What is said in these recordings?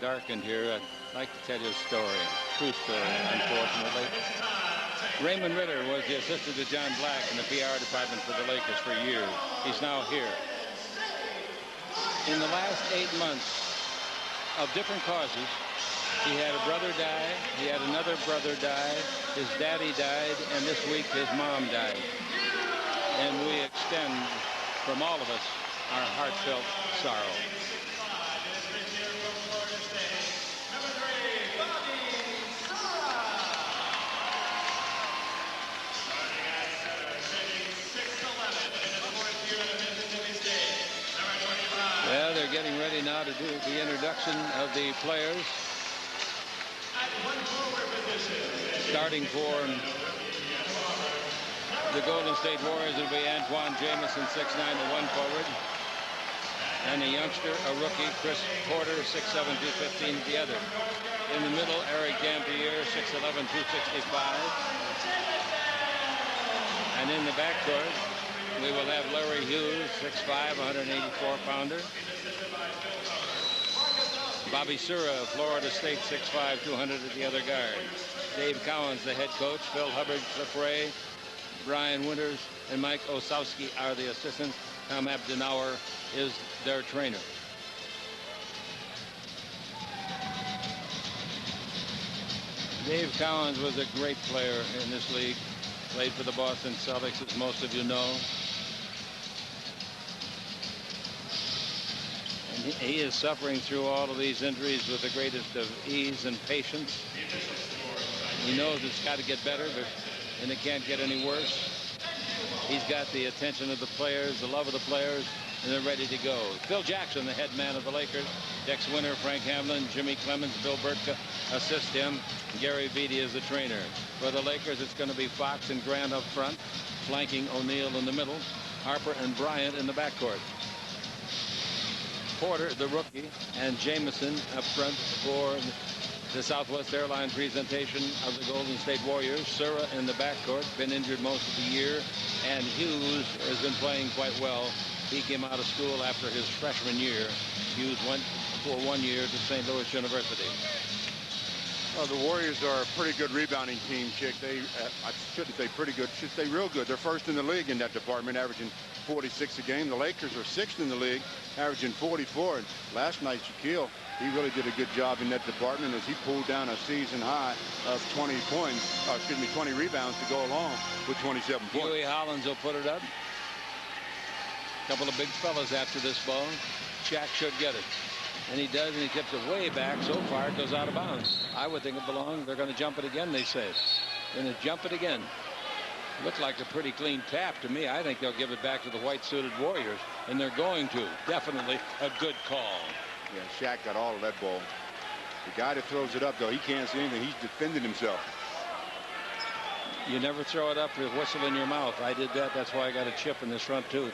darkened here, I'd like to tell you a story. True story, unfortunately. Raymond Ritter was the assistant to John Black in the PR department for the Lakers for years. He's now here. In the last 8 months, of different causes, he had a brother die, he had another brother die, his daddy died, and this week his mom died. And we extend from all of us our heartfelt sorrow. Yeah, they're getting ready now to do the introduction of the players. Starting for the Golden State Warriors, it'll be Antawn, Jamison, 6'9", the one forward. And a youngster, a rookie, Chris Porter, 6'7", 215, the other. In the middle, Eric Dampier, 6'11", 265. And in the backcourt, we will have Larry Hughes, 6'5", 184-pounder. Bobby Sura of Florida State, 6'5", 200 at the other guard. Dave Cowens, the head coach. Phil Hubbard, Cliff Ray, Brian Winters, and Mike Osowski are the assistants. Tom Abdenauer is their trainer. Dave Cowens was a great player in this league. Played for the Boston Celtics, as most of you know. And he is suffering through all of these injuries with the greatest of ease and patience. He knows it's got to get better, and it can't get any worse. He's got the attention of the players, the love of the players, and they're ready to go. Phil Jackson, the head man of the Lakers. Dex Winter, Frank Hamlin, Jimmy Clemens, Bill Burtka assist him. Gary Vitti is the trainer. For the Lakers, it's going to be Fox and Grant up front, flanking O'Neal in the middle, Harper and Bryant in the backcourt. Porter, the rookie, and Jamison up front for the Southwest Airlines presentation of the Golden State Warriors. Sura in the backcourt, been injured most of the year, and Hughes has been playing quite well. He came out of school after his freshman year. Hughes went for 1 year to St. Louis University. Well, the Warriors are a pretty good rebounding team, Chick. They, I shouldn't say pretty good, should say real good. They're first in the league in that department, averaging 46 a game. The Lakers are sixth in the league, averaging 44. And last night, Shaquille, he really did a good job in that department as he pulled down a season high of 20 points, 20 rebounds to go along with 27 points. Huey Hollins will put it up. Couple of big fellas after this ball. Shaq should get it. And he does, and he tips it way back. So far, it goes out of bounds. I would think it belongs. They're going to jump it again, they say. Going to jump it again. Looked like a pretty clean tap to me. I think they'll give it back to the white-suited Warriors, and they're going to. Definitely a good call. Yeah, Shaq got all of that ball. The guy that throws it up, though, he can't see anything. He's defending himself. You never throw it up with a whistle in your mouth. I did that. That's why I got a chip in this front tooth.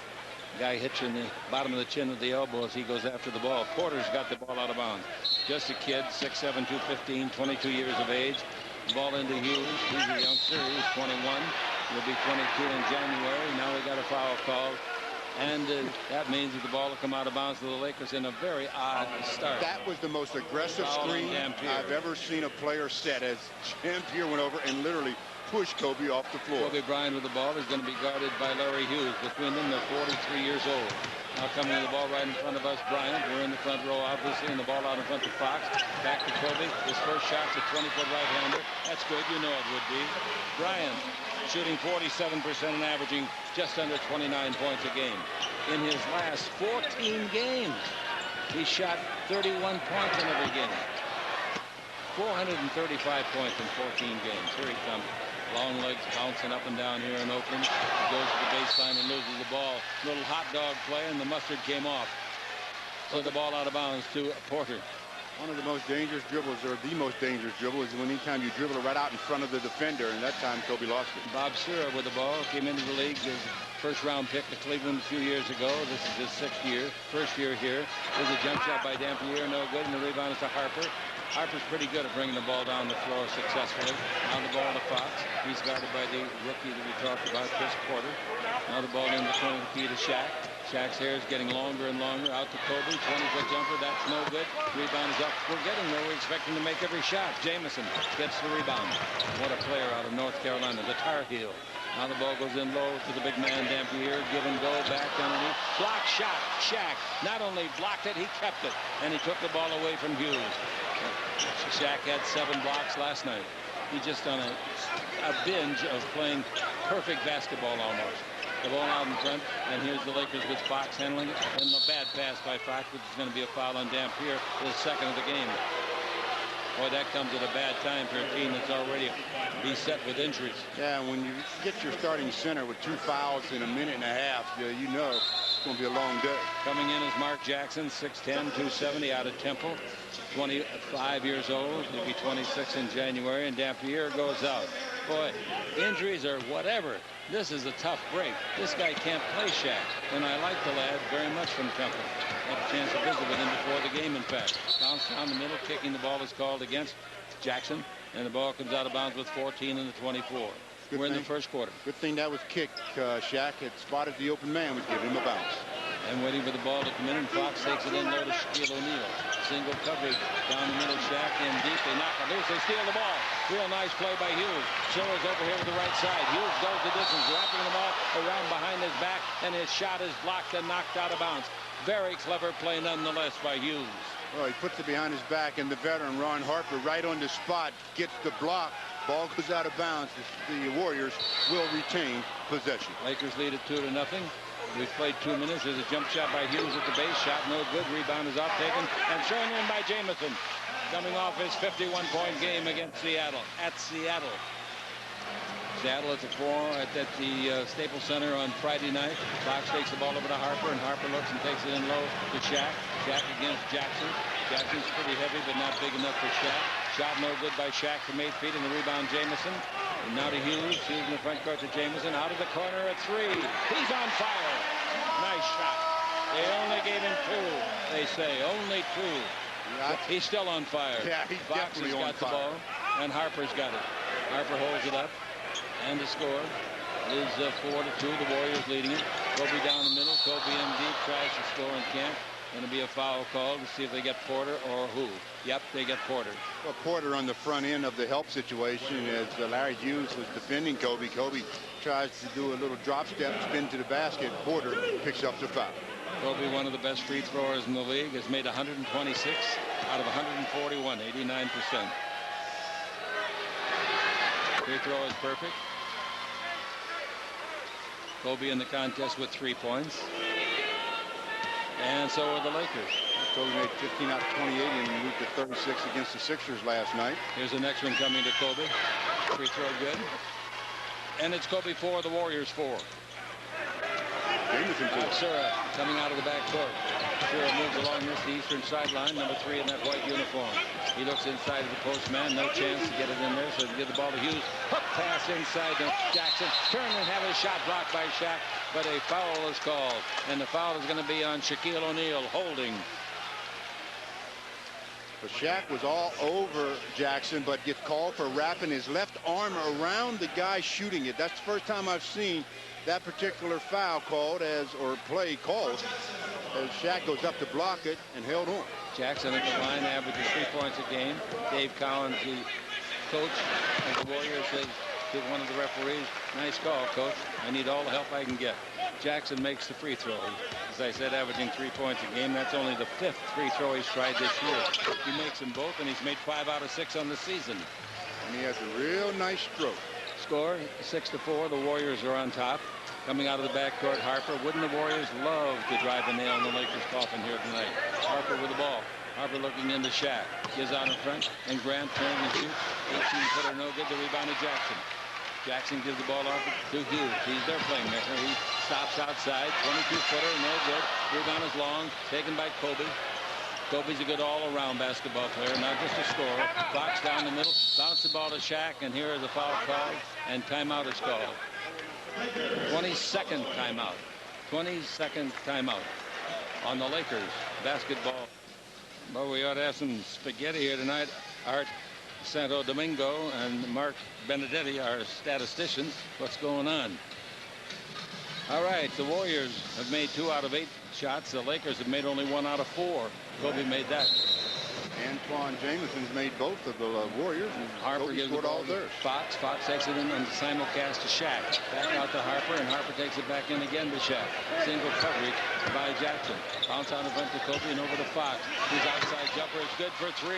Guy hits you in the bottom of the chin with the elbow as he goes after the ball. Porter's got the ball out of bounds. Just a kid, 6'7", 215, 22 years of age. Ball into Hughes. He's a youngster. He's 21. He'll be 22 in January. Now we got a foul call. And that means that the ball will come out of bounds to the Lakers in a very odd start. That was the most aggressive screen I've ever seen a player set, as Dampier went over and literally pushed Kobe off the floor. Kobe Bryant with the ball is going to be guarded by Larry Hughes. Between them, they're 43 years old. Now coming to the ball right in front of us, Bryant. We're in the front row, obviously, and the ball out in front to Fox. Back to Kobe. His first shot's a 20-foot right-hander. That's good. You know it would be. Bryant shooting 47% and averaging just under 29 points a game. In his last 14 games, he shot 31 points in every game. 435 points in 14 games. Here he comes. Long legs bouncing up and down here in Oakland. He goes to the baseline and loses the ball. Little hot dog play, and the mustard came off. So the ball out of bounds to Porter. One of the most dangerous dribbles, or the most dangerous dribble, is when anytime you dribble it right out in front of the defender, and that time Kobe lost it. Bob Sura with the ball came into the league as first-round pick to Cleveland a few years ago. This is his sixth year, first year here. There's a jump shot by Dampier, no good, and the rebound is to Harper. Harper's pretty good at bringing the ball down the floor successfully. Now the ball to Fox. He's guarded by the rookie that we talked about, Chris Porter. Now the ball in the corner of the key to Shaq. Shaq's hair is getting longer and longer. Out to Kobe. 20-foot jumper. That's no good. Rebound is up. We're getting where we're expecting to make every shot. Jamison gets the rebound. What a player out of North Carolina. The Tar Heel. Now the ball goes in low to the big man, Dampier. Give and go back underneath. Block shot. Shaq not only blocked it, he kept it. And he took the ball away from Hughes. Shaq had 7 blocks last night. He just on a binge of playing perfect basketball almost. The ball out in front, and here's the Lakers with Fox handling it. And a bad pass by Fox, which is going to be a foul on Dampier, the second of the game. Boy, that comes at a bad time for a team that's already beset with injuries. Yeah, when you get your starting center with 2 fouls in a minute and a half, you know it's going to be a long day. Coming in is Mark Jackson, 6'10", 270 out of Temple. 25 years old. He'll be 26 in January, and Dampier goes out. Boy, injuries or whatever, this is a tough break. This guy can't play Shaq, and I like the lad very much from Temple. Had a chance to visit with him before the game, in fact. Bounce down the middle, kicking the ball is called against Jackson, and the ball comes out of bounds with 14 in the 24. We're in the first quarter. Good thing that was kicked. Shaq had spotted the open man, would give him a bounce. And waiting for the ball to come in, and Fox takes it in low to Shaquille O'Neal. Single coverage down the middle, Shaq in deep. They knock it loose. They steal the ball. Real nice play by Hughes. Schiller's over here with the right side. Hughes goes the distance, wrapping the ball around behind his back, and his shot is blocked and knocked out of bounds. Very clever play nonetheless by Hughes. Well, he puts it behind his back, and the veteran Ron Harper right on the spot gets the block. Ball goes out of bounds. The Warriors will retain possession. Lakers lead it 2-0. We've played 2 minutes. There's a jump shot by Hughes at the base. Shot no good. Rebound is off taken and thrown in by Jamison. Coming off his 51-point game against Seattle. At Seattle. Seattle at the Staples Center on Friday night. Fox takes the ball over to Harper, and Harper looks and takes it in low to Shaq. Shaq against Jackson. Jackson's pretty heavy, but not big enough for Shaq. Shot no good by Shaq from 8 feet, and the rebound Jamison. And now to Hughes. Hughes in the front court to Jamison. Out of the corner at 3. He's on fire. Nice shot. They only gave him 2, they say. Only 2. Yeah, he's still on fire. Yeah, he's Fox has got the ball, and Harper's got it. Harper holds it up. And the score is 4-2. The Warriors leading it. Kobe down the middle. Kobe in deep. Tries to score and can't. Going to be a foul call to see if they get Porter or who. Yep, they get Porter. Well, Porter on the front end of the help situation as Larry Hughes was defending Kobe. Kobe tries to do a little drop step, spin to the basket. Porter picks up the foul. Kobe, one of the best free throwers in the league, has made 126 out of 141, 89%. Free throw is perfect. Kobe in the contest with 3 points. And so are the Lakers. Kobe made 15 out of 28 and moved to 36 against the Sixers last night. Here's the next one coming to Kobe. Free throw good. And it's Kobe 4, the Warriors 4. Sura coming out of the back court. Sura moves along this the eastern sideline, number 3 in that white uniform. He looks inside of the post man, no chance to get it in there, so they give the ball to Hughes. Hook pass inside to Jackson. Turn and have his shot blocked by Shaq, but a foul is called. And the foul is going to be on Shaquille O'Neal, holding. But Shaq was all over Jackson, but gets called for wrapping his left arm around the guy shooting it. That's the first time I've seen that particular foul called or play called as Shaq goes up to block it and held on. Jackson at the line averages 3 points a game. Dave Collins, the coach of the Warriors, says to one of the referees, "Nice call, coach. I need all the help I can get." Jackson makes the free throw. As I said, averaging 3 points a game. That's only the 5th free throw he's tried this year. He makes them both, and he's made 5 out of 6 on the season. And he has a real nice stroke. Score 6-4. The Warriors are on top. Coming out of the backcourt, Harper. Wouldn't the Warriors love to drive a nail in the Lakers' coffin here tonight? Harper with the ball. Harper looking into Shaq. Gives out in front, and Grant turns and shoots. 18-footer, no good. The rebound to Jackson. Jackson gives the ball off to Hughes. He's their playmaker. He stops outside. 22-footer, no good. Rebound is long, taken by Kobe. Kobe's a good all-around basketball player, not just a scorer. Fox down the middle, bounce the ball to Shaq, and here is a foul call, and timeout is called. 22nd timeout. 22nd timeout on the Lakers basketball. Well, we ought to have some spaghetti here tonight. Art Santo Domingo and Mark Benedetti are statisticians. What's going on? All right, the Warriors have made 2 out of 8 shots. The Lakers have made only 1 out of 4. Kobe made that. Antawn Jamison's made both of the Warriors. And Harper Kobe gives the scored ball all theirs. to Fox. Fox takes it in on the simulcast to Shaq. Back out to Harper, and Harper takes it back in again to Shaq. Single coverage by Jackson. Bounce out in front to Kobe and over to Fox. His outside jumper is good for 3.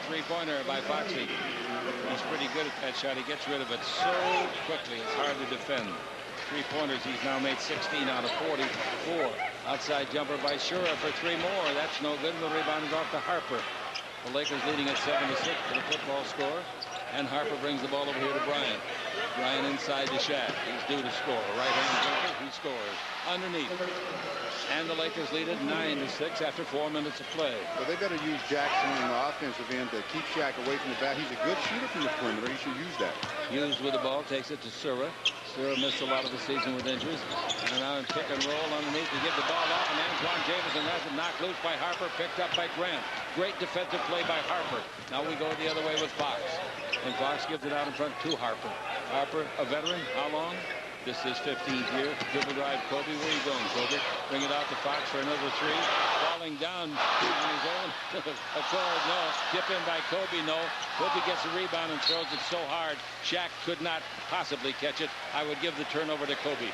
Three-pointer by Foxy. He's pretty good at that shot. He gets rid of it so quickly. It's hard to defend. 3-pointers. He's now made 16 out of 44. Outside jumper by Shura for 3 more. That's no good. The rebound is off to Harper. The Lakers leading at 7-6 for the football score. And Harper brings the ball over here to Bryant. Bryant inside to Shaq. He's due to score. Right-hand jumper. He scores. Underneath. And the Lakers lead at 9-6 after 4 minutes of play. Well, they better use Jackson on the offensive end to keep Shaq away from the bat. He's a good shooter from the perimeter. He should use that. Hughes with the ball. Takes it to Sura. Sura missed a lot of the season with injuries. And now in pick and roll underneath to give the ball off. And Antawn Jamison has it knocked loose by Harper. Picked up by Grant. Great defensive play by Harper. Now we go the other way with Fox. And Fox gives it out in front to Harper. Harper, a veteran. How long? This is 15th year. Dribble drive, Kobe. Where are you going, Kobe? Bring it out to Fox for another 3. Falling down on his own. Accord, no. Tip in by Kobe, no. Kobe gets a rebound and throws it so hard, Shaq could not possibly catch it. I would give the turnover to Kobe.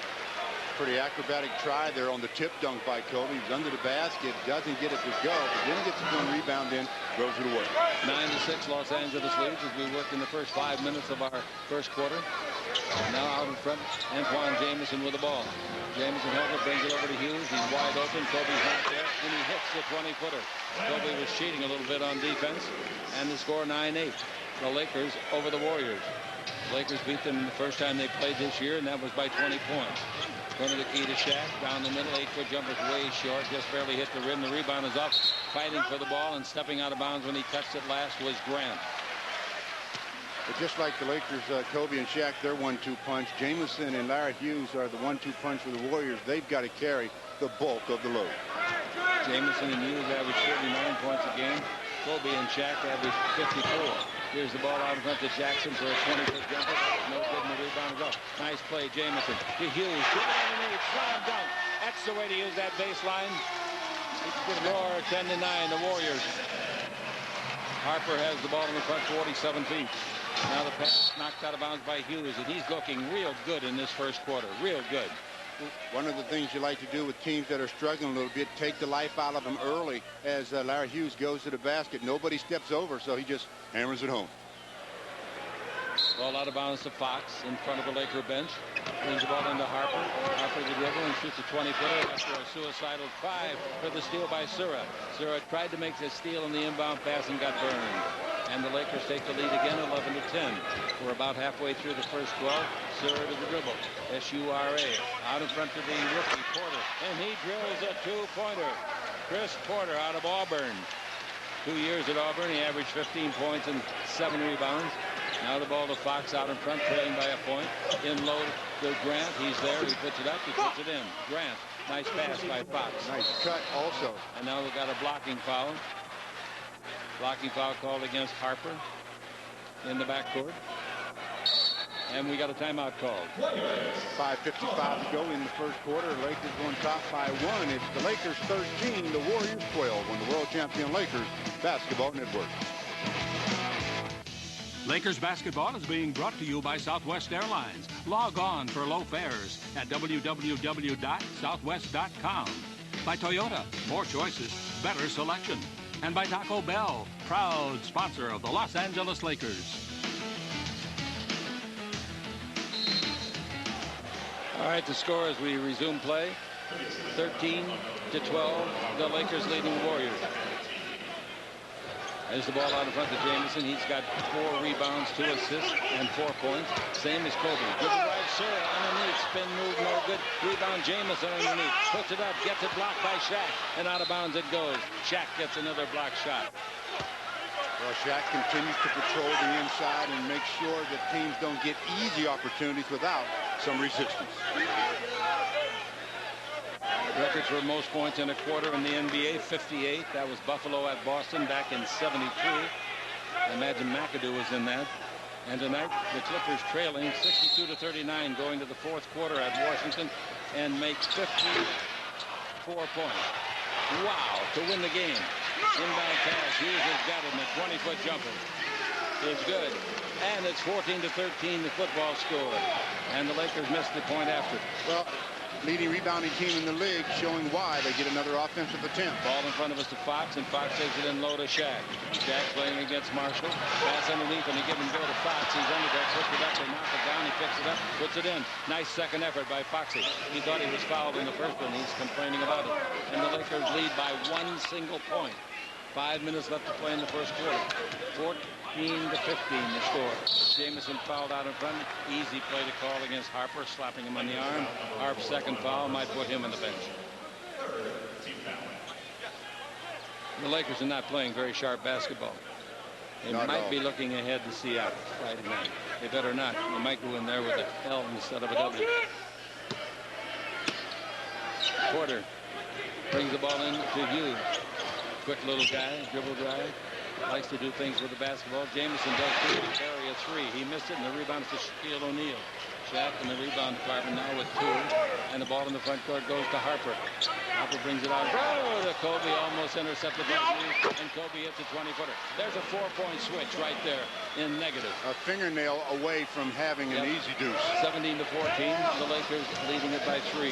Pretty acrobatic try there on the tip dunk by Kobe. He's under the basket, doesn't get it to go, but then gets one rebound in, throws it away. 9-6 Los Angeles leads as we work in the first 5 minutes of our first quarter. Now out in front, Antawn Jamison with the ball. Jamison holds it, brings it over to Hughes. He's wide open. Kobe's not there, and he hits the 20-footer. Kobe was cheating a little bit on defense, and the score 9-8. The Lakers over the Warriors. Lakers beat them the first time they played this year, and that was by 20 points. Front of the key to Shaq, down the middle, 8-foot jumper's way short, just barely hit the rim. The rebound is up, fighting for the ball, and stepping out of bounds when he touched it last was Grant. But just like the Lakers, Kobe and Shaq, their 1-2 punch, Jamison and Larry Hughes are the 1-2 punch for the Warriors. They've got to carry the bulk of the load. Jamison and Hughes average 39 points a game. Kobe and Shaq average 54. Here's the ball out in front to Jackson for a 20-foot jumper. No good, and the rebound is up. Nice play, Jamison to Hughes. Get it underneath, slam dunk. That's the way to use that baseline. Score 10-9, the Warriors. Harper has the ball in the front, 47 feet. Now the pass knocked out of bounds by Hughes, and he's looking real good in this first quarter. Real good. One of the things you like to do with teams that are struggling a little bit, take the life out of them early as Larry Hughes goes to the basket. Nobody steps over, so he just hammers it home. Ball out of bounds to Fox in front of the Laker bench. Brings the ball into Harper. Harper the dribble and shoots a 20-footer after a suicidal try for the steal by Sura. Sura tried to make the steal in the inbound pass and got burned. And the Lakers take the lead again, 11-10. We're about halfway through the first 12. Sura to the dribble. S-U-R-A. Out in front to the rookie, Porter. And he drills a 2-pointer. Chris Porter out of Auburn. 2 years at Auburn, he averaged 15 points and 7 rebounds. Now the ball to Fox out in front, trailing by a point. In low to Grant. He's there. He puts it up. He puts it in. Grant. Nice pass by Fox. Nice cut also. And now we've got a blocking foul. Blocking foul called against Harper in the backcourt. And we got a timeout called. 5:55 to go in the first quarter. Lakers going top by 1. It's the Lakers 13, the Warriors 12 on the World Champion Lakers Basketball Network. Lakers basketball is being brought to you by Southwest Airlines. Log on for low fares at www.southwest.com. By Toyota, more choices, better selection. And by Taco Bell, proud sponsor of the Los Angeles Lakers. All right, the score as we resume play, 13-12, the Lakers leading the Warriors. There's the ball out in front to Jamison. He's got 4 rebounds, 2 assists, and 4 points. Same as Kobe. Good drive, Sura underneath. Spin move, no good. Rebound, Jamison underneath. Puts it up, gets it blocked by Shaq. And out of bounds it goes. Shaq gets another block shot. Well, Shaq continues to patrol the inside and make sure that teams don't get easy opportunities without some resistance. Records for most points in a quarter in the NBA, 58. That was Buffalo at Boston back in 72. I imagine McAdoo was in that. And tonight, the Clippers trailing 62-39 going to the fourth quarter at Washington. and make 54 points. Wow, to win the game. Inbound pass. Hughes has got it, and a 20-foot jumper is good. And it's 14-13, the football score. And the Lakers missed the point after. Well, leading rebounding team in the league, showing why they get another offensive attempt. Ball in front of us to Fox, and Fox takes it in low to Shaq. Shaq playing against Marshall. Pass underneath, and he gives him go to Fox. He's under there, puts it up, they knock it down, he picks it up, puts it in. Nice second effort by Foxy. He thought he was fouled in the first one. He's complaining about it. And the Lakers lead by 1 single point. 5 minutes left to play in the first quarter. 14-15 the score. Jamison fouled out in front. Easy play to call against Harper, slapping him on the arm. Harp's second foul might put him on the bench. The Lakers are not playing very sharp basketball. They might be looking ahead to Seattle Friday night. They better not. They might go in there with a L instead of a W. Porter brings the ball in to Hughes. Quick little guy, dribble drive. Likes to do things with the basketball. Jamison does too. Carry a three. He missed it, and the rebound to Shaquille O'Neal. Shaq in the rebound department now with 2. And the ball in the front court goes to Harper. Harper brings it out. Oh, to Kobe, almost intercepted by Hughes, and Kobe hits a 20-footer. There's a 4-point switch right there in negative. A fingernail away from having an easy deuce. 17-14. The Lakers leading it by 3.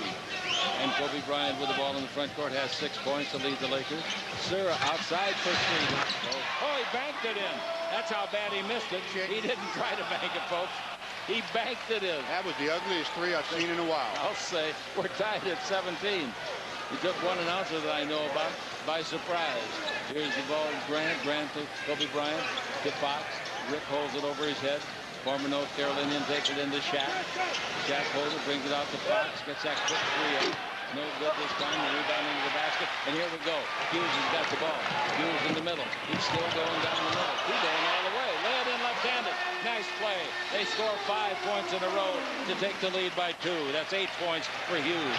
And Kobe Bryant with the ball in the front court has 6 points to lead the Lakers. Sura outside for 3. Oh, he banked it in. That's how bad he missed it. He didn't try to bank it, folks. He banked it in. That was the ugliest 3 I've seen in a while. I'll say we're tied at 17. He took one announcer that I know about by surprise. Here's the ball. Grant to Kobe Bryant to Fox. Rick holds it over his head. Former North Carolinian takes it into Shaq. Shaq holds it, brings it out to Fox. Gets that quick 3 up. No good this time. The rebound into the basket. And here we go. Hughes has got the ball. Hughes in the middle. He's still going down the middle. He's going all the way. Lay it in left-handed. Nice play. They score 5 points in a row to take the lead by 2. That's 8 points for Hughes.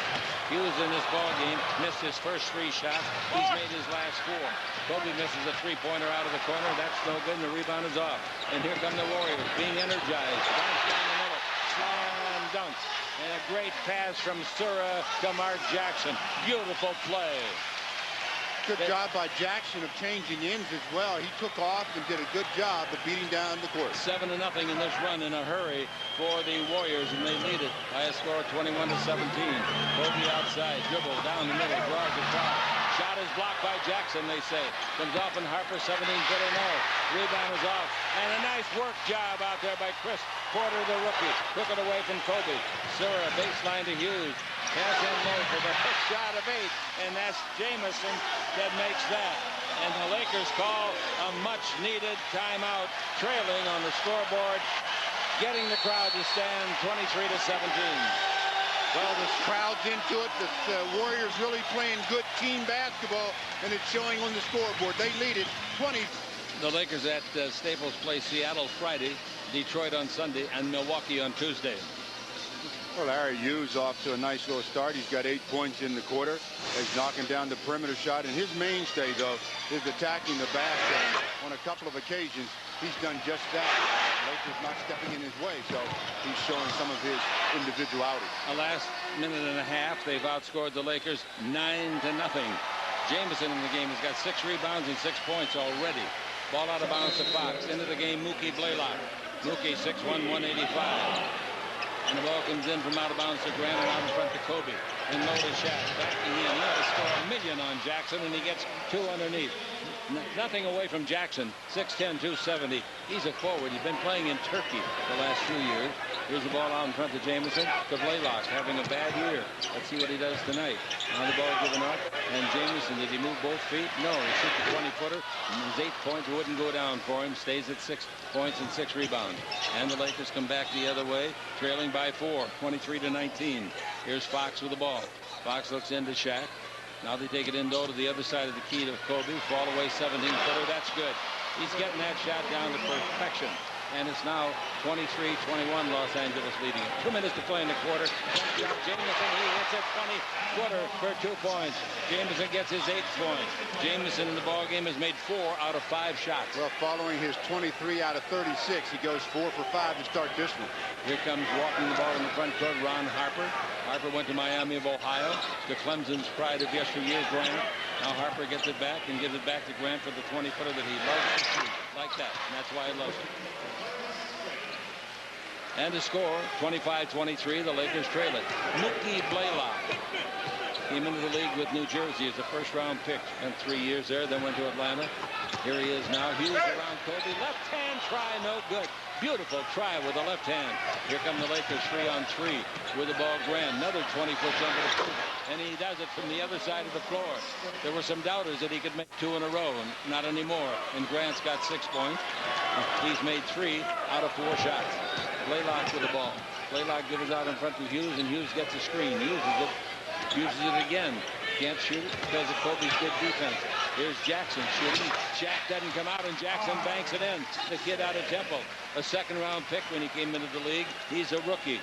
Hughes in this ball game missed his first 3 shots. He's made his last 4. Kobe misses a 3-pointer out of the corner. That's no good, and the rebound is off. And here come the Warriors being energized. Bounce down the middle. Slam dunk. And a great pass from Sura to Mark Jackson. Beautiful play. Good job by Jackson of changing ends as well. He took off and did a good job of beating down the court. 7-0 in this run in a hurry for the Warriors, and they lead it by a score of 21-17. Kobe outside, dribble down the middle, draws the foul. Shot is blocked by Jackson, they say. Comes off and Harper, 17-footer, no. Rebound is off. And a nice work job out there by Chris Porter, the rookie. Took it away from Kobe. Sura, baseline to Hughes. Pass in low for the hook shot of 8. And that's Jamison that makes that. And the Lakers call a much-needed timeout, trailing on the scoreboard, getting the crowd to stand 23-17. Well, this crowd's into it. The Warriors really playing good team basketball, and it's showing on the scoreboard. They lead it 20. The Lakers at Staples play Seattle Friday, Detroit on Sunday, and Milwaukee on Tuesday. Well, Larry Hughes off to a nice little start. He's got 8 points in the quarter. He's knocking down the perimeter shot, and his mainstay, though, is attacking the basket. On a couple of occasions, he's done just that. Lakers not stepping in his way, so he's showing some of his individuality. The last minute and a half, they've outscored the Lakers 9-0. Jamison in the game has got 6 rebounds and 6 points already. Ball out of bounds to Fox. Into the game, Mookie Blaylock. Mookie 6'1", 185. And the ball comes in from out of bounds to Grant and out in front to Kobe. And low to Shaq. Backing in. He ought to score $1 million on Jackson, and he gets 2 underneath. Nothing away from Jackson. 6'10", 270. He's a forward. He's been playing in Turkey the last few years. Here's the ball out in front to Jamison. To Blaylock, having a bad year. Let's see what he does tonight. Now the ball given up. And Jamison, did he move both feet? No. He shot the 20-footer. His 8 points wouldn't go down for him. Stays at 6 points and 6 rebounds. And the Lakers come back the other way, trailing by 4, 23-19. Here's Fox with the ball. Fox looks into Shaq. Now they take it in, though, to the other side of the key to Kobe. Fall away 17-footer. That's good. He's getting that shot down to perfection. and it's now 23-21, Los Angeles leading it. 2 minutes to play in the quarter. Jamison, he hits a 20-footer for 2 points. Jamison gets his 8th point. Jamison in the ball game has made 4 out of 5 shots. Well, following his 23 out of 36, he goes 4 for 5 to start this one. Here comes walking the ball in the front court, Ron Harper. Harper went to Miami of Ohio, to Clemson's pride of yesteryear, Grant. Now Harper gets it back and gives it back to Grant for the 20-footer that he loves to shoot. Like that, and that's why he loves it. And to score, 25-23, the Lakers trail it. Mookie Blaylock came into the league with New Jersey as a first-round pick. Spent 3 years there, then went to Atlanta. Here he is now. Hughes around Kobe. Left hand try, no good. Beautiful try with the left hand. Here come the Lakers 3-on-3 with the ball. Grant, another 20-foot jumper to prove it. And he does it from the other side of the floor. There were some doubters that he could make 2 in a row, and not anymore. And Grant's got 6 points. He's made 3 out of 4 shots. Blaylock with the ball. Blaylock gives it out in front to Hughes, and Hughes gets a screen. Uses it again. Can't shoot it because of Kobe's good defense. Here's Jackson shooting. Jack doesn't come out, and Jackson banks it in. The kid out of Temple. A second-round pick when he came into the league. He's a rookie.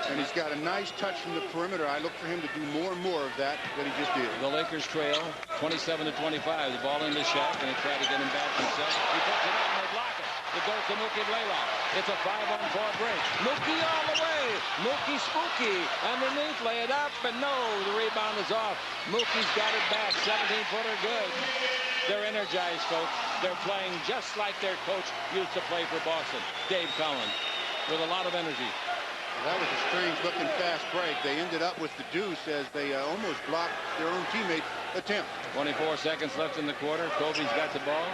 And he's got a nice touch from the perimeter. I look for him to do more and more of that than he just did. The Lakers trail 27-25. The ball into Shaq, and they try to get him back himself. He puts it up, and they block it. It goes to Mookie Blaylock. It's a 5-on-4 break. Mookie all the way. Mookie spooky. Underneath, lay it up, and no, the rebound is off. Mookie's got it back. 17-footer good. They're energized, folks. They're playing just like their coach used to play for Boston, Dave Collins, with a lot of energy. That was a strange-looking fast break. They ended up with the deuce as they almost blocked their own teammate attempt. 24 seconds left in the quarter. Kobe's got the ball,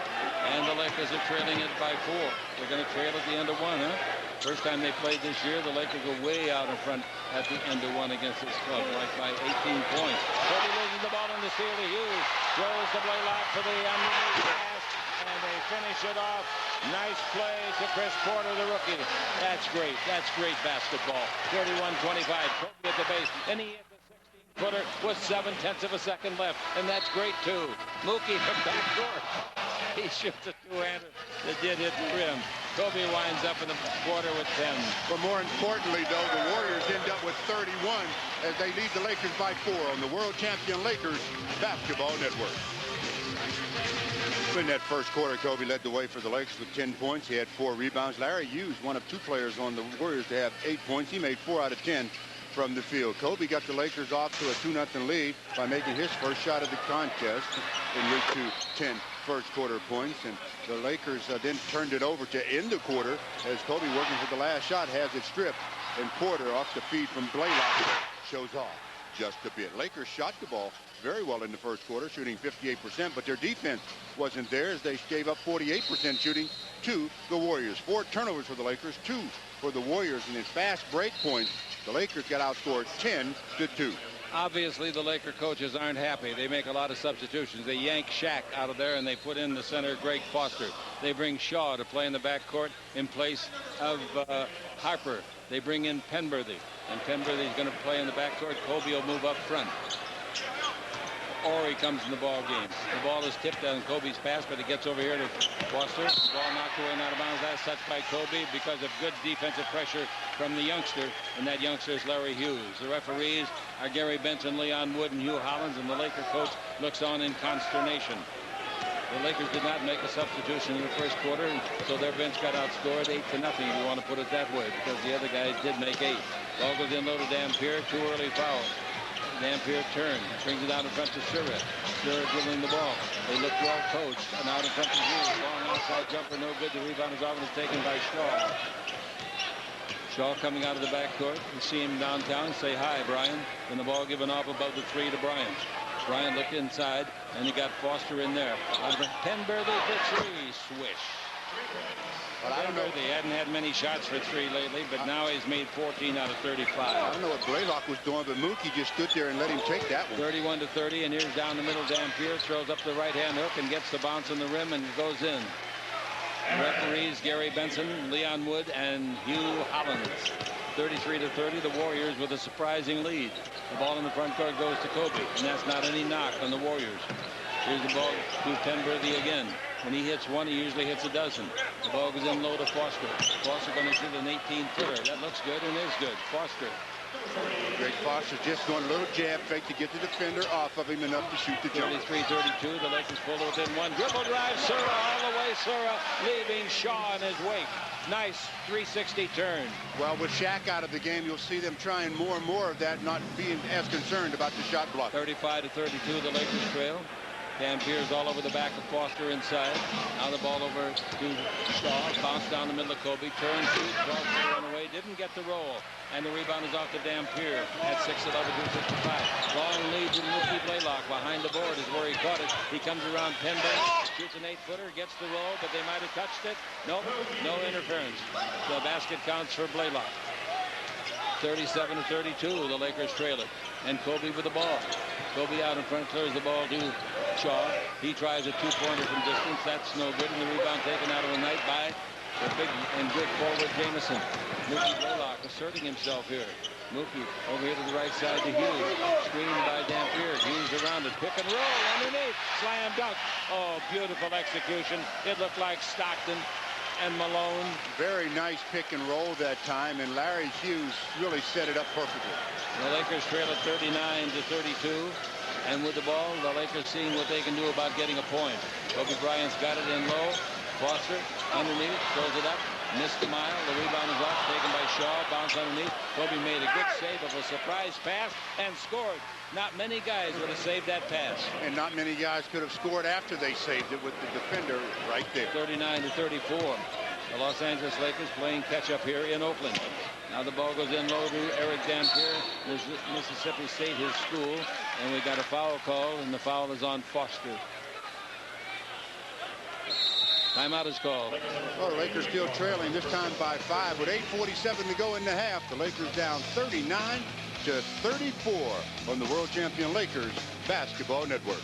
and the Lakers are trailing it by 4. They're going to trail at the end of 1, huh? First time they played this year, the Lakers were way out in front at the end of 1 against this club, like by 18 points. Kobe loses the ball in the steal to Hughes. Throws to Blaylock for the underneath pass, and they finish it off. Nice play to Chris Porter, the rookie. That's great. That's great basketball. 31-25. Kobe at the base, and he hit the 16-footer with 0.7 of a second left, and that's great too. Mookie from backcourt. He shoots a 2-hander that did hit the rim. Kobe winds up in the quarter with 10. But more importantly, though, the Warriors end up with 31 as they lead the Lakers by 4 on the world champion Lakers Basketball Network. In that first quarter, Kobe led the way for the Lakers with 10 points. He had 4 rebounds. Larry Hughes, one of 2 players on the Warriors to have 8 points. He made 4 out of 10 from the field. Kobe got the Lakers off to a 2-0 lead by making his first shot of the contest en route to 10 first quarter points. And the Lakers then turned it over to end the quarter as Kobe, working for the last shot, has it stripped. And Porter, off the feed from Blaylock, shows off just a bit. Lakers shot the ball very well in the first quarter, shooting 58%, but their defense wasn't there as they gave up 48% shooting to the Warriors. 4 turnovers for the Lakers, 2 for the Warriors, and in fast break points, the Lakers got outscored 10-2. Obviously, the Laker coaches aren't happy. They make a lot of substitutions. They yank Shaq out of there, and they put in the center, Greg Foster. They bring Shaw to play in the backcourt in place of Harper. They bring in Penberthy, and Penberthy's going to play in the backcourt. Kobe will move up front. Ori comes in the ball game. The ball is tipped on Kobe's pass, but it gets over here to Foster. The ball knocked away and out of bounds. Last touch by Kobe because of good defensive pressure from the youngster, and that youngster is Larry Hughes. The referees are Gary Benson, Leon Wood, and Hugh Hollins, and the Laker coach looks on in consternation. The Lakers did not make a substitution in the first quarter, so their bench got outscored 8-0, if you want to put it that way, because the other guys did make 8. Ball goes in low to Dampier, 2 early fouls. Dampier turns, brings it out in front to Surratt. Surratt dribbling the ball. They look well coached, and out in front to Hughes. Long outside jumper, no good. The rebound is off and is taken by Shaw. Shaw coming out of the backcourt. You see him downtown. Say hi, Brian. And the ball given off above the 3 to Bryant. Bryant looked inside, and he got Foster in there. Penberthy for 3. Swish. But I don't know. He hadn't had many shots for 3 lately, but now he's made 14 out of 35. I don't know what Blaylock was doing, but Mookie just stood there and let him take that one. 31-30, and here's down the middle. Dampier throws up the right-hand hook and gets the bounce on the rim and goes in. Referees Gary Benson, Leon Wood, and Hugh Hollins. 33-30, the Warriors with a surprising lead. The ball in the front court goes to Kobe, and that's not any knock on the Warriors. Here's the ball to Penberthy again. When he hits one, he usually hits a dozen. The ball goes in low to Foster. Foster going to shoot an 18-footer. That looks good and is good. Foster. Greg Foster just going a little jab fake to get the defender off of him enough to shoot the jumper. 33-32. The Lakers pull it within one. Dribble drive. Sura all the way. Sura leaving Shaw in his wake. Nice 360 turn. Well, with Shaq out of the game, you'll see them trying more and more of that, not being as concerned about the shot block. 35-32. The Lakers trail. Dampier's all over the back of Foster inside. Now the ball over to Shaw. Bounce down the middle of Kobe. Turn, shoot, cross the run away. Didn't get the roll. And the rebound is off to Dampier at 6'11", 255. Long lead to Mookie Blaylock. Behind the board is where he caught it. He comes around Penberg. Shoots an 8-footer. Gets the roll, but they might have touched it. Nope. No interference. The basket counts for Blaylock. 37-32. The Lakers trail it. And Kobe with the ball. Kobe out in front, clears the ball to Shaw. He tries a two-pointer from distance. That's no good. And the rebound taken out of the night by the big and good forward Jamison. Mookie Blaylock asserting himself here. Mookie over here to the right side to Hughes. Screened by Dampier. Hughes around it. Pick and roll underneath. Slam dunk. Oh, beautiful execution. It looked like Stockton and Malone. Very nice pick and roll that time, and Larry Hughes really set it up perfectly. The Lakers trail at 39-32. And with the ball, the Lakers seeing what they can do about getting a point. Kobe Bryant's got it in low. Foster underneath, throws it up. Missed the mile. The rebound is off, taken by Shaw. Bounce underneath. Kobe made a good save of a surprise pass and scored. Not many guys would have saved that pass. And not many guys could have scored after they saved it with the defender right there. 39-34. The Los Angeles Lakers playing catch-up here in Oakland. Now the ball goes in low to Eric Dampier, Mississippi State, his school. And we got a foul call, and the foul is on Foster. Timeout is called. Well, the Lakers still trailing, this time by 5 with 8:47 to go in the half. The Lakers down 39-34 on the world champion Lakers Basketball Network.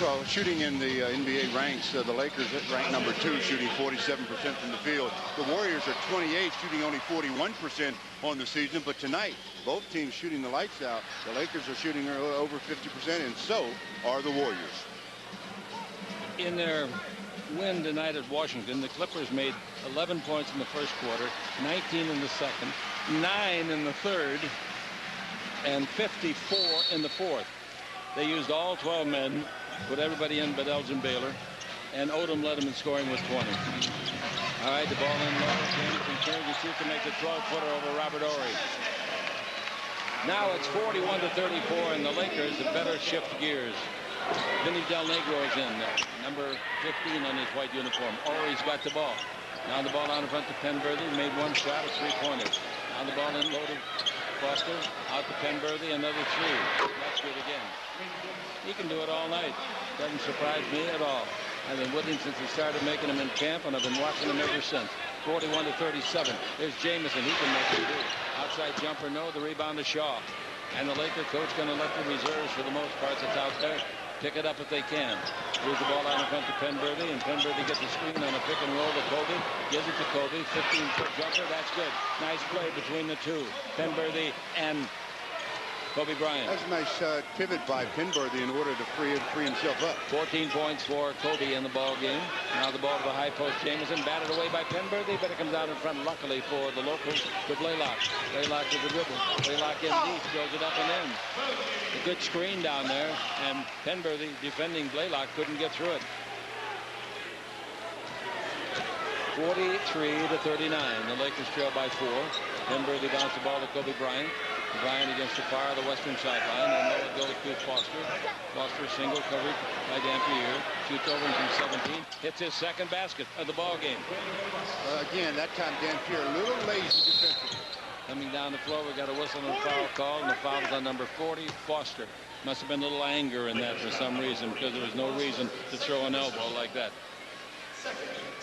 Well, shooting in the NBA ranks, the Lakers ranked number 2, shooting 47% from the field. The Warriors are 28, shooting only 41% on the season. But tonight, both teams shooting the lights out. The Lakers are shooting over 50%, and so are the Warriors. In their win tonight at Washington, the Clippers made 11 points in the first quarter, 19 in the second, 9 in the third, and 54 in the fourth. They used all 12 men, put everybody in but Elgin Baylor, and Odom led them in scoring with 20. All right, the ball in low. Jamison turns and shoots to make the 12-footer over Robert Horry. Now it's 41-34, and the Lakers had better shift gears. Vinny Del Negro is in there, number 15 on his white uniform. Horry's got the ball. Now the ball out in front to Penberthy. Made one shot, a three-pointer. Now the ball in low to Foster. Out to Penberthy, another three. That's good again. He can do it all night. Doesn't surprise me at all. I've been with him since he started making them in camp, and I've been watching him ever since. 41-37. There's Jamison. He can make it do. Outside jumper, no. The rebound to Shaw. And the Laker coach going to let the reserves, for the most part, that's out there, pick it up if they can. Here's the ball out in front to Penberthy, and Penberthy gets a screen on a pick and roll to Kobe. Gives it to Kobe. 15-foot jumper. That's good. Nice play between the two. Penberthy and Kobe Bryant. That's a nice pivot by Penberthy in order to free himself up. 14 points for Kobe in the ball game. Now the ball to the high post. Jamison batted away by Penberthy, but it comes out in front, luckily for the locals, to Blaylock. Blaylock to the dribble. Blaylock in deep, throws it up and in. A good screen down there, and Penberthy defending Blaylock couldn't get through it. 43-39. The Lakers trail by 4. Penberthy bounced the ball to Kobe Bryant. Bryant against the far of the western sideline, and now it goes to Foster. Foster single covered by Dampier. Shoots over from 17. Hits his second basket of the ball game. Again, that time Dampier a little lazy defensively. Coming down the floor, we got a whistle and a foul call, and the foul is on number 40, Foster. Must have been a little anger in that for some reason, because there was no reason to throw an elbow like that.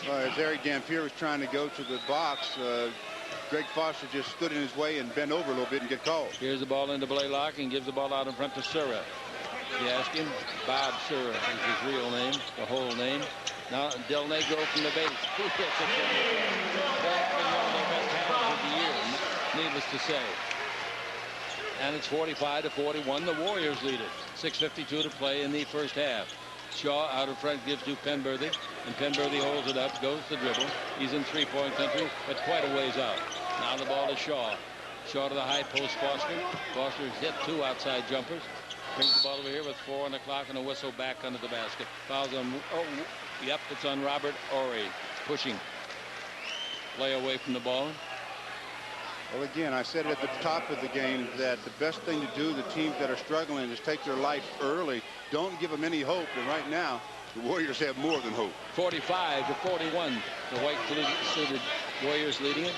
As Eric Dampier was trying to go to the box, Greg Foster just stood in his way and bent over a little bit and get called. Here's the ball into Blaylock and gives the ball out in front to Sura. You ask him, Bob Sura is his real name, the whole name. Now Del Negro from the base. Who gets it? They're having one of their best handles of the year, needless to say. And it's 45-41. The Warriors lead it. 6:52 to play in the first half. Shaw out of front gives to Penberthy, and Penberthy holds it up, goes to dribble. He's in three-point country, but quite a ways out. Now the ball to Shaw. Shaw to the high post, Foster. Foster's hit 2 outside jumpers. Brings the ball over here with 4 on the clock and a whistle back under the basket. Fouls on, yep, it's on Robert Ory. Pushing. Play away from the ball. Well, again, I said at the top of the game that the best thing to do, the teams that are struggling, is take their life early. Don't give them any hope. And right now, the Warriors have more than hope. 45-41. The white-suited Warriors leading it.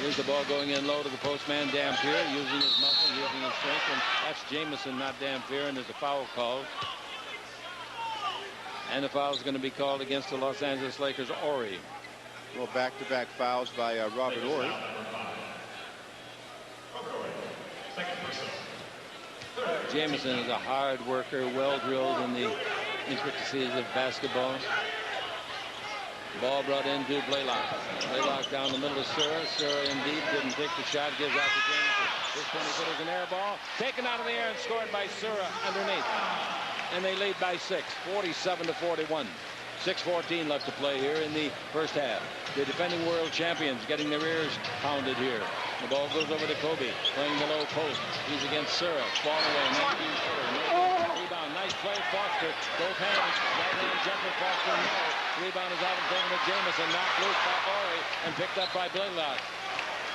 Here's the ball going in low to the postman, Dampier, using his muscle, using his strength. And that's Jamison, not Dampier, and there's a foul called. And the foul is going to be called against the Los Angeles Lakers' Ory. Well, back-to-back fouls by Robert Ory. Jamison is a hard worker, well drilled in the intricacies of basketball. Ball brought in to Blaylock. Blaylock down the middle of Sura. Sura indeed didn't take the shot, gives out to Jamison. This 20-footer is an air ball, taken out of the air and scored by Sura underneath. And they lead by 6, 47-41. 6:14 left to play here in the first half. The defending world champions getting their ears pounded here. The ball goes over to Kobe, playing the low post. He's against Sura. Ball away. 19-footer. Rebound. Nice play. Foster. Both hands. Right hand jumper. Foster. No. Rebound is out in front of Jamison. Knocked loose by Ory and picked up by Blaylock.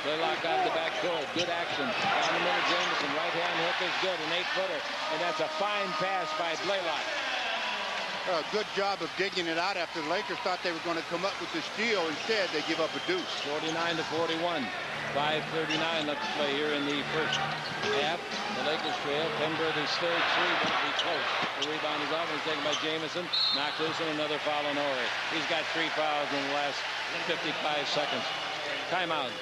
Blaylock out of the backcourt. Good action. Down the middle, Jamison. Right hand hook is good. An 8-footer. And that's a fine pass by Blaylock. Good job of digging it out after the Lakers thought they were going to come up with the steal. Instead, they give up a deuce. 49-41. 5:39 left to play here in the first half. The Lakers trail. Penberthy's third 3 going to be close. The rebound is off and it's taken by Jamison. Knocked loose and another foul on Ory. He's got 3 fouls in the last 55 seconds. Timeout.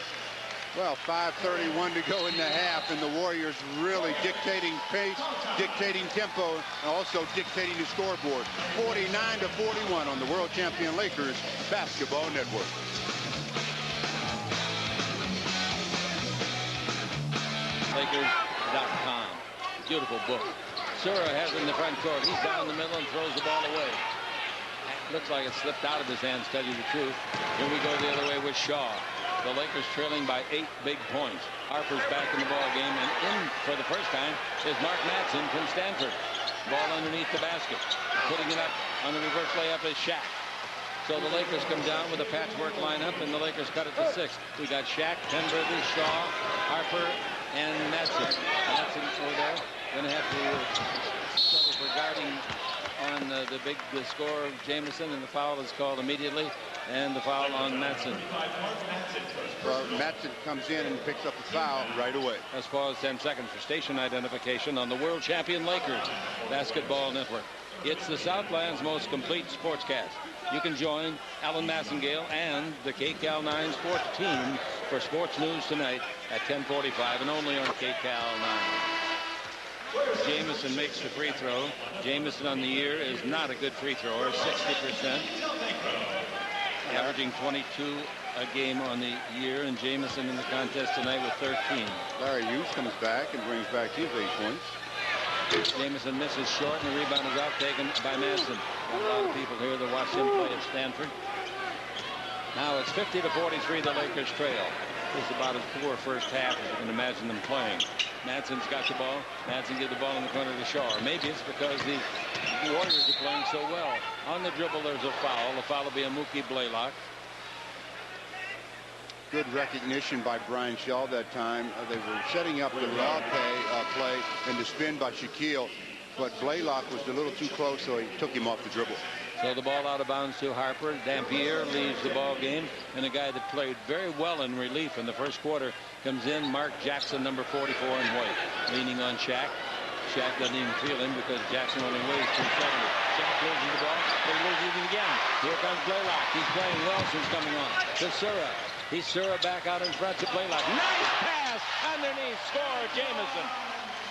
Well, 5:31 to go in the half, and the Warriors really dictating pace, dictating tempo, and also dictating the scoreboard. 49-41 on the world champion Lakers Basketball Network. Lakers.com. Beautiful book. Sura has it in the front court. He's down the middle and throws the ball away. Looks like it slipped out of his hands, to tell you the truth. Here we go the other way with Shaw. The Lakers trailing by 8 big points. Harper's back in the ball game, and in for the first time is Mark Madsen from Stanford. Ball underneath the basket. Putting it up on the reverse layup is Shaq. So the Lakers come down with a patchwork lineup, and the Lakers cut it to 6. We got Shaq, Penberthy, Shaw, Harper, and Madsen. Madsen over there. Going to have to struggle for guarding on the score of Jamison, and the foul is called immediately, and the foul on Madsen. Well, Madsen comes in and picks up the foul right away. As far as 10 seconds for station identification on the world champion Lakers Basketball Network. It's the Southland's most complete sportscast. You can join Alan Massengale and the KCAL 9 sports team for sports news tonight at 10:45 and only on KCAL 9. Jamison makes the free throw. Jamison on the year is not a good free thrower, 60%. Averaging 22 a game on the year, and Jamison in the contest tonight with 13. Larry Hughes comes back and brings back his 8 points. Jamison misses short, and the rebound is out taken by Madsen. Got a lot of people here that watched him play at Stanford. Now it's 50-43, the Lakers trail. This is about as poor first half as you can imagine them playing. Madsen's got the ball. Madsen gives the ball in the corner to Shaw. Maybe it's because the Warriors are playing so well. On the dribble, there's a foul. The foul will be a Mookie Blaylock. Good recognition by Brian Shaw that time. They were setting up the raw play and the spin by Shaquille, but Blaylock was a little too close, so he took him off the dribble. So the ball out of bounds to Harper. Dampier leaves the ball game, and a guy that played very well in relief in the first quarter comes in. Mark Jackson, number 44 in white, leaning on Shaq. Shaq doesn't even feel him because Jackson only weighs 270. Shaq loses the ball, but he loses it again. Here comes Blaylock. He's playing well since coming on. To Sura. He's Sura back out in front to Blaylock. Nice pass underneath. Score, Jamison.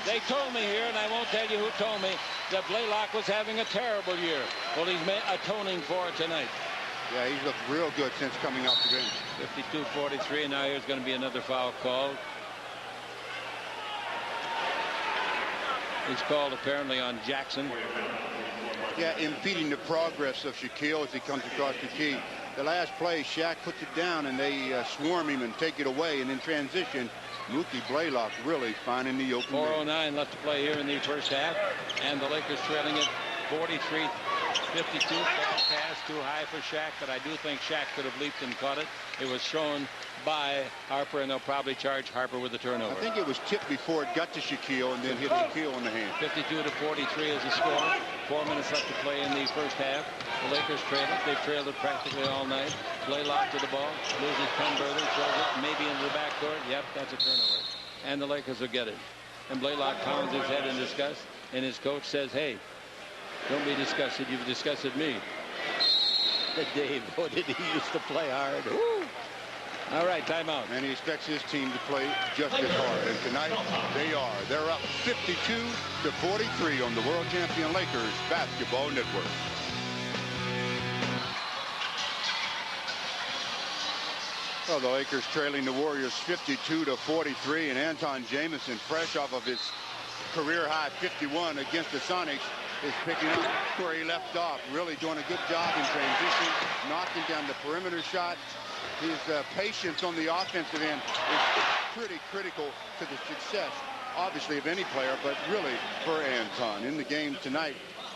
They told me here, and I won't tell you who told me, that Blaylock was having a terrible year. Well, he's atoning for it tonight. Yeah, he's looked real good since coming off the bench. 52-43, and now here's going to be another foul called. It's called apparently on Jackson. Yeah, impeding the progress of Shaquille as he comes across the key. The last play, Shaq puts it down, and they swarm him and take it away. And in transition, Mookie Blaylock really finding the open. 4:09 left to play here in the first half, and the Lakers trailing it 43-52. Bad pass too high for Shaq, but I do think Shaq could have leaped and caught it. It was thrown by Harper, and they'll probably charge Harper with the turnover. I think it was tipped before it got to Shaquille and then hit Shaquille on the hand. 52-43 is the score. 4 minutes left to play in the first half. The Lakers trail it. They've trailed it practically all night. Blaylock to the ball. Loses Penberther. Throws it maybe into the backcourt. Yep, that's a turnover. And the Lakers will get it. And Blaylock pounds his head in disgust. And his coach says, hey, don't be disgusted. You've disgusted me. Dave, oh, did he used to play hard. Woo. All right, timeout. And he expects his team to play just as hard. And tonight, they are. They're up 52-43 on the world champion Lakers Basketball Network. Well, the Lakers trailing the Warriors 52-43. And Antawn Jamison, fresh off of his career-high 51 against the Sonics, is picking up where he left off. Really doing a good job in transition, knocking down the perimeter shot. His patience on the offensive end is pretty critical to the success, obviously, of any player, but really for Antawn. In the game tonight,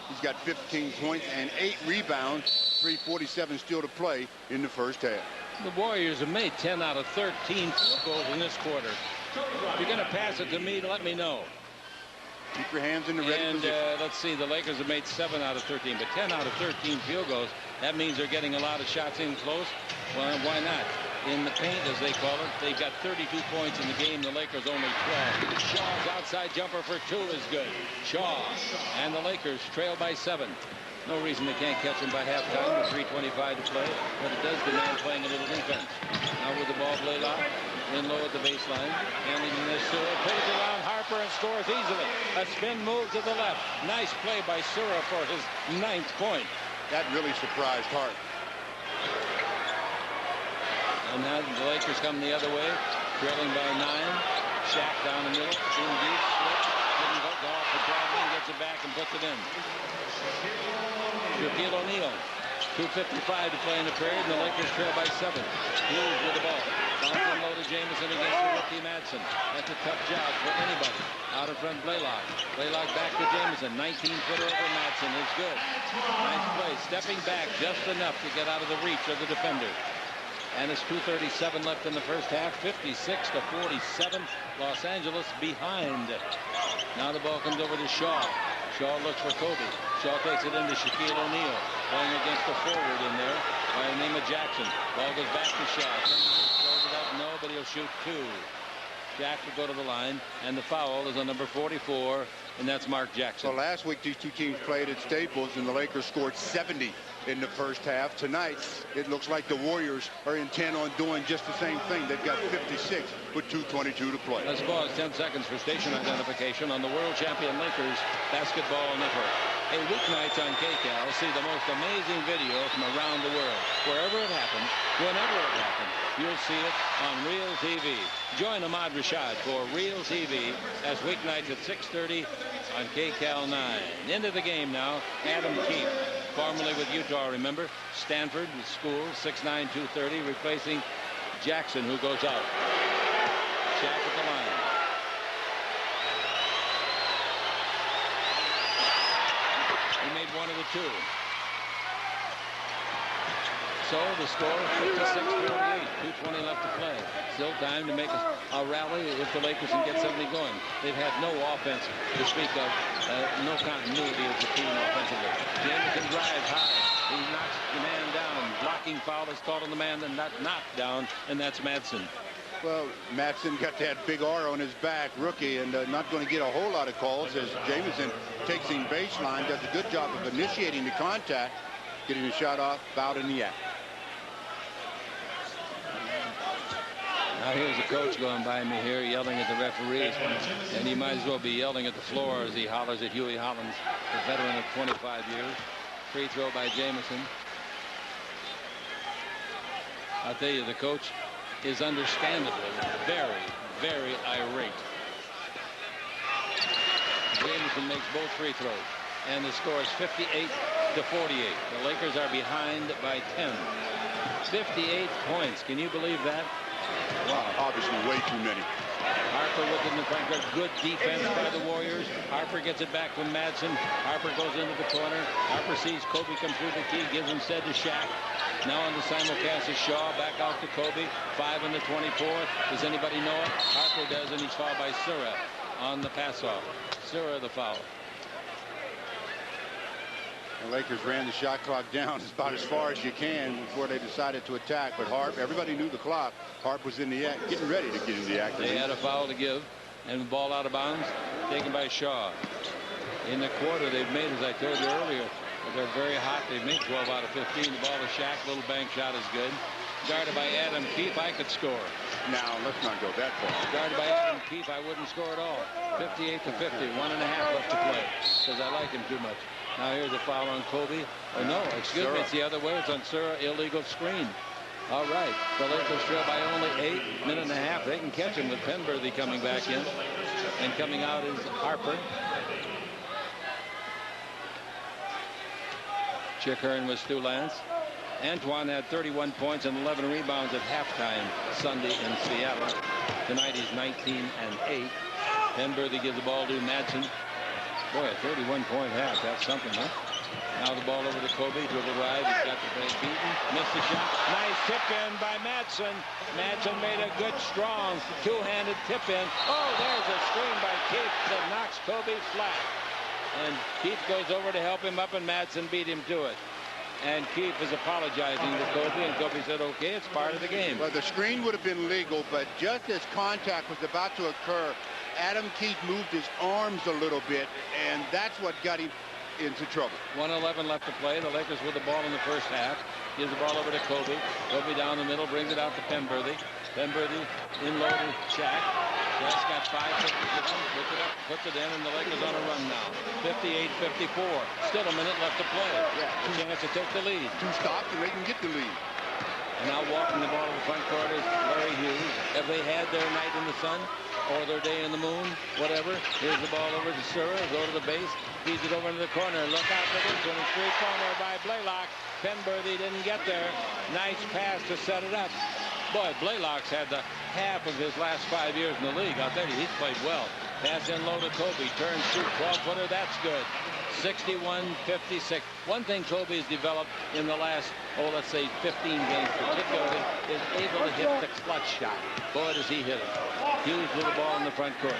he's got 15 points and 8 rebounds, 3:47 still to play in the first half. The Warriors have made 10 out of 13 field goals in this quarter. If you're going to pass it to me, let me know. Keep your hands in the ready position. Let's see, the Lakers have made 7 out of 13, but 10 out of 13 field goals. That means they're getting a lot of shots in close. Well, why not? In the paint, as they call it, they've got 32 points in the game. The Lakers only 12. Shaw's outside jumper for 2 is good. Shaw and the Lakers trail by 7. No reason they can't catch him by halftime with 3:25 to play, but it does demand playing a little defense. Now with the ball, Blaylock in low at the baseline. Handling this, plays around Harper and scores easily. A spin move to the left. Nice play by Sura for his 9th point. That really surprised Hart. And now the Lakers come the other way, trailing by 9. Shaq down the middle, in deep, slip, didn't go off the traveling, gets it back and puts it in. Shaquille O'Neal, 2:55 to play in the period, and the Lakers trail by 7. Hughes with the ball. Bouncing low to Jamison against the rookie Madsen. That's a tough job for anybody. Out in front, Blaylock. Blaylock back to Jamison. 19-footer over Madsen is good. Nice play. Stepping back just enough to get out of the reach of the defender. And it's 2:37 left in the first half. 56-47. Los Angeles behind. Now the ball comes over to Shaw. Shaw looks for Kobe. Shaw takes it into Shaquille O'Neal. Playing against the forward in there by the name of Jackson. Ball goes back to Shaq. Throws it up. No, but he'll shoot 2. Shaq will go to the line. And the foul is on number 44. And that's Mark Jackson. So last week, these two teams played at Staples, and the Lakers scored 70 in the first half. Tonight, it looks like the Warriors are intent on doing just the same thing. They've got 56 with 2:22 to play. Let's pause 10 seconds for station identification on the world champion Lakers Basketball Network. Hey, weeknights on KCAL, see the most amazing video from around the world. Wherever it happens, whenever it happens, you'll see it on Real TV. Join Ahmad Rashad for Real TV as weeknights at 6:30 on KCAL 9. Into the game now, Adam Keefe, formerly with Utah, remember? Stanford School, 6'9", 230, replacing Jackson, who goes out. Shaq at the line. He made 1 of the 2. So the score, 56-48, 2:20 left to play. Still time to make a rally if the Lakers can get something going. They've had no offense to speak of, no continuity as a team offensively. Jamison drives high. He knocks the man down. Blocking foul is called on the man, then not knocked down, and that's Madsen. Well, Madsen got that big R on his back, rookie, and not going to get a whole lot of calls as Jamison takes him baseline, does a good job of initiating the contact, getting the shot off, fouled in the act. Now here's the coach going by me here yelling at the referees, and he might as well be yelling at the floor as he hollers at Huey Hollins, a veteran of 25 years. Free throw by Jamison. I'll tell you, the coach is understandably very, very irate. Jamison Jamison makes both free throws. And the score is 58-48. The Lakers are behind by 10. 58 points. Can you believe that? Wow, obviously way too many. Harper with it in the front court. Good defense by the Warriors. Harper gets it back from Madsen. Harper goes into the corner. Harper sees Kobe come through the key. Gives instead to Shaq. Now on the simulcast is Shaw. Back out to Kobe. 5 in the 24th. Does anybody know it? Harper does, and he's fouled by Sura on the pass-off. Sura the foul. The Lakers ran the shot clock down about as far as you can before they decided to attack. But Harp, everybody knew the clock. Harp was in the act, getting ready to get in the act. They had a foul to give, and the ball out of bounds, taken by Shaw. In the quarter, they've made, as I told you earlier, they're very hot. They've made 12 out of 15. The ball to Shaq, little bank shot is good. Guarded by Adam Keefe, I could score. Now, let's not go that far. Guarded by Adam Keefe, I wouldn't score at all. 58-50, 1.5 left to play, because I like him too much. Now here's a foul on Kobe. Oh, no, excuse me, it's the other way. It's on Sura, illegal screen. All right, the Lakers trail by only 8, minute and a half. They can catch him with Penberthy coming back in. And coming out is Harper. Chick Hearn was Stu Lance. Antawn had 31 points and 11 rebounds at halftime Sunday in Seattle. Tonight he's 19 and 8. Penberthy gives the ball to Madsen. Boy, a 31-point half. That's something, huh? Now the ball over to Kobe. Dribble right. He's got the play beaten. Missed the shot. Nice tip in by Madsen. Madsen made a good, strong, two-handed tip in. Oh, there's a screen by Keefe that knocks Kobe flat. And Keefe goes over to help him up, and Madsen beat him to it. And Keefe is apologizing to Kobe, and Kobe said, okay, it's part of the game. Well, the screen would have been legal, but just as contact was about to occur, Adam Keefe moved his arms a little bit, and that's what got him into trouble. 1:11 left to play. The Lakers with the ball in the first half. Gives the ball over to Kobe. Kobe down the middle, brings it out to Penberthy. Penberthy in low to Shaq. Shaq's got 5 foot position. Puts it up, puts it in, and the Lakers on a run now. 58-54. Still a minute left to play. Yeah. Chance to take the lead. 2 stops, and they can get the lead. And now walking the ball to the front court is Larry Hughes. Have they had their night in the sun or their day in the moon? Whatever. Here's the ball over to Sura. Go to the base. Feeds it over into the corner. Look out for this one. It's free corner by Blaylock. Penberthy didn't get there. Nice pass to set it up. Boy, Blaylock's had the half of his last 5 years in the league. I'll tell you, he's played well. Pass in low to Kobe. Turns shoot. 12-footer. That's good. 61-56. One thing Kobe has developed in the last, let's say 15 games particularly, is able to hit the clutch shot. Boy, does he hit it. Hughes with the ball in the front court.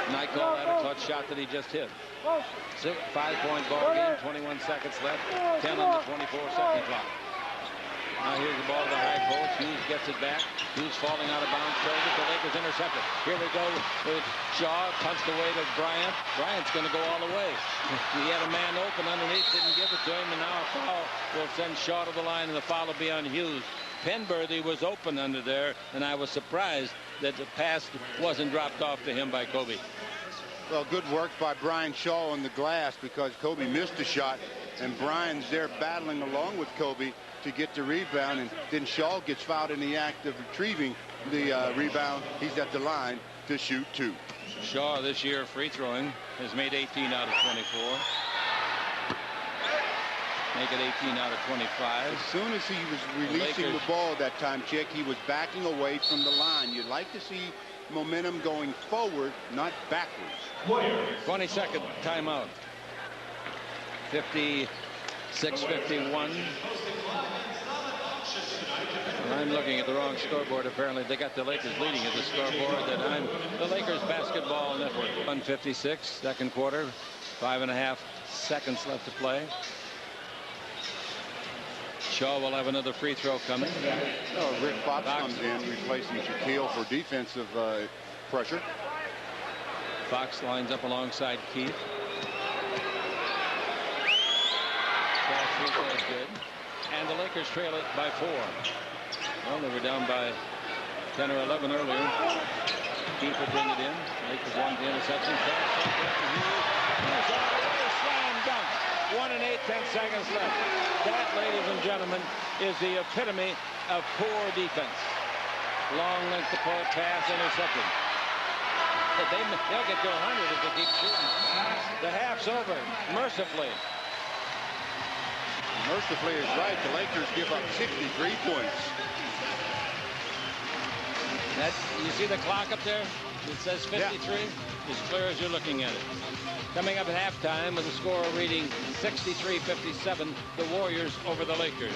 And I call that a clutch shot that he just hit. 5-point ball game, 21 seconds left, 10 on the 24-second clock. Now here's the ball to the high post. Hughes gets it back. Hughes falling out of bounds. The Lakers intercept it. Here we go with Shaw. Punched away to Bryant. Bryant's going to go all the way. He had a man open underneath. Didn't give it to him. And now a foul will send Shaw to the line. And the foul will be on Hughes. Penberthy was open under there. And I was surprised that the pass wasn't dropped off to him by Kobe. Well, good work by Brian Shaw on the glass because Kobe missed the shot. And Brian's there battling along with Kobe to get the rebound, and then Shaw gets fouled in the act of retrieving the rebound. He's at the line to shoot 2. Shaw this year free throwing has made 18 out of 24. Make it 18 out of 25. As soon as he was releasing the ball that time, Chick, he was backing away from the line. You'd like to see momentum going forward, not backwards. 22nd timeout. 56-51. I'm looking at the wrong scoreboard. Apparently they got the Lakers leading at the scoreboard that I'm the Lakers Basketball Network. 1:56, second quarter, 5.5 seconds left to play. Shaw will have another free throw coming. Oh, Rick Fox comes in, replacing Shaquille for defensive pressure. Fox lines up alongside Keith. Free throw is good. And the Lakers trail it by 4. Well, they were down by 10 or 11 earlier. Keith will bring it in. Lakers want the interception. Slam dunk. 1 and 8, 10 seconds left. That, ladies and gentlemen, is the epitome of poor defense. Long length to pass, intercepted. They'll get to 100 if they keep shooting. The half's over, mercifully. Mercifully is right. The Lakers give up 63 points. You see the clock up there? It says 53. Yeah. As clear as you're looking at it. Coming up at halftime with a score reading 63-57, the Warriors over the Lakers.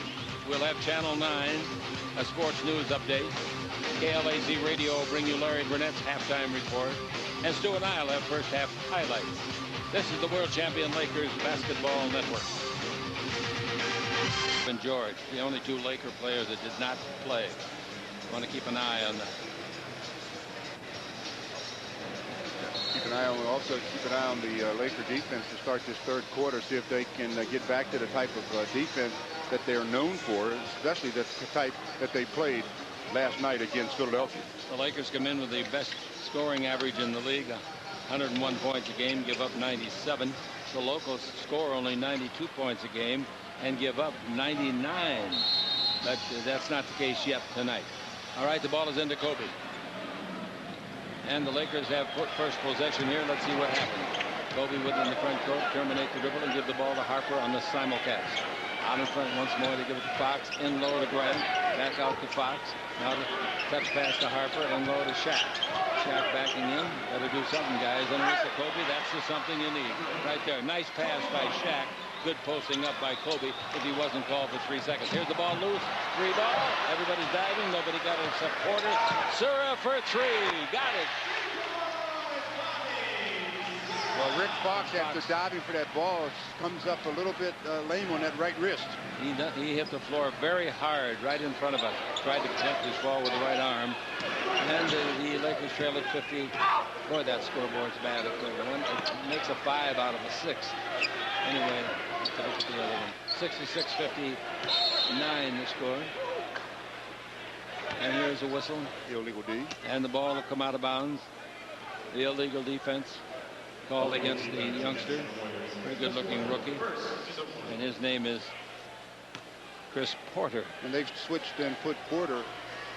We'll have Channel 9, a sports news update. KLAZ Radio will bring you Larry Burnett's halftime report. And Stu and I will have first half highlights. This is the world champion Lakers basketball network. And George, the only two Laker players that did not play. Want to keep an eye on that. Keep an eye on the Laker defense to start this third quarter. See if they can get back to the type of defense that they're known for, especially the type that they played last night against Philadelphia. The Lakers come in with the best scoring average in the league, 101 points a game, give up 97. The locals score only 92 points a game and give up 99. But that's not the case yet tonight. All right, the ball is into Kobe. And the Lakers have first possession here. Let's see what happens. Kobe within the front court, terminate the dribble and give the ball to Harper on the simulcast. Out in front once more, they give it to Fox. In low to Grant. Back out to Fox. Now to touch pass to Harper. In low to Shaq. Shaq backing in. Better do something, guys. Underneath to Kobe. That's the something you need. Right there. Nice pass by Shaq. Good posting up by Kobe if he wasn't called for 3 seconds. Here's the ball loose. 3 ball. Everybody's diving. Nobody got a supporter. Sura for 3. Got it. Well, Rick Fox, after diving for that ball, comes up a little bit lame on that right wrist. He hit the floor very hard right in front of us. Tried to protect his ball with the right arm. And the Lakers trail at 50. Boy, that scoreboard's bad. It makes a 5 out of a 6. Anyway, let's look at the other one. 66-59 the score. And here's a whistle. Illegal D. And the ball will come out of bounds. The illegal defense called against the youngster. Pretty good looking rookie. And his name is Chris Porter. And they've switched and put Porter.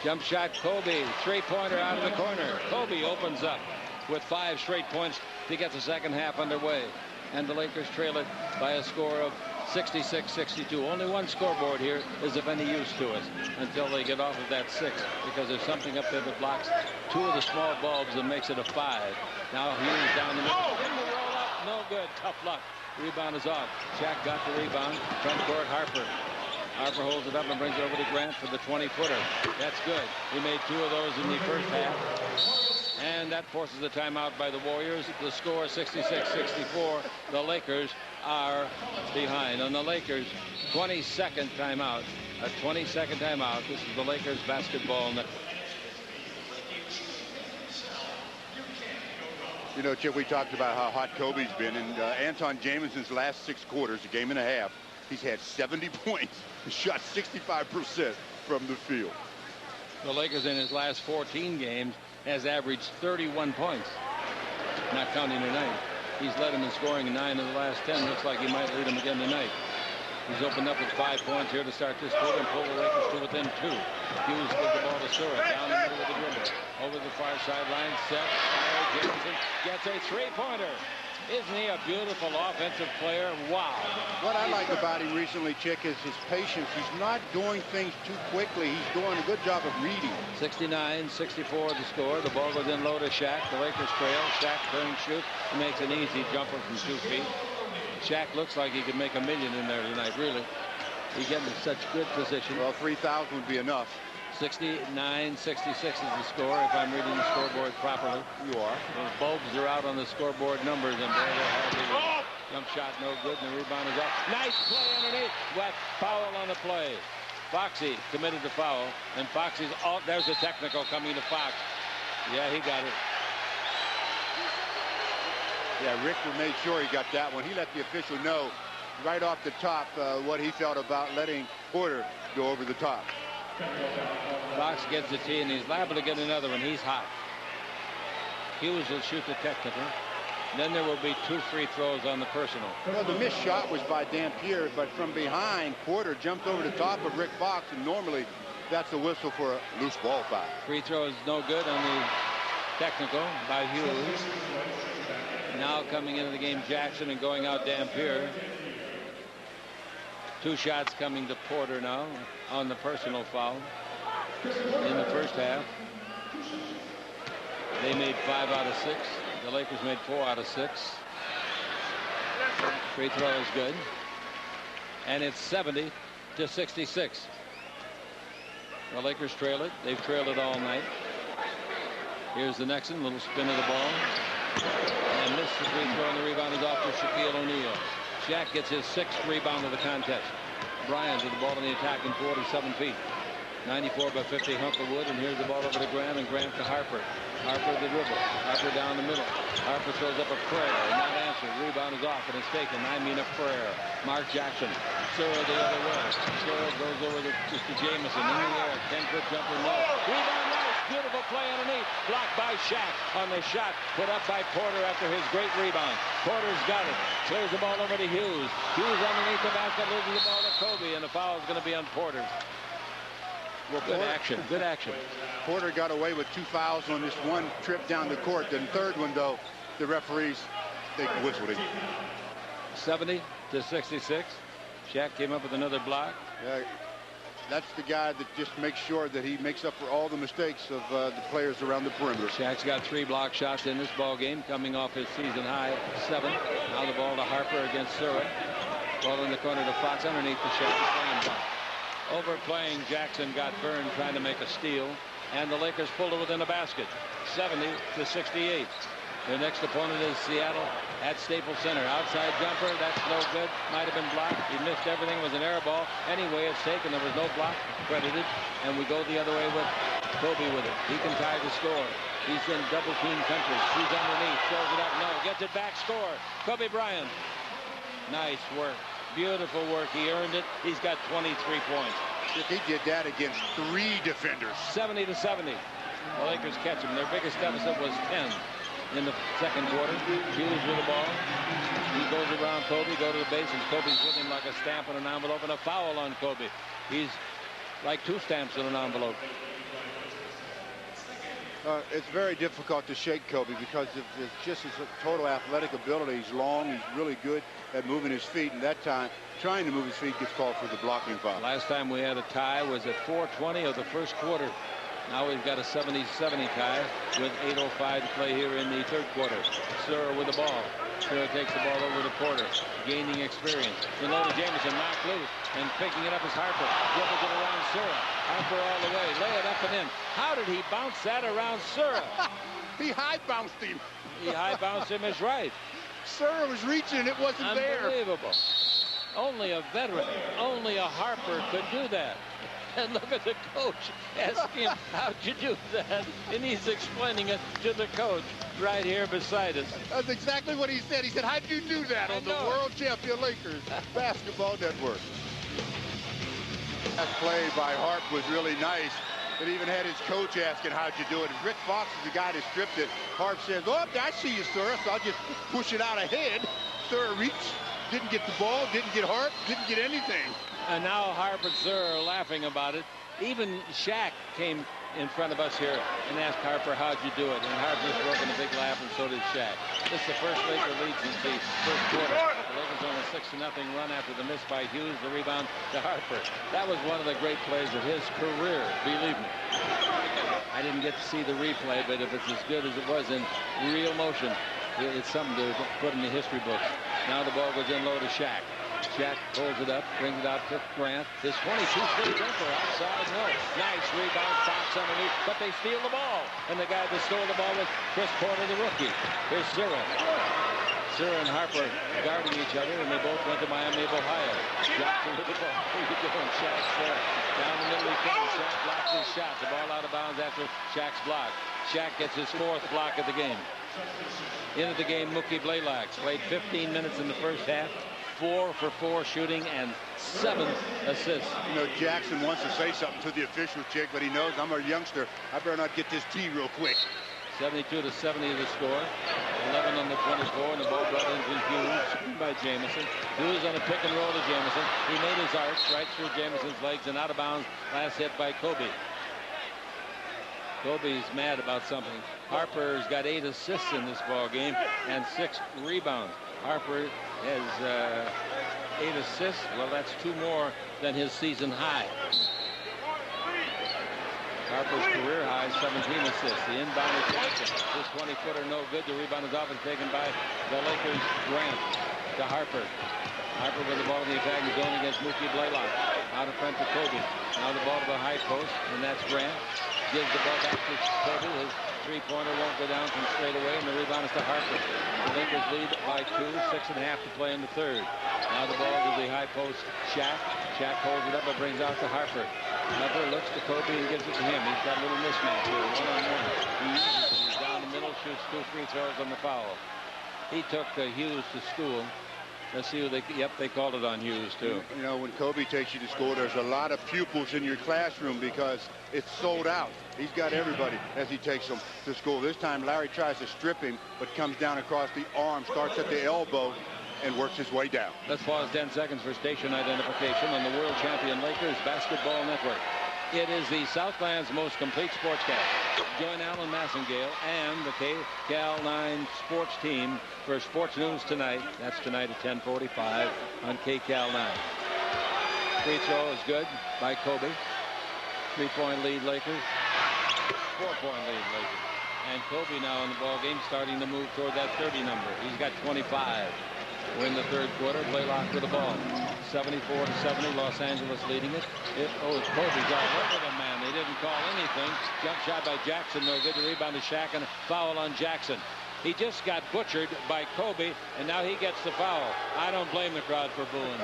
Jump shot Kobe. 3-pointer out of the corner. Kobe opens up with 5 straight points to get the second half underway. And the Lakers trail it by a score of 66-62. Only one scoreboard here is of any use to us until they get off of that 6, because there's something up there that blocks 2 of the small bulbs and makes it a 5. Now Hughes down the middle. In the roll up. No good. Tough luck. Rebound is off. Shaq got the rebound. Front court Harper. Harper holds it up and brings it over to Grant for the 20-footer. That's good. He made 2 of those in the first half. And that forces the timeout by the Warriors. The score 66-64. The Lakers are behind. On the Lakers 22nd timeout. A 22nd timeout. This is the Lakers basketball network. You know, Chip, we talked about how hot Kobe's been. And Antawn Jamison's last 6 quarters, a game and a half, he's had 70 points. He shot 65% from the field. The Lakers in his last 14 games has averaged 31 points, not counting tonight. He's led him in scoring in 9 of the last 10. Looks like he might lead him again tonight. He's opened up with 5 points here to start this quarter and pull the Lakers to within 2. Hughes gives the ball to Sura down the middle of the dribble. Over the far sideline, set, fire, Jamison gets a 3-pointer. Isn't he a beautiful offensive player? Wow. What I like about him recently, Chick, is his patience. He's not doing things too quickly. He's doing a good job of reading. 69-64 the score. The ball goes in low to Shaq. The Lakers trail. Shaq turns, shoots. He makes an easy jumper from 2 feet. Shaq looks like he could make $1 million in there tonight, really. He gets in such good position. Well, 3,000 would be enough. 69-66 is the score, if I'm reading the scoreboard properly. You are. Those bulbs are out on the scoreboard numbers, and boy, they're hard. Jump shot no good, and the rebound is off. Nice play underneath. Wet foul on the play. Foxy committed the foul, and Foxy's out. There's a technical coming to Fox. Yeah, he got it. Yeah, Rick made sure he got that one. He let the official know right off the top what he felt about letting Porter go over the top. Fox gets the tee, and he's liable to get another one. He's hot. Hughes will shoot the technical. Then there will be 2 free throws on the personal. Well, the missed shot was by Dampier, but from behind, Porter jumped over the top of Rick Fox, and normally that's a whistle for a loose ball foul. Free throw is no good on the technical by Hughes. Now coming into the game, Jackson, and going out Dampier. 2 shots coming to Porter now on the personal foul in the first half. They made 5 out of 6. The Lakers made 4 out of 6. Free throw is good. And it's 70 to 66. The Lakers trail it. They've trailed it all night. Here's the next one. Little spin of the ball. And missed the free throw, and the rebound is off to Shaquille O'Neal. Shaq gets his 6th rebound of the contest. Bryant with the ball in the attack in 47 feet. 94 by 50 hunk of wood, and here's the ball over to Graham, and Graham to Harper. Harper the dribble. Harper down the middle. Harper throws up a prayer, not answered. Rebound is off, and it's taken. I mean a prayer. Mark Jackson. Surra the other way. Surra goes over to Jamison in the air. 10-foot jumper, no. Rebound, nice. Beautiful play underneath. Blocked by Shaq on the shot. Put up by Porter after his great rebound. Porter's got it. Clears the ball over to Hughes. Hughes underneath the basket, loses the ball to Kobe, and the foul is going to be on Porter. Well, good action. Good action. Porter got away with 2 fouls on this one trip down the court. The third one, though, the referees, they whistled it. 70 to 66. Shaq came up with another block. Yeah, that's the guy that just makes sure that he makes up for all the mistakes of the players around the perimeter. Shaq's got 3 block shots in this ball game, coming off his season high 7. Now the ball to Harper against Surra. Ball in the corner to Fox underneath the Shaq. Overplaying, Jackson got burned trying to make a steal, and the Lakers pulled it within a basket. 70 to 68. Their next opponent is Seattle at Staples Center. Outside jumper, that's no good. Might have been blocked. He missed everything. It was an air ball. Anyway, it's taken. There was no block credited, and we go the other way with Kobe with it. He can tie the score. He's in double team country. He's underneath, throws it up, no, gets it back, score. Kobe Bryant. Nice work. Beautiful work. He earned it. He's got 23 points. He did that against 3 defenders. 70 to 70. The Lakers catch him. Their biggest deficit was 10 in the second quarter. Hughes with the ball. He goes around Kobe, go to the base, and Kobe's with him like a stamp on an envelope, and a foul on Kobe. He's like 2 stamps in an envelope. It's very difficult to shake Kobe because of just his total athletic ability. He's long. He's really good at moving his feet. And that time, trying to move his feet gets called for the blocking foul. Last time we had a tie was at 4:20 of the first quarter. Now we've got a 70-70 tie with 8:05 to play here in the third quarter. Surra with the ball. Surra takes the ball over to Porter, gaining experience. And low to Jamison, knocked loose, and picking it up is Harper. Dribbles it around Surra. Harper all the way, lay it up and in. How did he bounce that around Surra? He high bounced him. He high bounced him is right. Surra was reaching, it wasn't there. Unbelievable. Only a veteran, only a Harper could do that. And look at the coach asking him, how'd you do that? And he's explaining it to the coach right here beside us. That's exactly what he said. He said, how'd you do that on the world champion Lakers basketball network? That play by Harp was really nice. It even had his coach asking, how'd you do it? Rick Fox is the guy that stripped it. Harp says, oh, I see you, Surra, so I'll just push it out ahead. Surra reached, didn't get the ball, didn't get Harp, didn't get anything. And now Harp and Surra are laughing about it. Even Shaq came in front of us here and asked Harper, how'd you do it? And Harp just broke in a big laugh, and so did Shaq. This is the first Laker lead since the first quarter. The Lakers on a 6-0 run after the miss by Hughes, the rebound to Harper. That was one of the great plays of his career, believe me. I didn't get to see the replay, but if it's as good as it was in real motion, it's something to put in the history books. Now the ball goes in low to Shaq. Shaq pulls it up, brings it out to Grant. His 22-foot jumper outside, no. Nice rebound, Fox underneath, but they steal the ball. And the guy that stole the ball was Chris Porter, the rookie. Here's Surra. Surra and Harper guarding each other, and they both went to Miami of Ohio. Jackson with the ball. What are you doing? Shaq's there. Down the middle, he comes. Shaq blocks his shot. The ball out of bounds after Shaq's block. Shaq gets his 4th block of the game. Into the game, Mookie Blaylock played 15 minutes in the first half. 4 for 4 shooting and 7 assists. You know, Jackson wants to say something to the official, Chick, but he knows I'm a youngster. I better not get this tee real quick. 72 to 70 the score. 11 on the 24, and the ball brought into Hughes by Jamison. Hughes on a pick and roll to Jamison. He made his arch right through Jamison's legs and out of bounds. Last hit by Kobe. Kobe's mad about something. Harper's got 8 assists in this ball game and 6 rebounds. Harper has 8 assists. Well, that's 2 more than his season high. Harper's career high, 17 assists. The inbound is Jackson. This 20-footer no good. The rebound is often taken by the Lakers. Grant to Harper. Harper with the ball in the attacking zone against Mookie Blaylock. Out in front to Kobe. Now the ball to the high post, and that's Grant. Gives the ball back to Kobe. His three-pointer won't go down from straight away, and the rebound is to Harper. The Lakers lead by 2, 6.5 to play in the third. Now the ball to the high post, Shaq. Shaq holds it up and brings out to Harper. Harper looks to Kobe and gives it to him. He's got a little mismatch here, one-on-one. He's down the middle, shoots 2 free throws on the foul. He took Hughes to school. Let's see who they, yep, they called it on Hughes, too. You know, when Kobe takes you to school, there's a lot of pupils in your classroom because it's sold out. He's got everybody as he takes them to school. This time, Larry tries to strip him, but comes down across the arm, starts at the elbow, and works his way down. Let's pause 10 seconds for station identification on the world champion Lakers Basketball Network. It is the Southland's most complete sportscast. Join Alan Massengale and the KCAL 9 sports team for Sports News Tonight. That's tonight at 10:45 on KCAL 9. Free throw is good by Kobe. 3-point lead Lakers. 4-point lead Lakers. And Kobe now in the ball game starting to move toward that 30 number. He's got 25. We're in the third quarter. Blaylock with the ball. 74-70. Los Angeles leading it. It's Kobe's all over the man. They didn't call anything. Jump shot by Jackson. No good. The rebound to Shaq and a foul on Jackson. He just got butchered by Kobe, and now he gets the foul. I don't blame the crowd for booing.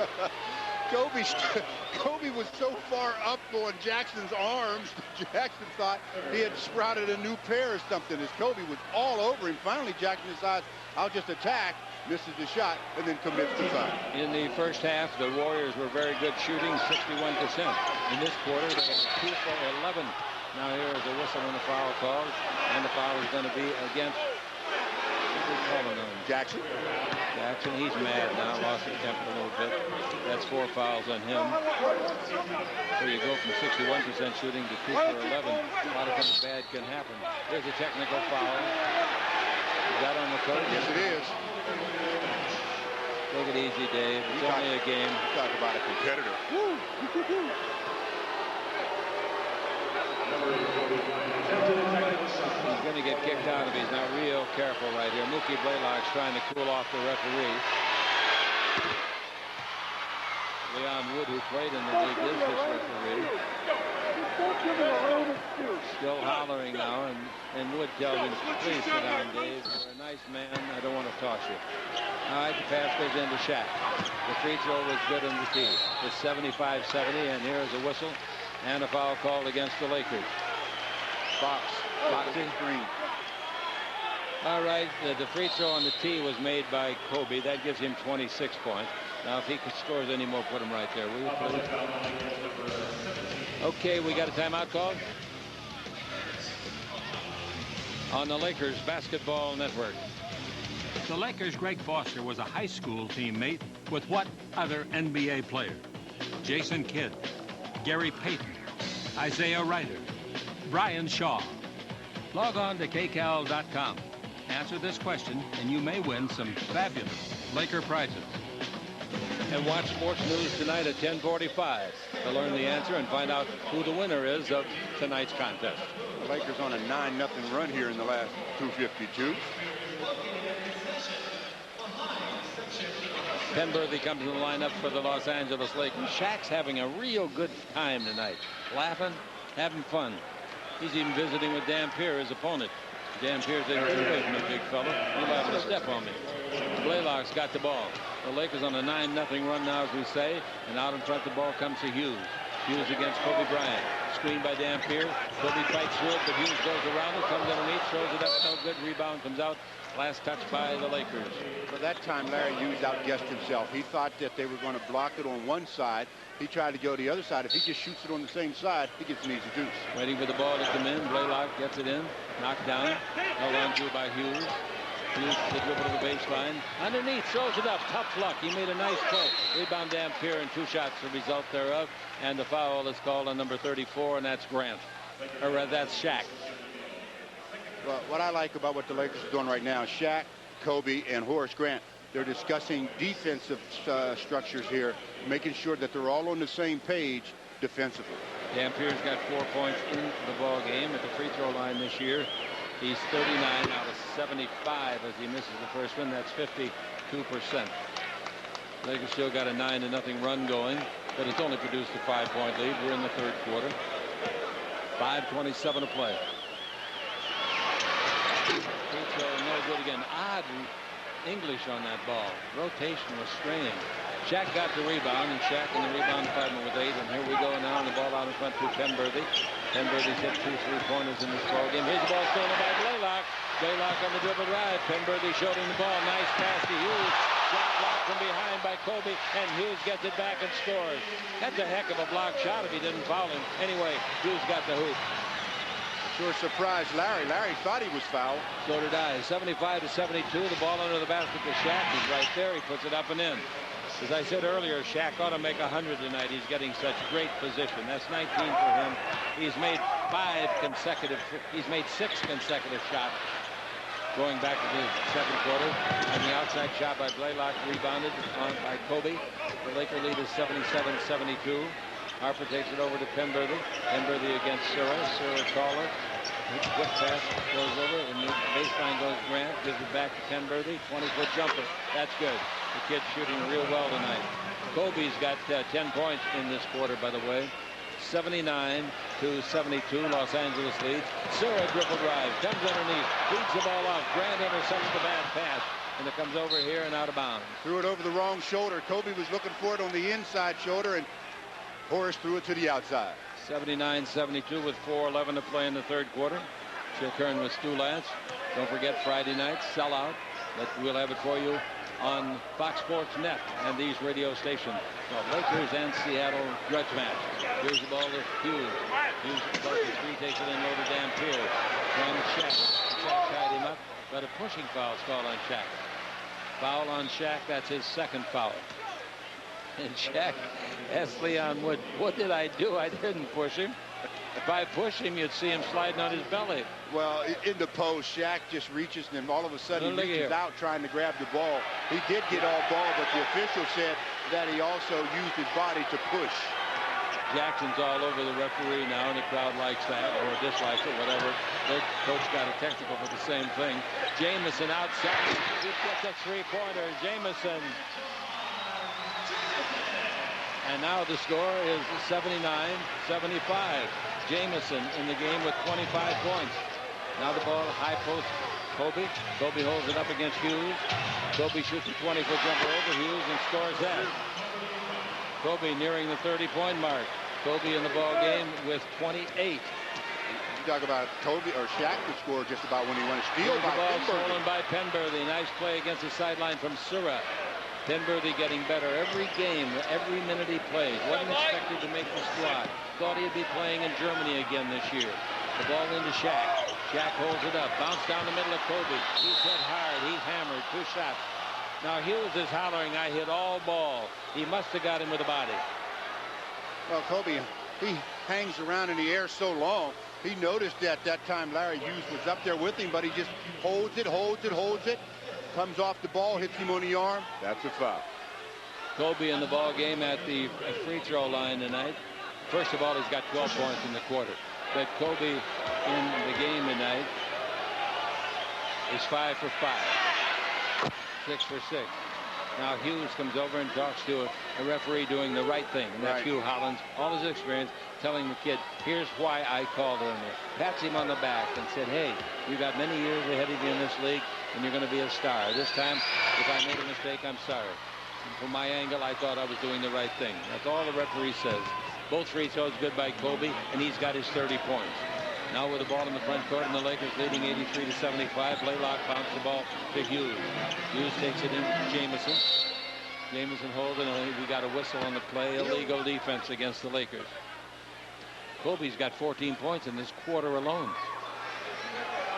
Kobe was so far up on Jackson's arms, Jackson thought he had sprouted a new pair or something as Kobe was all over him. Finally, Jackson decides, I'll just attack, misses the shot, and then commits the foul. In the first half, the Warriors were very good shooting, 61%. In this quarter, they are 2 for 11. Now here is a whistle and a foul called, and the foul is going to be against Jackson. Jackson, he's mad now, lost his temper a little bit. That's 4 fouls on him. So you go from 61% shooting to 2 for 11. A lot of things bad can happen. Here's a technical foul. Is that on the coach? Yes, it is. Take it easy, Dave. It's only a game. Talk about a competitor. Woo! He's going to get kicked out if he's not real careful right here. Mookie Blaylock's trying to cool off the referee. Leon Wood, who played in the league, is this referee. Still hollering now, and Wood tells him, please sit down, Dave. You're a nice man. I don't want to toss you. All right, the pass goes into Shaq. The free throw was good on the tee. It's 75-70, and here is a whistle and a foul called against the Lakers. Foxy Green. All right, the free throw on the tee was made by Kobe. That gives him 26 points. Now, if he scores any more, put him right there, will you, please? Okay, we got a timeout call on the Lakers Basketball Network. The Lakers' Greg Foster was a high school teammate with what other NBA player? Jason Kidd, Gary Payton, Isaiah Ryder, Brian Shaw. Log on to KCAL.com. Answer this question, and you may win some fabulous Laker prizes. And watch Sports News Tonight at 10:45 to learn the answer and find out who the winner is of tonight's contest. The Lakers on a 9-0 run here in the last 2:52. Penberthy comes in the lineup for the Los Angeles Lakers. Shaq's having a real good time tonight. Laughing, having fun. He's even visiting with Dampier, his opponent. Dampier's in away from the big fella. He's liable to step on me. Blaylock's got the ball. The Lakers on a 9-0 run now, as we say. And out in front, the ball comes to Hughes. Hughes against Kobe Bryant. Screened by Dampier. Kobe fights through it, but Hughes goes around it, comes underneath, throws it up. No good. Rebound comes out. Last touch by the Lakers. For that time, Larry Hughes outguessed himself. He thought that they were going to block it on one side. He tried to go the other side. If he just shoots it on the same side, he gets an easy deuce. Waiting for the ball to come in. Blaylock gets it in. Knocked down. Held on to by Hughes. Hughes the dribble to the baseline. Underneath, throws it up. Tough luck. He made a nice play. Rebound Dampier and 2 shots the result thereof. And the foul is called on number 34, and that's Grant. Or that's Shaq. Well, what I like about what the Lakers are doing right now, Shaq, Kobe, and Horace Grant, they're discussing defensive structures here, making sure that they're all on the same page defensively. Dampier's got 4 points in the ball game at the free throw line this year. He's 39 out of 75 as he misses the first one. That's 52%. Lakers still got a 9-0 run going, but it's only produced a 5-point lead. We're in the third quarter. 5:27 to play. Free throw, no good again. Odd English on that ball. Rotation was straining. Shaq got the rebound, and Shaq in the rebound department with 8. And here we go now, and the ball out in front to Penberthy. Penberthy's hit 2 3-pointers in this ball game. Here's the ball stolen by Blaylock. Blaylock on the dribble drive. Penberthy showed him the ball. Nice pass to Hughes. Shot blocked from behind by Kobe, and Hughes gets it back and scores. That's a heck of a block shot if he didn't foul him. Anyway, Hughes got the hoop. Sure surprised Larry. Larry thought he was fouled. So did I. 75-72. The ball under the basket to Shaq. He's right there. He puts it up and in. As I said earlier, Shaq ought to make 100 tonight. He's getting such great position. That's 19 for him. He's made 6 consecutive shots going back to the second quarter. And the outside shot by Blaylock rebounded on by Kobe. The Laker lead is 77-72. Harper takes it over to Penberthy. Penberthy against Surra. Surra taller. Quick pass goes over, and the baseline goes Grant. Gives it back to Penberthy. 20-foot jumper. That's good. The kid's shooting real well tonight. Kobe's got 10 points in this quarter, by the way. 79-72. Los Angeles leads. Surra dribble drive. Comes underneath. Feeds the ball off. Grant intercepts the bad pass. And it comes over here and out of bounds. Threw it over the wrong shoulder. Kobe was looking for it on the inside shoulder, and Horace threw it to the outside. 79-72 with 4:11 to play in the third quarter. Chill Kern with Stu Lance. Don't forget Friday night sellout. We'll have it for you on Fox Sports Net and these radio stations. Well, Lakers and Seattle grudge match. Here's the ball to Hughes. Hughes at the ball for 3, takes it in over to Dampier. From Shaq. Shaq tied him up, but a pushing foul is called on Shaq. Foul on Shaq. That's his second foul. And Shaq asked Leon Wood, what did I do? I didn't push him. If I push him, you'd see him sliding on his belly. Well, in the post, Shaq just reaches, and all of a sudden he reaches out trying to grab the ball. He did get all ball, but the official said that he also used his body to push. Jackson's all over the referee now, and the crowd likes that, or dislikes it, whatever. Their coach got a technical for the same thing. Jamison outside. He gets a 3-pointer. Jamison. And now the score is 79-75. Jamison in the game with 25 points. Now the ball, high post, Kobe. Kobe holds it up against Hughes. Kobe shoots a 20-foot jumper over Hughes and scores that. Kobe nearing the 30-point mark. Kobe in the ball game with 28. You talk about Kobe or Shaq to score just about when he won a steal by the ball Penberthy. stolen by Penberthy. Nice play against the sideline from Surra. Penberthy getting better every game, every minute he plays. Wasn't expected to make the squad. Thought he'd be playing in Germany again this year. The ball into Shaq. Shaq holds it up. Bounce down the middle of Kobe. He's hit hard. He's hammered. 2 shots. Now Hughes is hollering, I hit all ball. He must have got him with a body. Well, Kobe, he hangs around in the air so long. He noticed that time Larry Hughes was up there with him, but he just holds it. Comes off the ball, hits him on the arm. That's a foul. Kobe in the ball game at the free throw line tonight. First of all, he's got 12 points in the quarter. But Kobe in the game tonight is 5 for 5. 6 for 6. Now Hughes comes over and talks to a referee doing the right thing. And that's Hugh Hollins, all his experience, telling the kid, here's why I called on you. Pats him on the back and said, hey, you got many years ahead of you in this league, and you're going to be a star. This time, if I made a mistake, I'm sorry. And from my angle, I thought I was doing the right thing. That's all the referee says. Both free throws good by Kobe, and he's got his 30 points. Now with the ball in the front court, and the Lakers leading 83-75. Blaylock bounced the ball to Hughes. Hughes takes it in to Jamison. Jamison holding, and we got a whistle on the play. Illegal defense against the Lakers. Kobe's got 14 points in this quarter alone.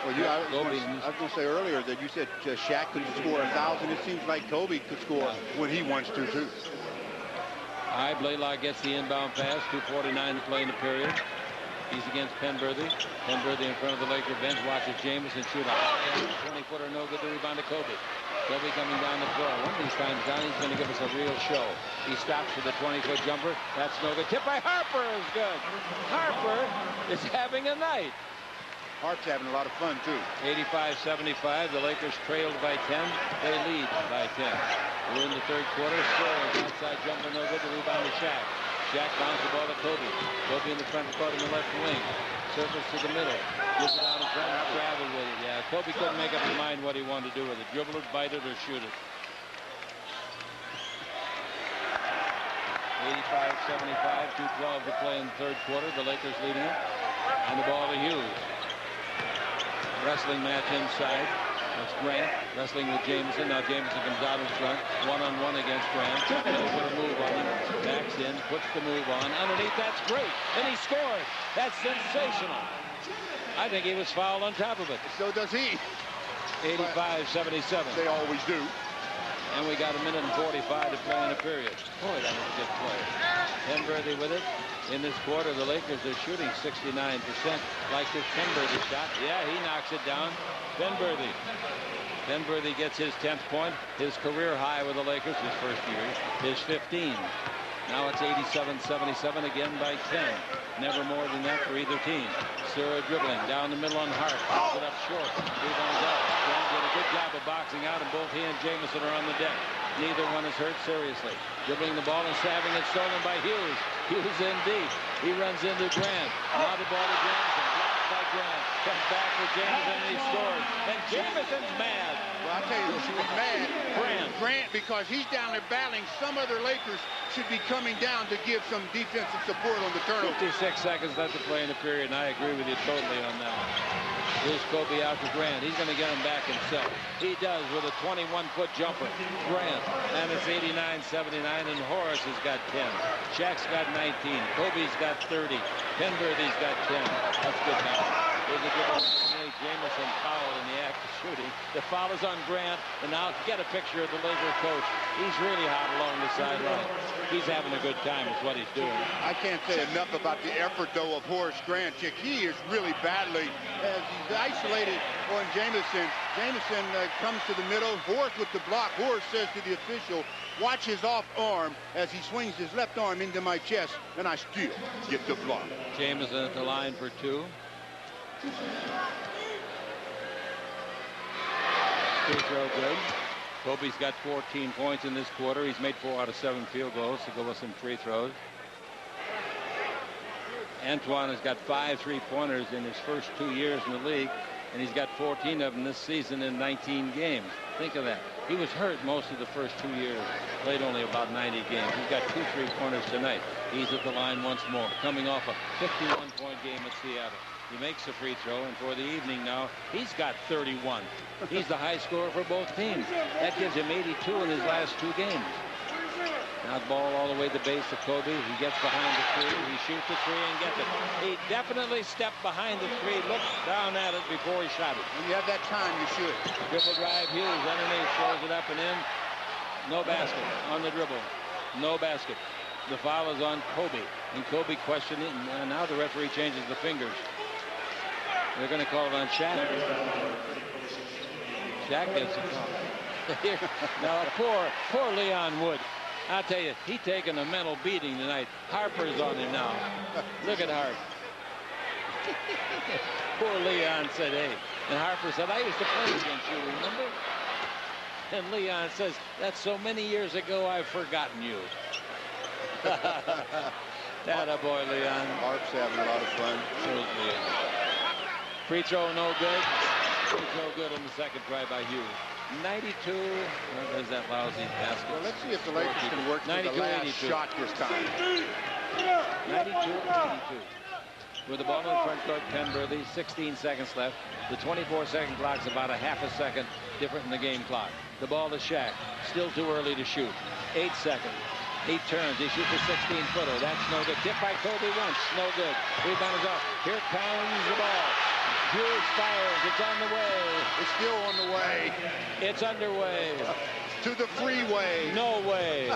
Well, I was going to say earlier that you said Shaq could score 1,000. It seems like Kobe could score when he wants to, too. All right, Blaylock gets the inbound pass. 2:49 to play in the period. He's against Penberthy. Penberthy in front of the Laker bench watches Jamison shoot a 20-footer, no good. The rebound to Kobe. Kobe coming down the floor. One of these times down, he's going to give us a real show. He stops for the 20-foot jumper. That's no good. Tip by Harper is good. Harper is having a night. Harp's having a lot of fun, too. 85-75. The Lakers trailed by 10. They lead by 10. We're in the third quarter. Scores. Outside jumper, no good. The rebound to Shaq. Shaq bounces the ball to Kobe. Kobe in the front court in the left wing. Circles to the middle. Gives it out in front. Travel with it. Yeah, Kobe couldn't make up his mind what he wanted to do with it. Dribble it, bite it, or shoot it. 85-75. 2:12 to play in the third quarter. The Lakers leading it. And the ball to Hughes. Wrestling match inside. That's Grant wrestling with Jamison. Now Jamison comes out in front. One-on-one against Grant. He'll put a move on him. Backs in. Puts the move on. Underneath. That's great. And he scores. That's sensational. I think he was fouled on top of it. So does he. 85-77. They always do. And we got a minute and 45 to play in a period. Boy, that was a good play. Penberthy with it. In this quarter, the Lakers are shooting 69%. Like this Penberthy shot. Yeah, he knocks it down. Penberthy. Penberthy gets his 10th point. His career high with the Lakers, his first year, is 15. Now it's 87-77 again by 10. Never more than that for either team. Sura dribbling down the middle on Hart. Pulls it up short. Rebounds out. Grant did a good job of boxing out, and both he and Jamison are on the deck. Neither one is hurt seriously. Dribbling the ball and having it stolen by Hughes. Hughes in deep. He runs into Grant. Now the ball to Jamison. Blocked by Grant. Comes back for Jamison and he scores. And Jamison's mad. Well, I'll tell you who should be mad. Grant, because he's down there battling. Some other Lakers should be coming down to give some defensive support on the turnover. 56 seconds left to play in the period, and I agree with you totally on that. Here's Kobe out to Grant. He's going to get him back himself. He does with a 21-foot jumper. Grant. And it's 89-79, and Horace has got 10. Shaq's got 19. Kobe's got 30. Penberthy's got 10. That's good now. There's a good Jamison foul in the act of shooting. The foul is on Grant, and now get a picture of the Laker coach. He's really hot along the sideline. He's having a good time is what he's doing. I can't say enough about the effort, though, of Horace Grant. He is really battling as he's isolated on Jamison. Jamison comes to the middle. Horace with the block. Horace says to the official, watch his off arm as he swings his left arm into my chest, and I still get the block. Jamison at the line for two. Free throw good. Kobe's got 14 points in this quarter. He's made 4 out of 7 field goals to go with some free throws. Antawn has got 5 3-pointers in his first 2 years in the league, and he's got 14 of them this season in 19 games. Think of that. He was hurt most of the first 2 years, played only about 90 games. He's got 2 3-pointers tonight. He's at the line once more, coming off a 51-point game at Seattle. He makes a free throw, and for the evening now, he's got 31. He's the high scorer for both teams. That gives him 82 in his last 2 games. Now the ball all the way to the base of Kobe. He gets behind the 3. He shoots the 3 and gets it. He definitely stepped behind the 3, looked down at it before he shot it. When you have that time, you should. Dribble drive, Hughes underneath, throws it up and in. No basket on the dribble. No basket. The foul is on Kobe, and Kobe questioned it, and now the referee changes the fingers. They're going to call it on Shaq. Shaq gets the call. Now, poor Leon Wood. I'll tell you, he's taking a mental beating tonight. Harper's on him now. Look at Harper. Poor Leon said, hey. And Harper said, I used to play against you, remember? And Leon says, that's so many years ago, I've forgotten you. Attaboy, Leon. Harp's having a lot of fun. So is Leon. Free throw, no good. Free throw good on the second try by Hughes. 92. There's that lousy basket. Well, let's see if the Lakers can work for the last 82. shot this time. 92-82. With the ball in the front court, Penberthy, 16 seconds left. The 24-second clock's about a half a second different in the game clock. The ball to Shaq. Still too early to shoot. 8 seconds. He turns. He shoots a 16-footer. That's no good. Tip by Kobe once. No good. Rebound is off. Here comes the ball. Hughes fires. It's on the way. It's still on the way. It's underway. To the freeway. No way.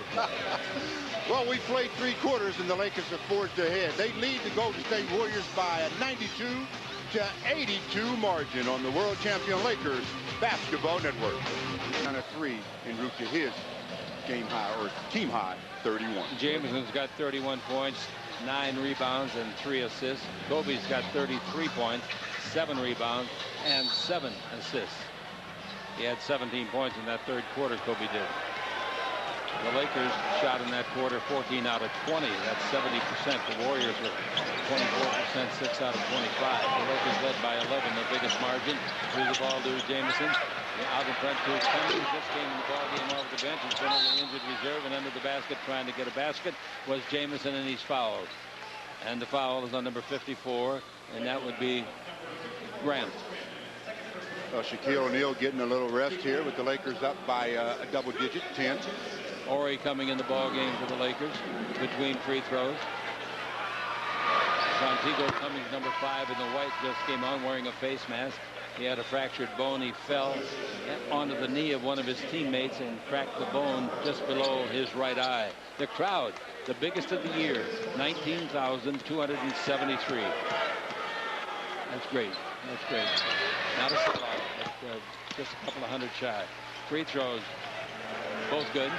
Well, we played 3 quarters and the Lakers are forged ahead. They lead the Golden State Warriors by a 92-82 margin on the world champion Lakers Basketball Network. And a 3 en route to his game high or team high 31. Jamison's got 31 points, 9 rebounds, and 3 assists. Kobe's got 33 points, 7 rebounds, and 7 assists. He had 17 points in that third quarter, Kobe did. The Lakers shot in that quarter 14 out of 20. That's 70%. The Warriors were 24%, 6 out of 25. The Lakers led by 11, the biggest margin. Here's the ball to Jamison. Out in front to Cummings. Just came in the ball game off the bench. He's been on the injured reserve, and under the basket trying to get a basket was Jamison, and he's fouled. And the foul is on number 54, and that would be Grant. Well, Shaquille O'Neal getting a little rest here with the Lakers up by a double digit, 10. Ori coming in the ball game for the Lakers between free throws. Santiago Cummings, number 5 in the white, just came on wearing a face mask. He had a fractured bone. He fell onto the knee of one of his teammates and cracked the bone just below his right eye. The crowd, the biggest of the year, 19,273. That's great. That's great. Not a sellout, but just a couple of hundred shy. Free throws, both good.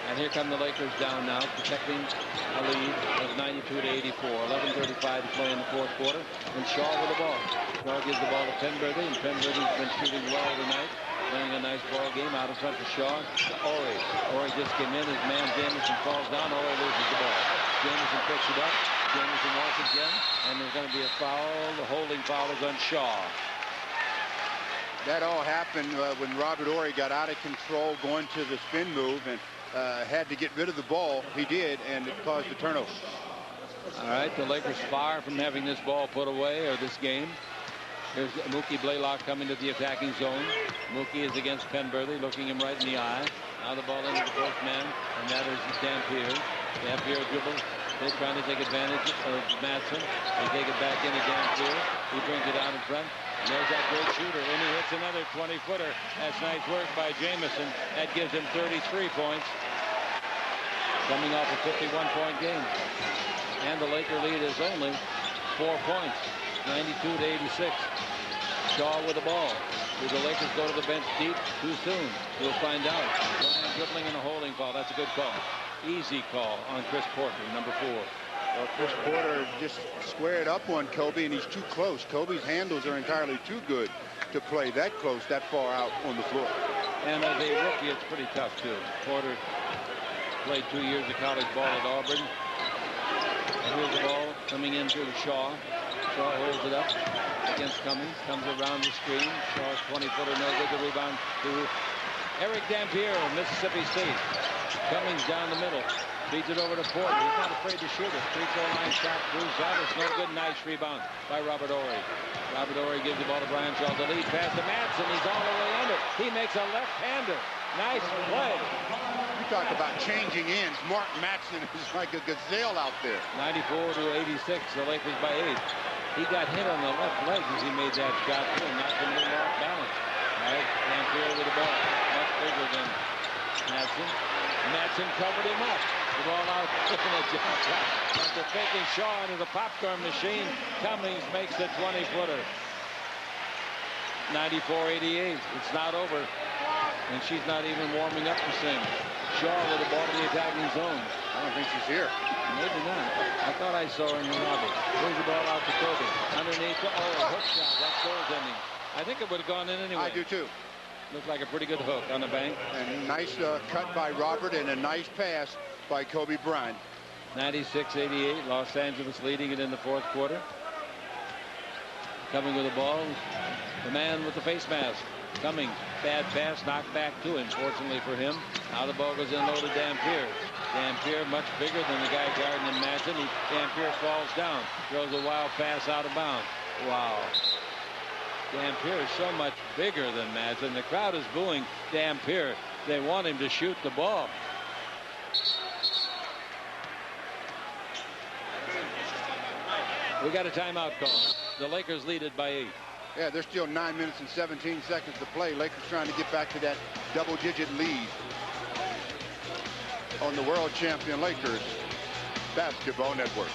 And here come the Lakers down now, protecting a lead of 92-84. 11:35 to play in the fourth quarter. And Shaw with the ball. Shaw gives the ball to Penberthy, and Penberthy's been shooting well tonight. Playing a nice ball game out in front of Shaw to Ori. Ori just came in. His man Jamison falls down. Ori loses the ball. Jamison picks it up. Jamison walks again. And there's going to be a foul. The holding foul is on Shaw. That all happened when Robert Ori got out of control going to the spin move and had to get rid of the ball. He did, and it caused a turnover. All right, the Lakers far from having this ball put away or this game. Here's Mookie Blaylock coming to the attacking zone. Mookie is against Penberthy, looking him right in the eye. Now the ball into the fourth man, and that is Dampier. Dampier dribbles. They're trying to take advantage of Madsen. They take it back into Dampier. He brings it out in front. And there's that great shooter, and he hits another 20-footer. That's nice work by Jamison. That gives him 33 points. Coming off a 51-point game. And the Laker lead is only 4 points, 92-86. Shaw with the ball. Do the Lakers go to the bench deep too soon? We'll find out. Ryan dribbling in a holding foul. That's a good call. Easy call on Chris Porter, number 4. Well, Chris Porter just squared up on Kobe, and he's too close. Kobe's handles are entirely too good to play that close, that far out on the floor. And as a rookie, it's pretty tough, too. Porter played 2 years of college ball at Auburn. And here's the ball coming into Shaw. Shaw holds it up against Cummings. Comes around the screen. Shaw's 20-footer, no good. The rebound to Eric Dampier of Mississippi State. Cummings down the middle. Feeds it over to Porter. He's not afraid to shoot it. Free throw line shot proves out. It's no good. Nice rebound by Robert Ori. Robert Ori gives the ball to Brian Shaw. The lead pass to Madsen. He's all the way under. He makes a left-hander. Nice play. You talk about changing ends. Mark Madsen is like a gazelle out there. 94-86. The Lakers by 8. He got hit on the left leg as he made that shot too, and knocked him a little off balance. All right, Dampier with the ball. Much bigger than Madsen. Madsen covered him up. The ball out, looking at jump shot. After faking Shaw into the popcorn machine, Cummings makes the 20-footer. 94-88. It's not over. And she's not even warming up to sing. Shaw with the ball to the attacking zone. I don't think she's here. Maybe not. I thought I saw her in the lobby. Here's the ball out to Kobe. Underneath the hook shot. That's goaltending. I think it would have gone in anyway. I do too. Looked like a pretty good hook on the bank. And nice cut by Robert and a nice pass by Kobe Bryant. 96-88. Los Angeles leading it in the fourth quarter. Coming with the ball. The man with the face mask. Cummings. Bad pass. Knocked back to him. Fortunately for him. Now the ball goes in low to Dampier. Dampier much bigger than the guy guarding him. Madsen. Dampier falls down. Throws a wild pass out of bounds. Wow. Dampier is so much bigger than Madsen. The crowd is booing Dampier. They want him to shoot the ball. We got a timeout call. The Lakers lead it by 8. Yeah, there's still 9 minutes and 17 seconds to play. Lakers trying to get back to that double-digit lead. on the world champion Lakers Basketball Network.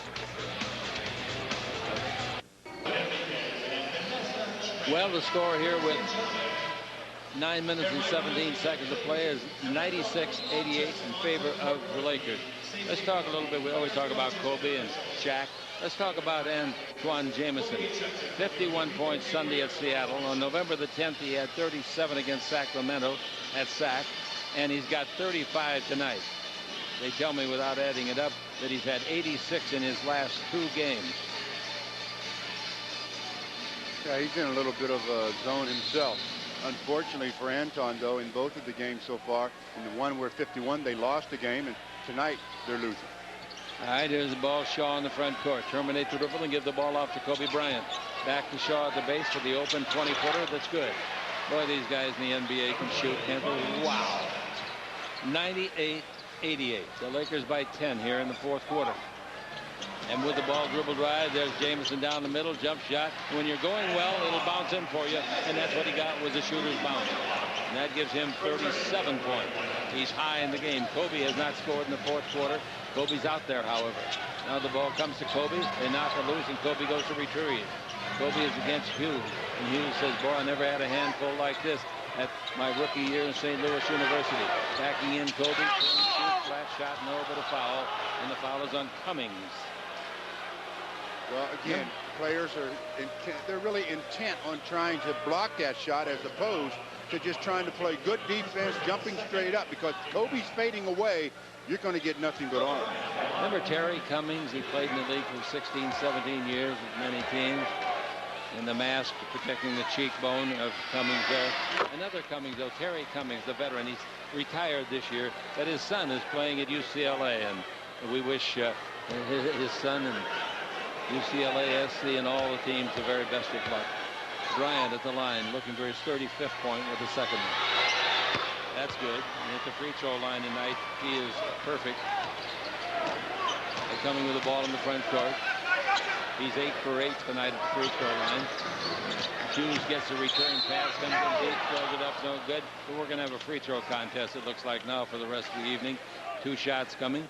Well, the score here with 9 minutes and 17 seconds to play is 96-88 in favor of the Lakers. Let's talk a little bit. We always talk about Kobe and Shaq. Let's talk about Antawn Jamison. 51 points Sunday at Seattle. On November the 10th, he had 37 against Sacramento at SAC, and he's got 35 tonight. They tell me, without adding it up, that he's had 86 in his last 2 games. Yeah, he's in a little bit of a zone himself. Unfortunately for Antawn, though, in both of the games so far, in the one where 51, they lost the game, and tonight they're losing. All right, here's the ball. Shaw in the front court. Terminate the dribble and give the ball off to Kobe Bryant. Back to Shaw at the base for the open 20-footer. That's good. Boy, these guys in the NBA can shoot, can't they? Wow. 98-88. The Lakers by 10 here in the fourth quarter. And with the ball dribble drive, there's Jamison down the middle, jump shot. When you're going well, it'll bounce in for you, and that's what he got, was a shooter's bounce. And that gives him 37 points. He's high in the game. Kobe has not scored in the fourth quarter. Kobe's out there, however. Now the ball comes to Kobe. They knock it loose, and Kobe goes to retrieve. Kobe is against Hughes, and Hughes says, boy, I never had a handful like this at my rookie year in St. Louis University. Backing in Kobe, shoot, flat shot, no, but a foul, and the foul is on Cummings. Well, again, players are they're really intent on trying to block that shot as opposed to just trying to play good defense, jumping straight up, because Kobe's fading away. You're going to get nothing but arm. Remember Terry Cummings? He played in the league for 16, 17 years with many teams. In the mask protecting the cheekbone of Cummings there. Another Cummings, though, Terry Cummings, the veteran. He's retired this year, but his son is playing at UCLA, and we wish his son and UCLA, SC, and all the teams the very best of luck. Bryant at the line looking for his 35th point with the second one. That's good. And at the free throw line tonight, he is perfect. They're coming with the ball in the front court. He's 8 for 8 tonight at the free throw line. Hughes gets a return pass, comes in deep, throws it up, no good. But we're going to have a free throw contest, it looks like now, for the rest of the evening. 2 shots coming,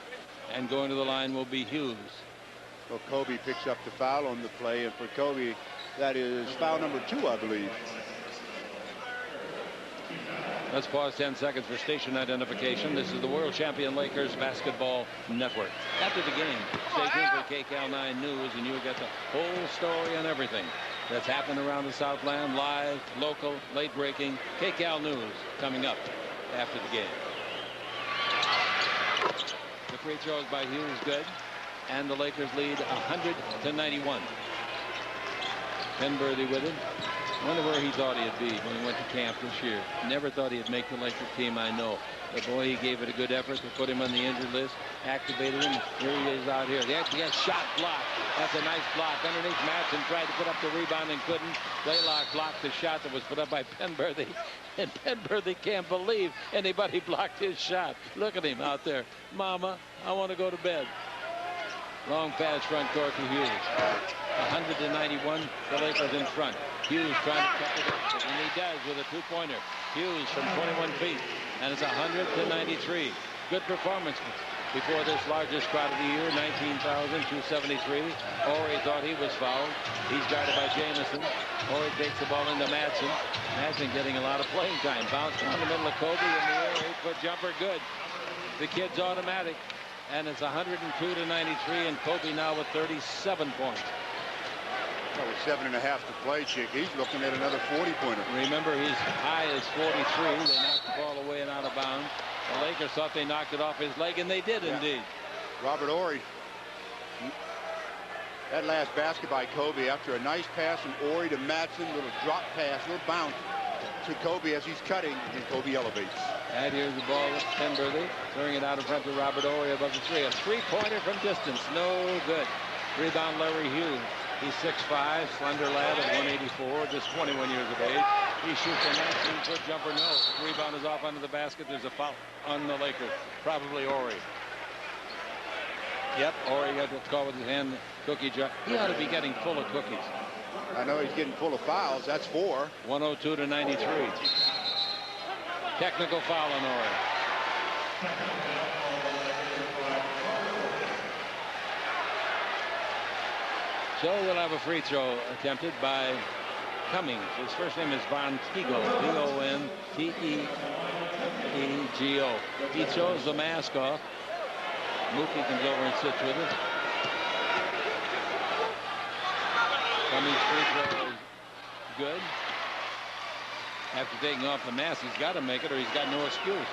and going to the line will be Hughes. Well, Kobe picks up the foul on the play, and for Kobe, that is foul number 2, I believe. Let's pause 10 seconds for station identification. This is the World Champion Lakers Basketball Network. After the game, stay tuned for KCAL 9 News, and you'll get the whole story on everything that's happened around the Southland, live, local, late breaking. KCAL News coming up after the game. The free throws by Hughes good, and the Lakers lead 100-91. Penberthy with it. I wonder where he thought he'd be when he went to camp this year. Never thought he'd make the Laker team, I know. But boy, he gave it a good effort to put him on the injured list, activated him. Here he is out here. He has shot blocked. That's a nice block. Underneath Matson, tried to put up the rebound and couldn't. Blaylock blocked the shot that was put up by Penberthy. And Penberthy can't believe anybody blocked his shot. Look at him out there. Mama, I want to go to bed. Long pass front court to Hughes. 100-91, the Lakers in front. Hughes trying to cut it up, and he does with a 2-pointer. Hughes from 21 feet, and it's 100-93. Good performance before this largest crowd of the year, 19,273. Horry thought he was fouled. He's guarded by Jamison. Horry takes the ball into Matson. Matson getting a lot of playing time. Bounce down the middle of Kobe in the air. 8-foot jumper, good. The kid's automatic. And it's 102-93, and Kobe now with 37 points. Well, with 7.5 to play, Chick, he's looking at another 40-pointer. Remember, his high is 43. They knocked the ball away and out of bounds. The Lakers thought they knocked it off his leg, and they did indeed. Robert Horry. That last basket by Kobe after a nice pass from Horry to Matson, little drop pass, little bounce to Kobe as he's cutting, and Kobe elevates. And here's the ball with Penberthy, throwing it out in front to Robert Horry above the 3. A 3-pointer from distance, no good. Rebound Larry Hughes. He's 6'5", slender lad at 184, just 21 years of age. He shoots a 19-foot jumper, no. Rebound is off under the basket. There's a foul on the Lakers, probably Horry. Yep, Horry got the call with his hand, cookie jar. He ought to be getting full of cookies. I know he's getting full of fouls. That's 4. 102-93. Technical foul on Horry. So we'll have a free throw attempted by Cummings. His first name is Bontego, B-O-N-T-E-E-G-O. He throws the mask off. Mookie comes over and sits with it. Cummings' free throw is good. After taking off the mask, he's got to make it or he's got no excuse.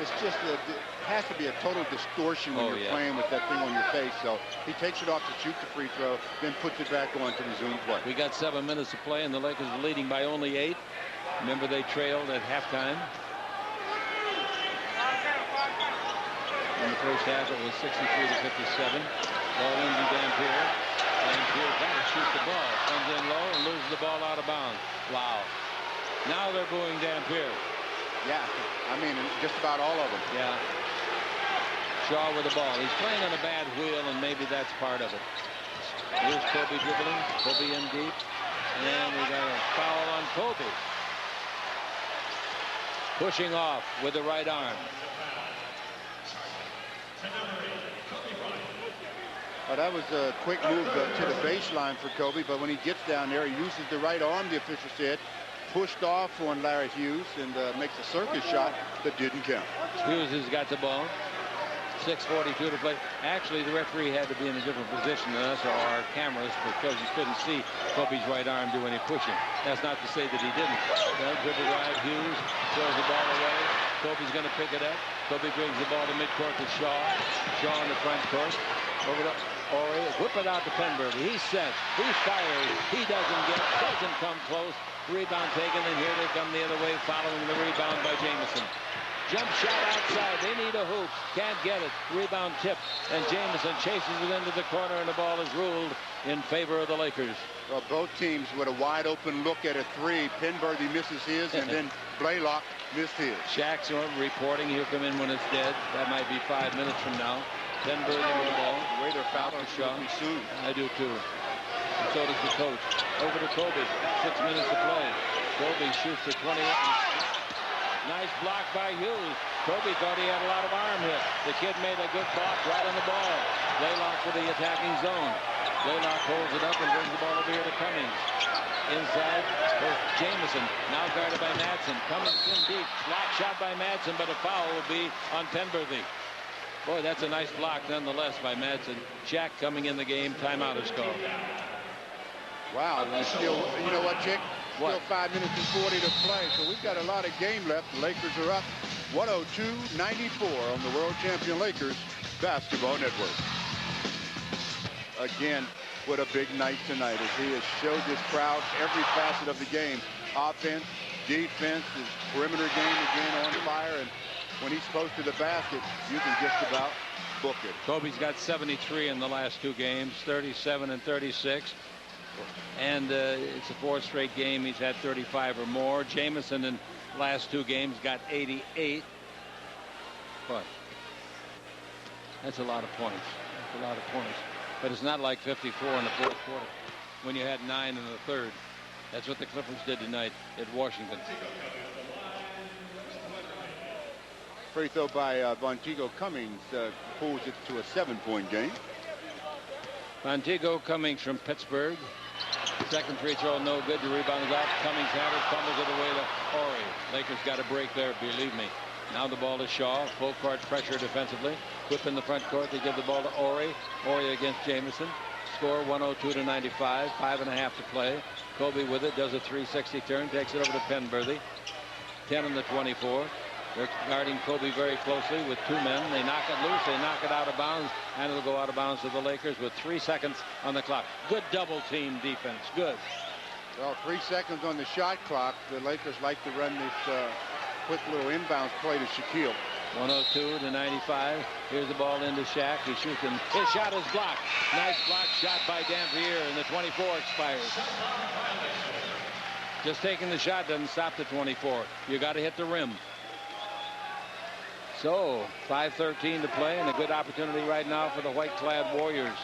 It's just it has to be a total distortion when you're playing with that thing on your face. So he takes it off to shoot the free throw, then puts it back on to resume play. We got 7 minutes to play, and the Lakers are leading by only 8. Remember, they trailed at halftime. In the first half, it was 63-57. Ball into Dampier. Dampier got to shoot the ball. Comes in low and loses the ball out of bounds. Wow. Now they're booing Dampier. Yeah, I mean, just about all of them. Yeah. Shaw with the ball. He's playing on a bad wheel, and maybe that's part of it. Here's Kobe dribbling. Kobe in deep. And we got a foul on Kobe. Pushing off with the right arm. Well, that was a quick move to the baseline for Kobe, but when he gets down there, he uses the right arm, the official said. Pushed off on Larry Hughes and makes a circus shot that didn't count. Hughes has got the ball. 6:42 to play. Actually, the referee had to be in a different position than us or our cameras because you couldn't see Kobe's right arm do any pushing. That's not to say that he didn't. Well, dribble drive, Hughes throws the ball away. Kobe's going to pick it up. Kobe brings the ball to midcourt to Shaw. Shaw in the front court. Over to Ori. Whip it out to Penberger. He's set. He fires. He doesn't come close. Rebound taken, and here they come the other way following the rebound by Jamison. Jump shot outside. They need a hoop. Can't get it. Rebound tipped, and Jamison chases it into the corner, and the ball is ruled in favor of the Lakers. Well, both teams with a wide open look at a three. Penberger misses his, and then Blaylock missed his. Shaq's reporting he'll come in when it's dead. That might be 5 minutes from now. Penberger with the ball. The way they're fouling Shaw. soon. I do too. And so does the coach. Over to Kobe. 6 minutes to play. Kobe shoots the 21. Nice block by Hughes. Kobe thought he had a lot of arm hit. The kid made a good block right on the ball. Blaylock for the attacking zone. Blaylock holds it up and brings the ball over here to Cummings. Inside for Jamison. Now guarded by Madsen. Cummings in deep. Block shot by Madsen, but a foul will be on Penberger. Boy, that's a nice block nonetheless by Madsen. Shaq coming in the game. Timeout is called. Wow, still, you know what, Chick? What? Still 5 minutes and 40 to play, so we've got a lot of game left. The Lakers are up 102-94 on the world champion Lakers Basketball Network. Again, what a big night tonight as he has showed this crowd every facet of the game. Offense, defense, his perimeter game again on fire, and when he's close to the basket, you can just about book it. Kobe's got 73 in the last 2 games, 37 and 36. And it's a 4th straight game. He's had 35 or more. Jamison in last 2 games got 88. But that's a lot of points. That's a lot of points. But it's not like 54 in the 4th quarter when you had 9 in the 3rd. That's what the Clippers did tonight at Washington. Free throw by Bontego. Cummings pulls it to a 7-point game. Bontego Cummings from Pittsburgh. Second free throw, no good. The rebound is out. Cummings had it, fumbles it away to Ori. Lakers got a break there, believe me. Now the ball to Shaw. Full court pressure defensively. Whip in the front court. They give the ball to Ori. Ori against Jamison. Score 102-95. 5.5 to play. Kobe with it. Does a 360 turn. Takes it over to Penberger. 10 on the 24. They're guarding Kobe very closely with 2 men. They knock it loose. They knock it out of bounds. And it'll go out of bounds to the Lakers with 3 seconds on the clock. Good double team defense. Good. Well, 3 seconds on the shot clock. The Lakers like to run this quick little inbounds play to Shaquille. 102-95. Here's the ball into Shaq. He's shooting. His shot is blocked. Nice block shot by Dampier, and the 24 expires. Just taking the shot doesn't stop the 24. You got to hit the rim. So 5:13 to play, and a good opportunity right now for the white-clad Warriors.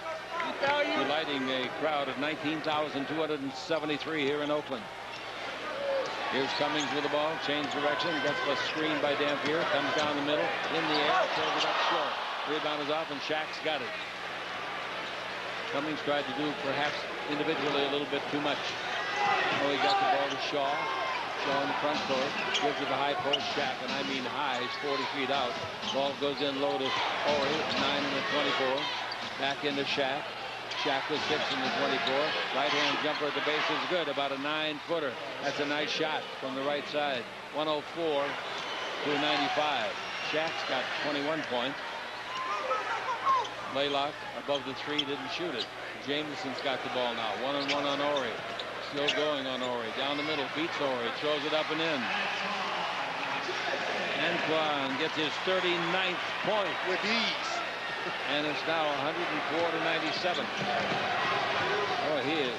Delighting a crowd of 19,273 here in Oakland. Here's Cummings with the ball, change direction, gets a screen by Dampier, comes down the middle, in the air, throws it up short. Rebound is off, and Shaq's got it. Cummings tried to do perhaps individually a little bit too much. Oh, he got the ball to Shaw. Shaw in the front court. Gives it the high post Shaq, and I mean high. He's 40 feet out. Ball goes in low to Ori. 9 and a 24. Back into Shaq. Shaq with 6 in the 24. Right-hand jumper at the base is good. About a 9-footer. That's a nice shot from the right side. 104 to 95. Shaq's got 21 points. Blaylock above the 3, didn't shoot it. Jamison's got the ball now. 1-on-1 on Ori. Still going on Ori. Down the middle, beats Ori. Throws it up and in. Antawn gets his 39th point with ease. And it's now 104 to 97. Oh, he is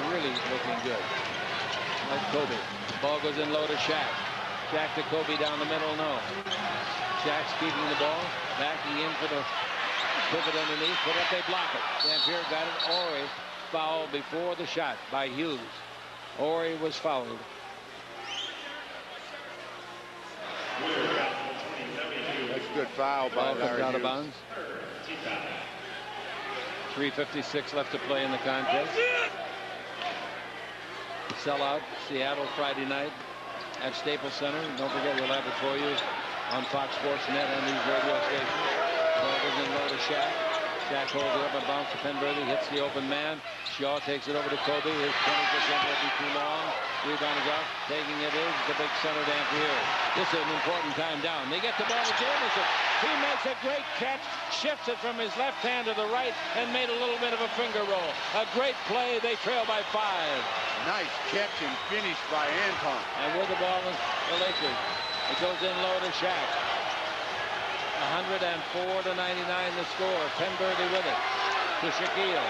really looking good. Like Kobe. Ball goes in low to Shaq. Shaq to Kobe down the middle. No. Shaq's keeping the ball. Backing in for the pivot underneath. Put up, they block it. Dampier got it. Ori fouled before the shot by Hughes. Ori was fouled. That's a good foul by Larry out Hughes. of bounds. 3:56 left to play in the contest. Sellout, Seattle Friday night at Staples Center. Don't forget, we'll have it for you on Fox Sports Net on these radio stations. Ball goes in low to Shaq. Shaq holds it up and bounce to Penberthy. Hits the open man. Shaw takes it over to Kobe. His 20% will be too long. Rebound is off. Taking it is the big center Dampier. This is an important time down. They get the ball to Jamison. He makes a great catch. Shifts it from his left hand to the right and made a little bit of a finger roll. A great play. They trail by 5. Nice catch and finish by Antawn. And with the ball, the Lakers. It goes in low to Shaq. 104 to 99 the score. Penberthy with it to Shaquille.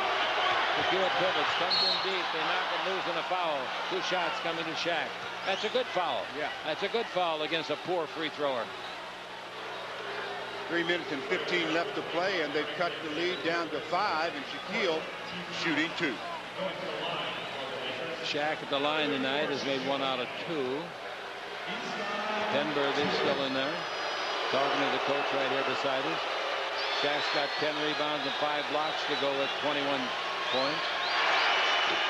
Shaquille pivots, comes in deep. They knock it loose in a foul. 2 shots coming to Shaq. That's a good foul. Yeah. That's a good foul against a poor free thrower. 3 minutes and 15 left to play, and they've cut the lead down to 5, and Shaquille shooting 2. Shaq at the line tonight has made 1 out of 2. Penberthy still in there. Talking to the coach right here beside us. Shaq's got 10 rebounds and 5 blocks to go with 21 points.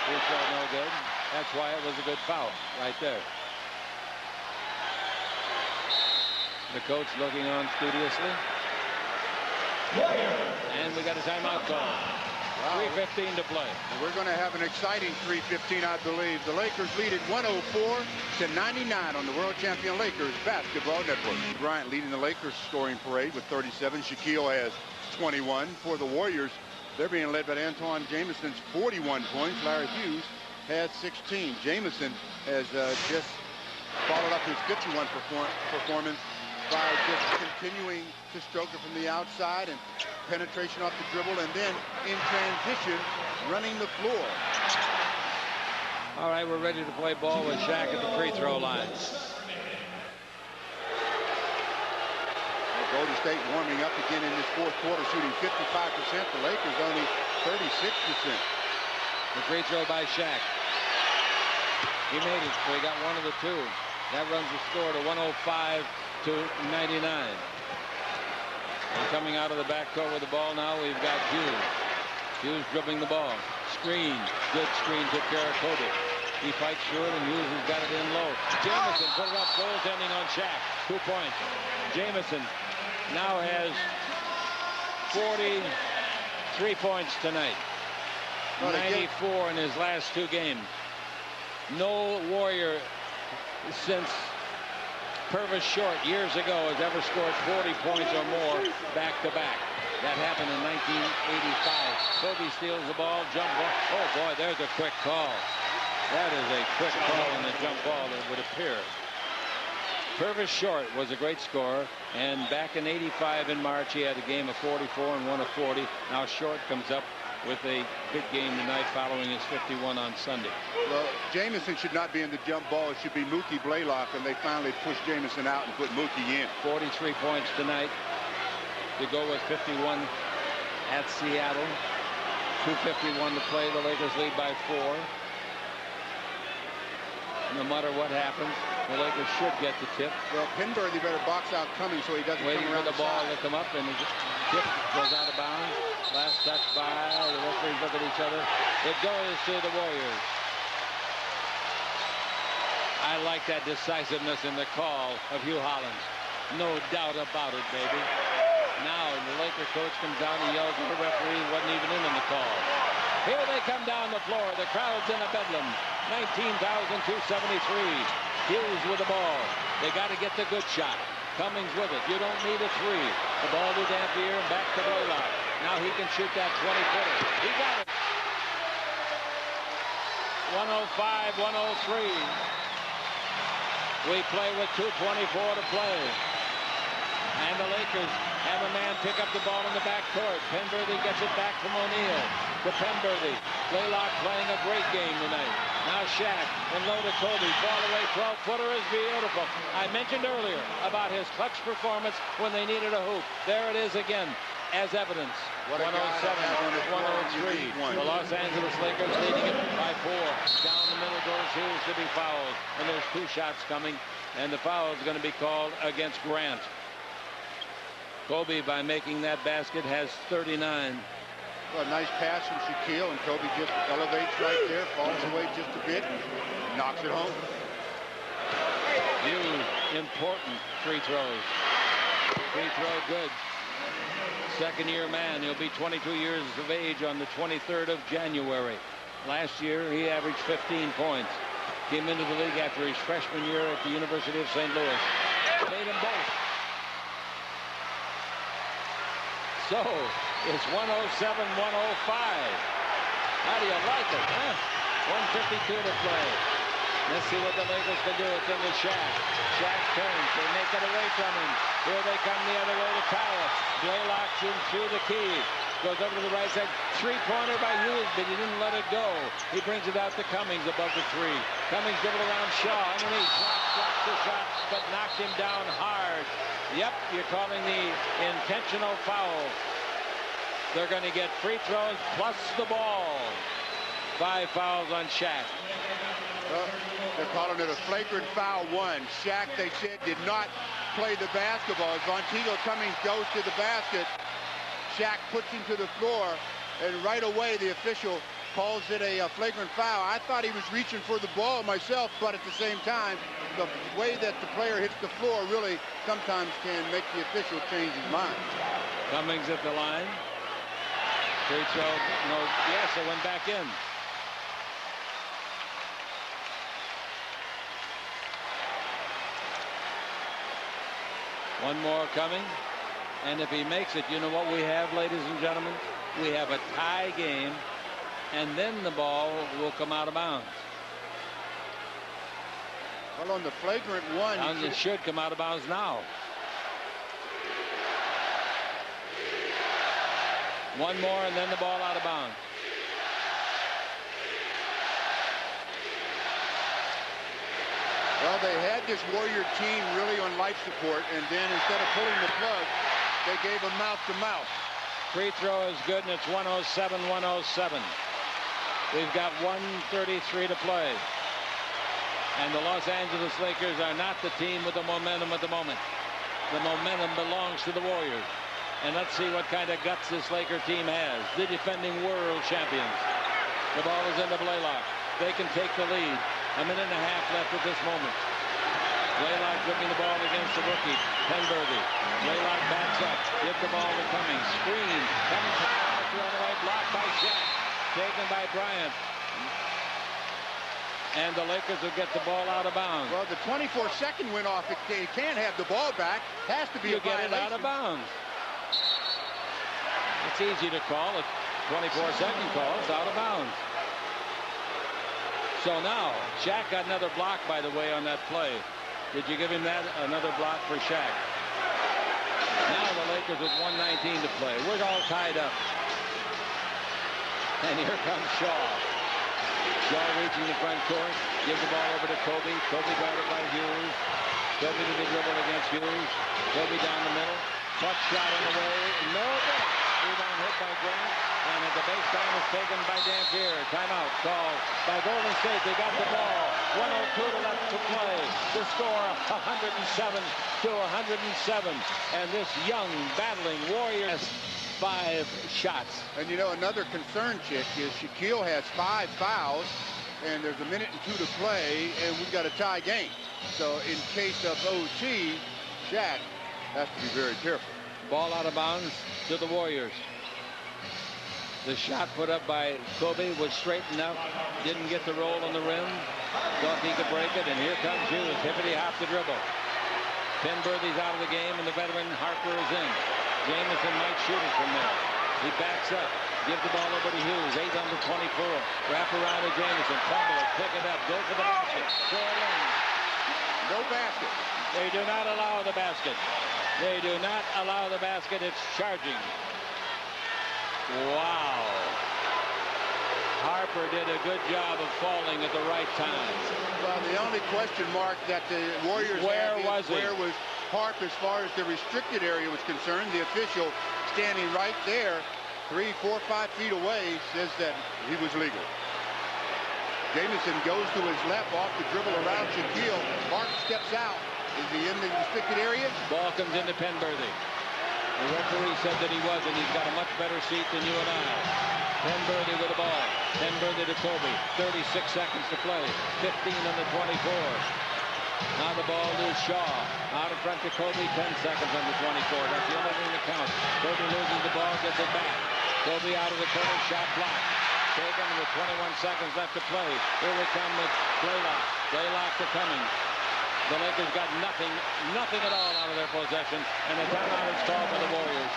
Free throw no good. That's why it was a good foul right there. The coach looking on studiously. And we got a timeout call. Wow. 3:15 to play. We're going to have an exciting 3:15, I believe. The Lakers lead at 104 to 99 on the world champion Lakers Basketball Network. Bryant leading the Lakers scoring parade with 37. Shaquille has 21. For the Warriors, they're being led by Antawn. Jamison's 41 points. Larry Hughes has 16. Jamison has just followed up his 51 performance by just continuing to stroke it from the outside and penetration off the dribble, and then in transition running the floor. All right, we're ready to play ball with Shaq at the free throw line. Golden State warming up again in this 4th quarter, shooting 55%. The Lakers only 36%. The free throw by Shaq. He made it, so he got 1 of the 2. That runs the score to 105 to 99. And coming out of the backcourt with the ball now, we've got Hughes. Hughes dribbling the ball. Screen. Good screen. Took care of Kobe. He fights through it, and Hughes has got it in low. Jamison put it up. Goaltending on Shaq. 2 points. Jamison now has 43 points tonight. 94 in his last 2 games. No Warrior since Purvis Short years ago has ever scored 40 points or more back-to-back. That happened in 1985. Kobe steals the ball, jump ball. Oh, boy, there's a quick call. That is a quick call on the jump ball, it would appear. Purvis Short was a great scorer, and back in 85 in March, he had a game of 44 and 1 of 40. Now Short comes up with a big game tonight following his 51 on Sunday. Well, Jamison should not be in the jump ball. It should be Mookie Blaylock, and they finally pushed Jamison out and put Mookie in. 43 points tonight to go with 51 at Seattle. 2:51 to play. The Lakers lead by 4. No matter what happens, the Lakers should get the tip. Well, Penberthy better box out Cummings so he doesn't Waiting come for around the ball side. to come up, and the tip goes out of bounds. Last touch by. The referees look at each other. It goes to the Warriors. I like that decisiveness in the call of Hugh Hollins. No doubt about it, baby. Now the Laker coach comes down and yells at the referee. Wasn't even in on the call. Here they come down the floor. The crowd's in a bedlam. 19,273. Hughes with the ball. They got to get the good shot. Cummings with it. You don't need a three. The ball to Dampier and back to Blaylock. Now he can shoot that 20-footer. He got it. 105-103. We play with 2:24 to play. And the Lakers have a man pick up the ball in the backcourt. Penberthy gets it back from O'Neal to Penberthy. Blaylock playing a great game tonight. Now Shaq and low to Kobe. Ball away, 12-footer is beautiful. I mentioned earlier about his clutch performance when they needed a hoop. There it is again as evidence. 107-103. The Los Angeles Lakers leading it by 4. Down the middle goes Hughes to be fouled. And there's 2 shots coming. And the foul is going to be called against Grant. Kobe, by making that basket, has 39. Well, a nice pass from Shaquille, and Kobe just elevates right there, falls away just a bit, knocks it home. Few important free throws. Free throw good. Second-year man. He'll be 22 years of age on the 23rd of January. Last year, he averaged 15 points. Came into the league after his freshman year at the University of St. Louis. Made them both. So, it's 107-105. How do you like it, huh? 152 to play. Let's see what the Lakers can do. It's into Shaq. Shaq turns. They make it away from him. Here they come the other way to tie it. Blaylock shoots through the key. Goes over to the right side. Three-pointer by Hughes, but he didn't let it go. He brings it out to Cummings above the three. Cummings dribbled around Shaw underneath. Blocks the shot, but knocked him down hard. Yep, you're calling the intentional foul. They're going to get free throws plus the ball. 5 fouls on Shaq. They're calling it a flagrant foul 1. Shaq, they said, did not play the basketball. As Montego Cummings goes to the basket, Shaq puts him to the floor, and right away the official calls it a flagrant foul. I thought he was reaching for the ball myself, but at the same time, the way that the player hits the floor really sometimes can make the official change his mind. Cummings at the line. Free throw, no, yes, it went back in. One more coming. And if he makes it, you know what we have, ladies and gentlemen? We have a tie game, and then the ball will come out of bounds. Well, on the flagrant 1, It should come out of bounds now. One more, and then the ball out of bounds. Well, they had this Warrior team really on life support, and then instead of pulling the plug, they gave them mouth-to-mouth. Free throw is good, and it's 107-107. We've got 1:33 to play. And the Los Angeles Lakers are not the team with the momentum at the moment. The momentum belongs to the Warriors. And let's see what kind of guts this Laker team has. The defending world champions. The ball is into Blaylock. They can take the lead. A minute and a half left at this moment. Blaylock whipping the ball against the rookie, Penberthy. Blaylock backs up. Give the ball to Cummings. Screen. Cummings on the right. Blocked by Shaq. Taken by Bryant. And the Lakers will get the ball out of bounds. Well, the 24-second went off. They can't have the ball back. Has to be a violation. You get it out of bounds. It's easy to call. A 24-second call. It's out of bounds. So now, Shaq got another block, by the way, on that play. Did you give him that? Another block for Shaq. Now the Lakers with 1:19 to play. We're all tied up. And here comes Shaw. Shaw reaching the front court. Gives the ball over to Kobe. Kobe guarded by Hughes. Kobe to the dribble against Hughes. Kobe down the middle. Puck shot on the way. No good. Rebound hit by Grant. And at the baseline is taken by Dampier. Timeout called by Golden State. They got the ball. 102 left to play. The score 107 to 107. And this young, battling Warrior has 5 shots. And you know, another concern, Chick, is Shaquille has 5 fouls, and there's a minute and 2 to play, and we've got a tie game. So in case of OT, Shaq has to be very careful. Ball out of bounds to the Warriors. The shot put up by Kobe was straightened up. Didn't get the roll on the rim. Thought he could break it, and here comes Hughes. Hippity-hop the dribble. Penberthy's out of the game, and the veteran Harper is in. Jamison might shoot it from there. He backs up. Gives the ball over to Hughes. 8 under 24. Wrap around to Jamison. Fumble it. Pick it up. Go for the basket. Throw it in. No basket. They do not allow the basket. They do not allow the basket. It's charging. Wow. Harper did a good job of falling at the right time. Well, the only question mark that the Warriors where had is was where was Harp as far as the restricted area was concerned. The official standing right there, 3, 4, 5 feet away, says that he was legal. Jamison goes to his left off the dribble around Shaquille. Harp steps out. Is he in the restricted area? Ball comes into Penberthy. The referee said that he wasn't. He's got a much better seat than you and I. Penberthy with the ball. Penberthy to Kobe. 36 seconds to play. 15 under 24. Now the ball to Shaw. Out in front to Kobe. 10 seconds under 24. That's the only thing that counts. Kobe loses the ball, gets it back. Kobe out of the corner. Shot blocked. Taken with 21 seconds left to play. Here we come with Blaylock. Blaylock to Cummings. The Lakers got nothing at all out of their possession, and the timeout is called by the Warriors.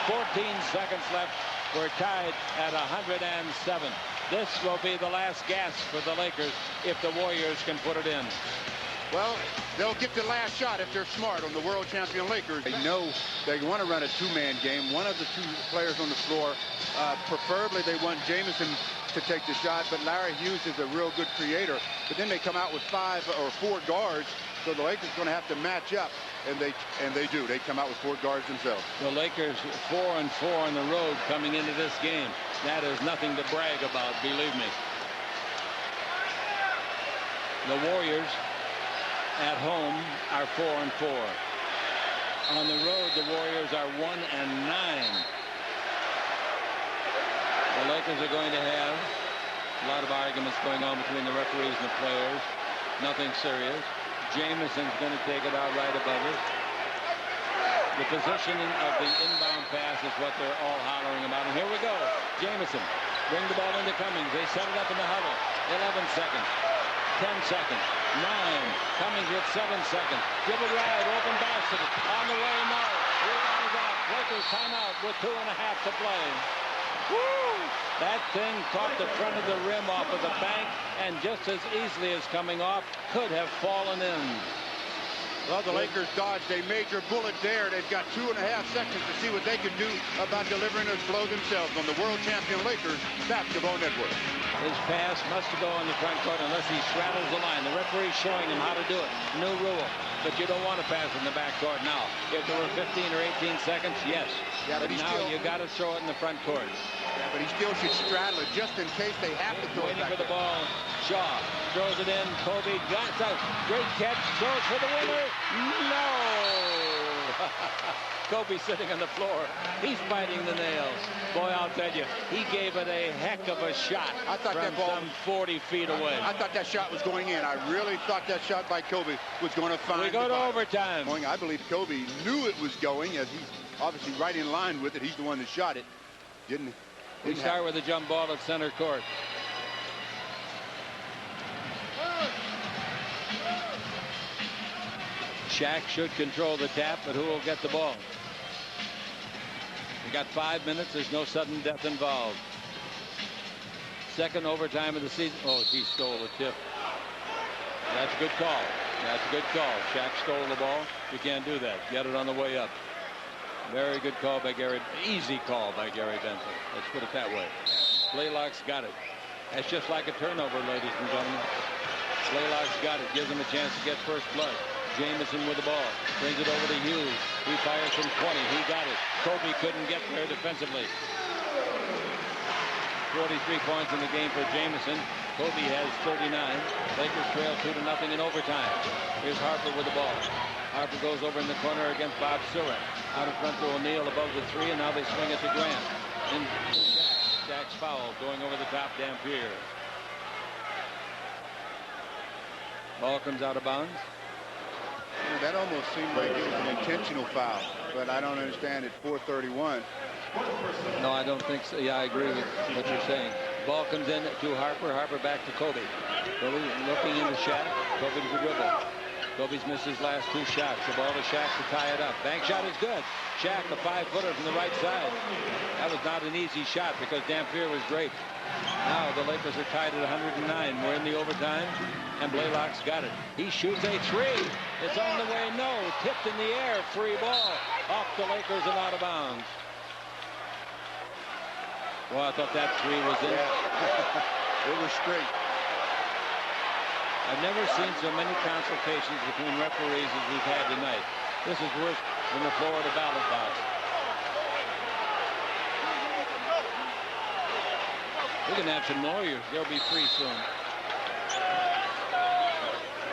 14 seconds left. We're tied at 107. This will be the last gasp for the Lakers if the Warriors can put it in. Well, they'll get the last shot if they're smart on the world champion Lakers. They know they want to run a 2-man game. One of the 2 players on the floor, preferably they want Jamison to take the shot, but Larry Hughes is a real good creator. But then they come out with 5 or 4 guards, so the Lakers are going to have to match up, and they do. They come out with 4 guards themselves. The Lakers 4-4 on the road coming into this game. That is nothing to brag about, believe me. The Warriors at home are 4-4. On the road, the Warriors are 1-9. The Lakers are going to have a lot of arguments going on between the referees and the players. Nothing serious. Jamison's going to take it out right above it. The positioning of the inbound pass is what they're all hollering about. And here we go. Jamison, bring the ball into Cummings. They set it up in the huddle. 11 seconds. 10 seconds. 9. Cummings with 7 seconds. Dribble drive, open basket. On the way, no. Rebound is out. Lakers timeout with 2.5 to play. Woo! That thing caught the front of the rim off of the bank, and just as easily as coming off, could have fallen in. Well, the Lakers dodged a major bullet there. They've got 2.5 seconds to see what they can do about delivering a blow themselves on the world champion Lakers Basketball Network. His pass must go in the front court unless he straddles the line. The referee's showing him how to do it. New rule. But you don't want to pass in the back court now. If there were 15 or 18 seconds, yes. Yeah, but now you got to throw it in the front court. Yeah, but he still should straddle it just in case they have to throw it back. Waiting for the ball. Shaw throws it in. Kobe got that. Great catch. Throws for the winner. No! Kobe sitting on the floor. He's biting the nails. Boy, I'll tell you, he gave it a heck of a shot. I thought from that ball some 40 feet away. I thought that shot was going in. I really thought that shot by Kobe was going to find. We go to overtime. I believe Kobe knew it was going, as he's obviously right in line with it. He's the one that shot it. Didn't we start with a jump ball at center court. Shaq should control the tap, but who will get the ball? We got 5 minutes. There's no sudden death involved. Second overtime of the season. Oh, he stole the tip. That's a good call. That's a good call. Shaq stole the ball. You can't do that. Get it on the way up. Very good call by Gary. Easy call by Gary Benson. Let's put it that way. Blaylock's got it. That's just like a turnover, ladies and gentlemen. Blaylock's got it. Gives him a chance to get first blood. Jamison with the ball. Brings it over to Hughes. He fires from 20. He got it. Kobe couldn't get there defensively. 43 points in the game for Jamison. Kobe has 39. Lakers trail 2-0 in overtime. Here's Harper with the ball. Harper goes over in the corner against Bob Sura. Out in front to O'Neal above the 3, and now they swing it to Grant. In Shaq. Shaq's foul going over the top. Dampier. Ball comes out of bounds. That almost seemed like it was an intentional foul, but I don't understand it. 4:31. No, I don't think so. Yeah, I agree with what you're saying. Ball comes in to Harper. Harper back to Kobe. Kobe looking into Shaq. Kobe to the dribble. Kobe's missed his last 2 shots. The ball to Shaq to tie it up. Bank shot is good. Shaq, the 5-footer from the right side. That was not an easy shot because Dampier was great. Now the Lakers are tied at 109. We're in the overtime, and Blaylock's got it. He shoots a 3. It's on the way. No. Tipped in the air. Free ball. Off the Lakers and out of bounds. Well, I thought that 3 was in. Yeah. It was straight. I've never seen so many consultations between referees as we've had tonight. This is worse than the Florida ballot box. We're going to have some lawyers. They'll be free soon.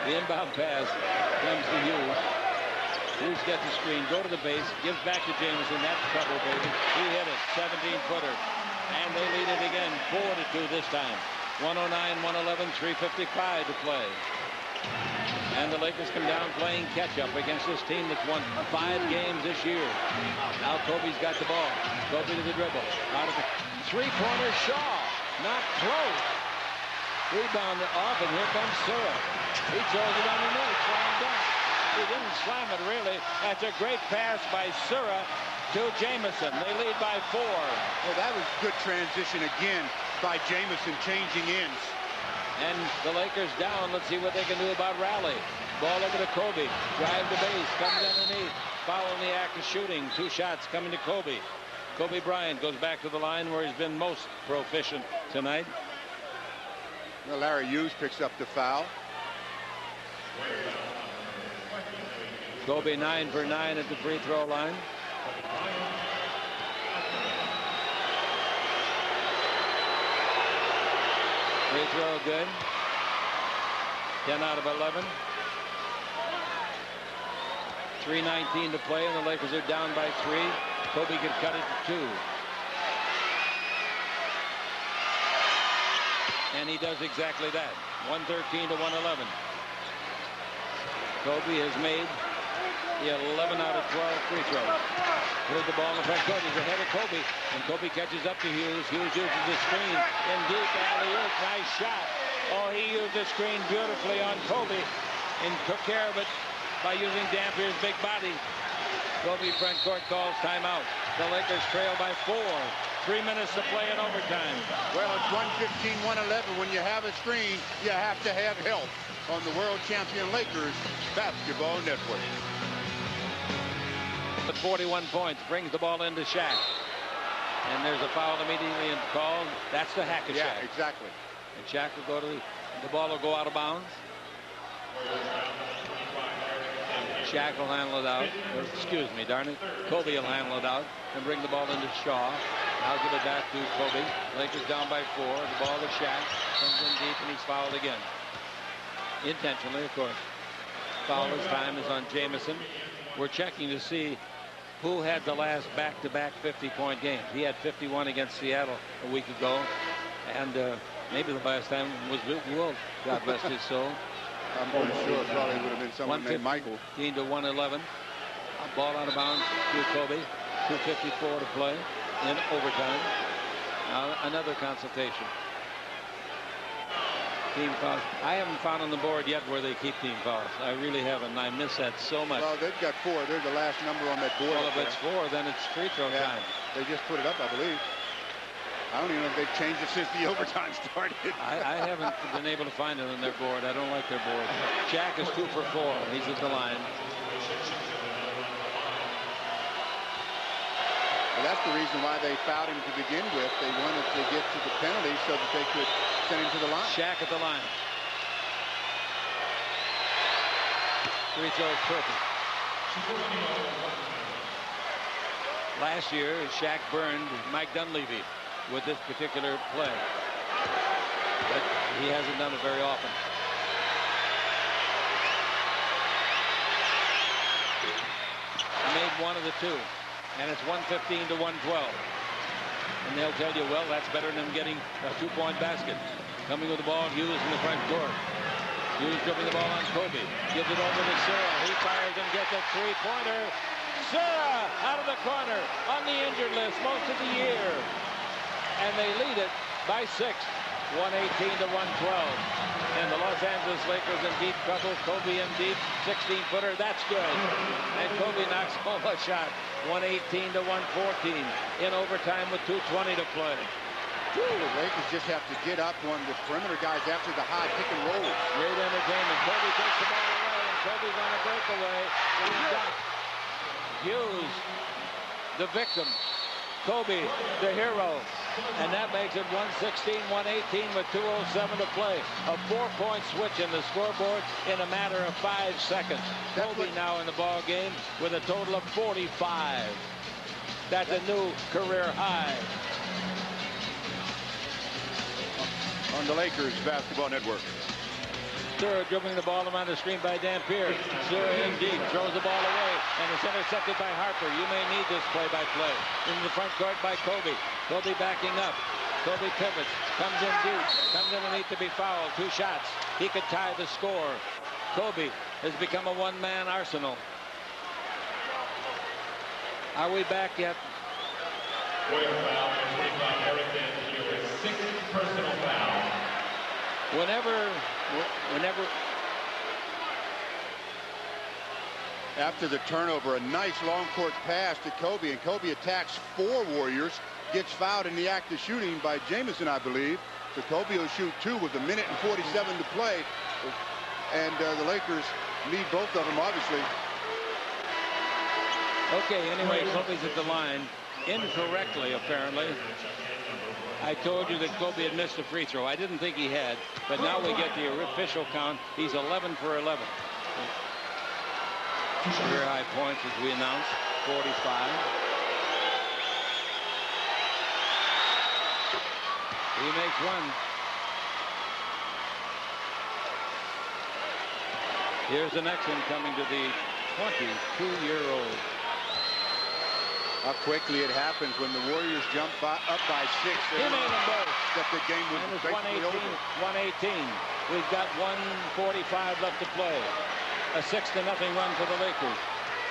The inbound pass comes to Hughes. Hughes gets the screen, go to the base, gives back to Jamison. That's trouble, baby. He hit it, 17-footer. And they lead it again, 4-2 this time. 109-111, 3:55 to play. And the Lakers come down playing catch-up against this team that's won 5 games this year. Now Kobe's got the ball. Kobe to the dribble. Out of the three-pointer, Shaw. Not close. Rebound off, and here comes Sura. He throws it underneath. Slam dunk. He didn't slam it, really. That's a great pass by Sura to Jamison. They lead by 4. Well, that was good transition again by Jamison, changing ends. And the Lakers down. Let's see what they can do about rally. Ball over to Kobe. Drive to base. Comes underneath. Foul in the act of shooting. 2 shots coming to Kobe. Kobe Bryant goes back to the line where he's been most proficient tonight. Well, Larry Hughes picks up the foul. Kobe 9 for 9 at the free throw line. Free throw good. 10 out of 11. 3:19 to play, and the Lakers are down by 3. Kobe could cut it to 2. And he does exactly that. 113 to 111. Kobe has made the 11 out of 12 free throws. Here's the ball in front. Kobe's ahead of Kobe, and Kobe catches up to Hughes. Hughes uses the screen in deep. Alley-oop, nice shot. Oh, he used the screen beautifully on Kobe and took care of it by using Dampier's big body. Kobe front court calls timeout. The Lakers trail by 4. 3 minutes to play in overtime. Well, it's 115-111. When you have a screen, you have to have help on the world champion Lakers Basketball Network. With 41 points, brings the ball into Shaq. And there's a foul immediately called. That's the hack of Shaq. Yeah, exactly. And Shaq will go to the ball will go out of bounds. Shaq will handle it out. Excuse me, darn it. Kobe will handle it out and bring the ball into Shaw. I'll give it back to Kobe. Lakers down by 4. The ball to Shaq. Comes in deep and he's fouled again. Intentionally, of course. Foul this time is on Jamison. We're checking to see who had the last back-to-back 50-point games. He had 51 against Seattle a week ago. And maybe the last time was Wilt, God rest his soul. I'm pretty sure it probably would have been someone named Michael. 115 to 111. Ball out of bounds to Kobe. 2:54 to play in overtime. Now another consultation. Team fouls. I haven't found on the board yet where they keep team fouls. I really haven't. I miss that so much. Well, they've got 4. They're the last number on that board. Well, if it's 4, then it's free throw time. They just put it up, I believe. I don't even know if they've changed it since the overtime started. I haven't been able to find it on their board. I don't like their board. Shaq is 2 for 4. He's at the line. Well, that's the reason why they fouled him to begin with. They wanted to get to the penalty so that they could send him to the line. Shaq at the line. Free throw is perfect. Last year, Shaq burned Mike Dunleavy. with this particular play. But he hasn't done it very often. He made one of the two, and it's 115 to 112. And they'll tell you, well, that's better than getting a two-point basket. Coming with the ball, Hughes in the front court. Hughes dribbling the ball on Kobe. Gives it over to Serra. He fires and gets a three-pointer. Serra out of the corner on the injured list most of the year. And they lead it by 6, 118 to 112. And the Los Angeles Lakers in deep trouble. Kobe in deep, 16-footer. That's good. And Kobe knocks home a shot. 118 to 114 in overtime with 2:20 to play. The Lakers just have to get up on the perimeter guys after the high pick and roll. Great entertainment. Kobe takes the ball away, and Kobe's on a breakaway. Hughes, the victim. Kobe, the hero. And that makes it 116-118 with 2:07 to play. A 4-point switch in the scoreboard in a matter of 5 seconds. Kobe now in the ball game with a total of 45. That's a new career high. On the Lakers Basketball Network. Serra dribbling the ball around the screen by Dampier. Serra in deep, throws the ball away, and it's intercepted by Harper. You may need this play-by-play. In the front court by Kobe. Kobe backing up. Kobe pivots, comes in deep, comes underneath to be fouled. 2 shots. He could tie the score. Kobe has become a one-man arsenal. Are we back yet? Personal foul. Whenever after the turnover, a nice long court pass to Kobe, and Kobe attacks 4 Warriors, gets fouled in the act of shooting by Jamison, I believe. So Kobe will shoot 2 with 1:47 to play, and the Lakers need both of them, obviously. Okay, anyway, Kobe's at the line incorrectly, apparently. I told you that Kobe had missed a free throw. I didn't think he had, but now we get the official count. He's 11 for 11. Career high points, as we announced, 45. He makes one. Here's the next one coming to the 22-year-old. How quickly it happens when the Warriors jump up by 6. He made them both. That the game was basically over. 118. We've got 1:45 left to play. A 6-0 run for the Lakers.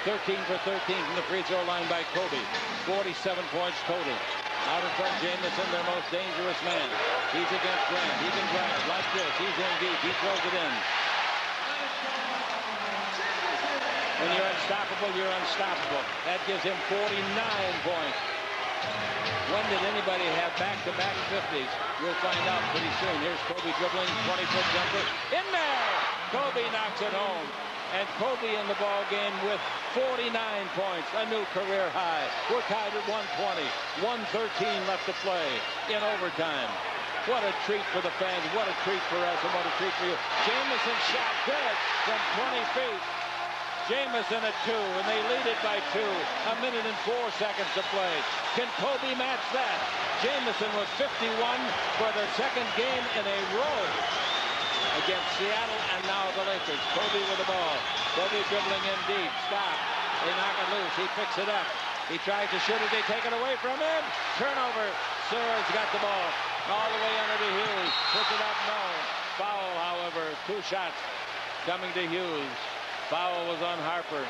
13 for 13 from the free throw line by Kobe. 47 points total. Out in front, Jamison, their most dangerous man. He's against Grant. He can drive like this. He's in deep. He throws it in. When you're unstoppable, you're unstoppable. That gives him 49 points. When did anybody have back-to-back 50s? We'll find out pretty soon. Here's Kobe dribbling, 20-foot jumper. In there! Kobe knocks it home. And Kobe in the ball game with 49 points, a new career high. We're tied at 120. 1:13 left to play in overtime. What a treat for the fans. What a treat for us, and what a treat for you. Jamison shot good from 20 feet. Jamison at 2, and they lead it by 2. 1:04 to play. Can Kobe match that? Jamison with 51 for their second game in a row against Seattle, and now the Lakers. Kobe with the ball. Kobe dribbling in deep. Stop. They knock it loose. He picks it up. He tries to shoot it. They take it away from him. Turnover. Serra's got the ball. All the way under to Hughes. Puts it up. No. Foul, however. 2 shots coming to Hughes. Foul was on Harper.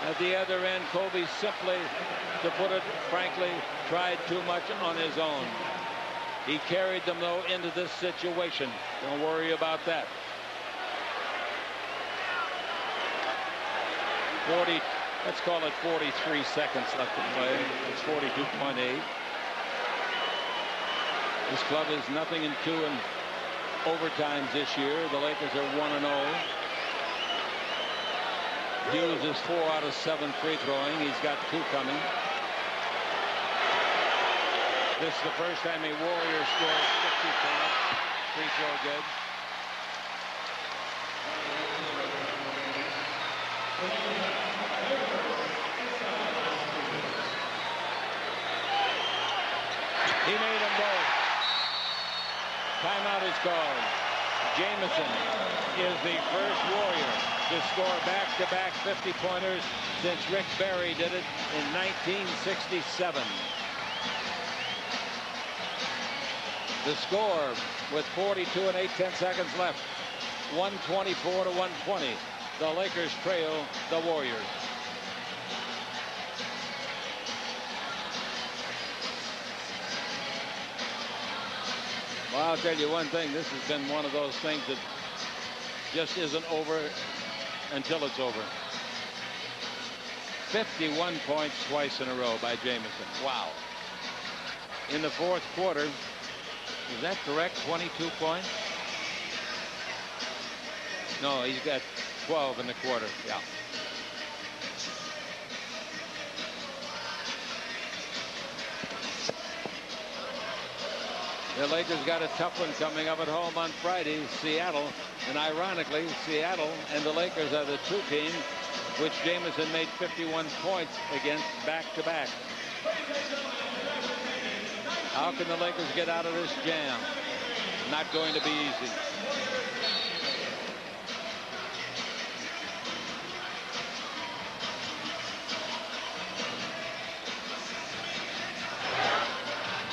At the other end, Kobe simply, to put it frankly, tried too much on his own. He carried them, though, into this situation. Don't worry about that. 40, let's call it 43 seconds left to play. It's 42.8. This club is nothing in 2 in overtimes this year. The Lakers are 1-0. Hughes is 4 out of 7 free throwing. He's got 2 coming. This is the first time a Warrior scored 50 points. Free throw good. Timeout is called. Jamison is the first Warrior to score back-to-back 50-pointers since Rick Barry did it in 1967. The score with 42 and 8/10 seconds left, 124 to 120. The Lakers trail the Warriors. Well, I'll tell you one thing. This has been one of those things that just isn't over until it's over. 51 points twice in a row by Jamison. Wow. In the fourth quarter, is that correct? 22 points? No, he's got 12 in the quarter. Yeah. The Lakers got a tough one coming up at home on Friday, Seattle. And ironically, Seattle and the Lakers are the two teams which Jamison made 51 points against back-to-back. How can the Lakers get out of this jam? Not going to be easy.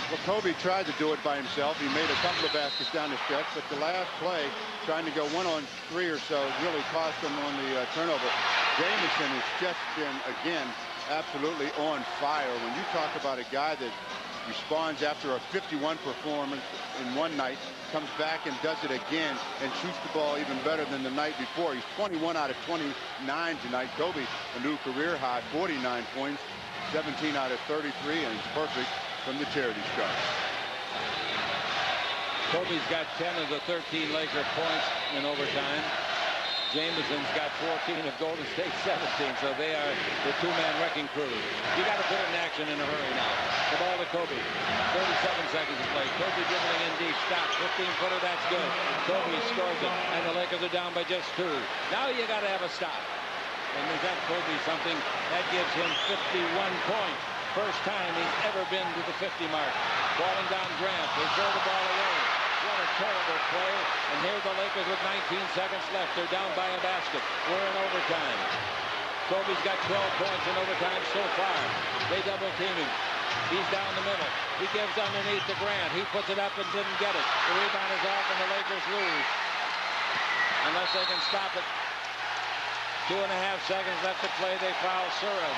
Well, Kobe tried to do it by himself. He made a couple of baskets down the stretch, but the last play, trying to go 1-on-3 or so, really cost him on the turnover. Jamison has just been, again, absolutely on fire. When you talk about a guy that responds after a 51 performance in one night, comes back and does it again, and shoots the ball even better than the night before. He's 21 out of 29 tonight. Kobe, a new career high, 49 points, 17 out of 33, and he's perfect from the charity stripe. Kobe's got 10 of the 13 Laker points in overtime. Jamison's got 14 of Golden State 17, so they are the two-man wrecking crew. You got to put it in action in a hurry now. The ball to Kobe. 37 seconds to play. Kobe dribbling in deep. Stop. 15-footer. That's good. Kobe scores it, and the Lakers are down by just 2. Now you got to have a stop. And is that Kobe something? That gives him 51 points. First time he's ever been to the 50 mark. Falling down Grant. They throw the ball away. What a terrible play. And here the Lakers with 19 seconds left. They're down by a basket. We're in overtime. Kobe's got 12 points in overtime so far. They double team him. He's down the middle. He gives underneath to Grant. He puts it up and didn't get it. The rebound is off and the Lakers lose. Unless they can stop it. 2.5 seconds left to play. They foul Sura.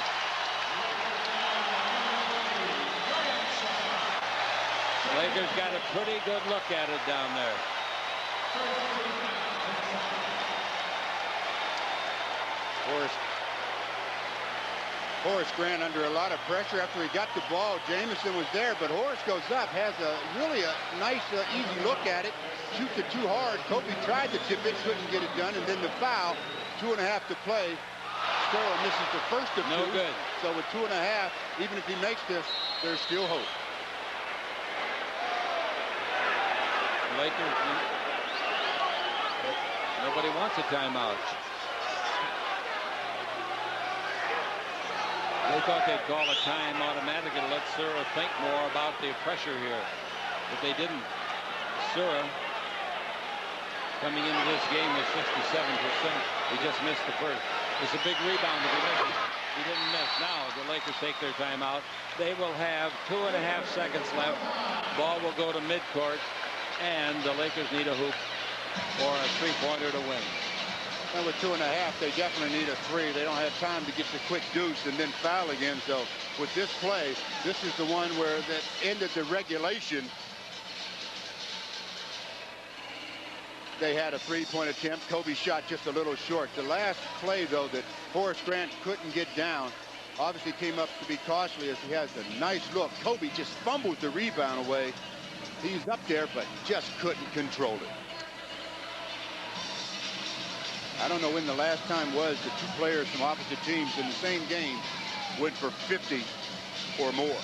The Lakers got a pretty good look at it down there. Horace Grant under a lot of pressure after he got the ball. Jamison was there, but Horace goes up, has a really nice, easy look at it, shoots it too hard. Kobe tried to tip it, couldn't get it done, and then the foul, 2.5 to play. Sura misses the first of 2. No good. So with 2.5, even if he makes this, there's still hope. Lakers, nobody wants a timeout. They thought they'd call a time automatically to let Sura think more about the pressure here, but they didn't. Sura coming into this game with 67%. He just missed the first. It's a big rebound if he misses. He didn't miss. Now the Lakers take their timeout. They will have 2.5 seconds left. Ball will go to midcourt. And the Lakers need a hoop or a three-pointer to win. And with 2.5, they definitely need a 3. They don't have time to get the quick deuce and then foul again. So with this play, this is the one where that ended the regulation. They had a 3-point attempt. Kobe shot just a little short. The last play, though, that Horace Grant couldn't get down, obviously came up to be costly as he has a nice look. Kobe just fumbled the rebound away. He's up there, but just couldn't control it. I don't know when the last time was that 2 players from opposite teams in the same game went for 50 or more.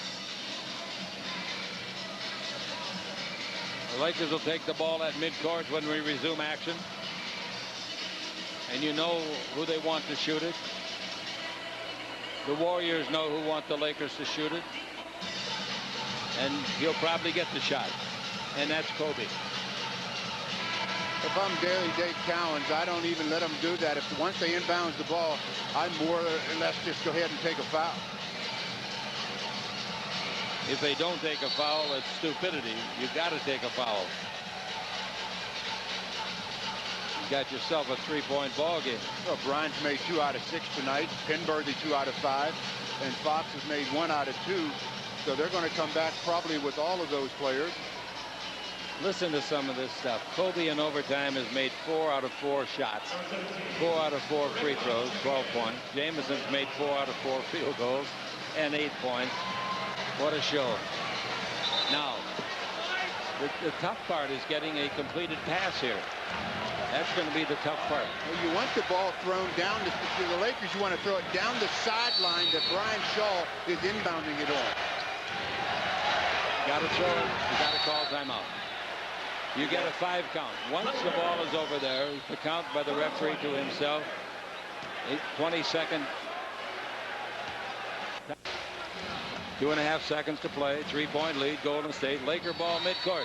The Lakers will take the ball at midcourt when we resume action. And you know who they want to shoot it. The Warriors know who want the Lakers to shoot it. And he'll probably get the shot. And that's Kobe. If I'm Dave Cowens, I don't even let them do that. If once they inbounds the ball, I more or less just go ahead and take a foul. If they don't take a foul, it's stupidity. You've got to take a foul. You got yourself a 3-point ball game. Well, Bryant's made 2 out of 6 tonight. Penberthy 2 out of 5, and Fox has made 1 out of 2. So they're going to come back probably with all of those players. Listen to some of this stuff. Kobe in overtime has made 4 out of 4 shots. 4 out of 4 free throws, 12 points. Jamison's made 4 out of 4 field goals and 8 points. What a show. Now, the tough part is getting a completed pass here. That's going to be the tough part. Well, you want the ball thrown down to the Lakers. You want to throw it down the sideline that Brian Shaw is inbounding it on. Got to throw it. You got to call timeout. You get a 5 count. Once the ball is over there, the count by the referee to himself. 22nd. 2.5 seconds to play. 3-point lead. Golden State. Laker ball midcourt.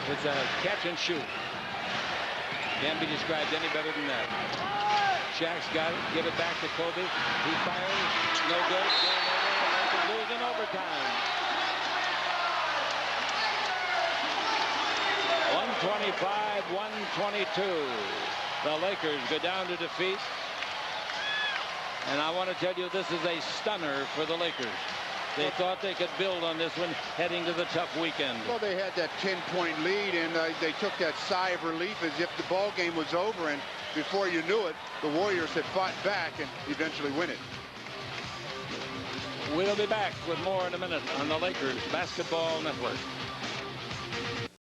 It's a catch and shoot. Can't be described any better than that. Shaq's got it. Give it back to Kobe. He fires. No good. Game over. Lakers lose in overtime. 125-122. The Lakers go down to defeat. And I want to tell you, this is a stunner for the Lakers. They thought they could build on this one heading to the tough weekend. Well, they had that 10-point lead, and they took that sigh of relief as if the ball game was over. And before you knew it, the Warriors had fought back and eventually win it. We'll be back with more in a minute on the Lakers Basketball Network.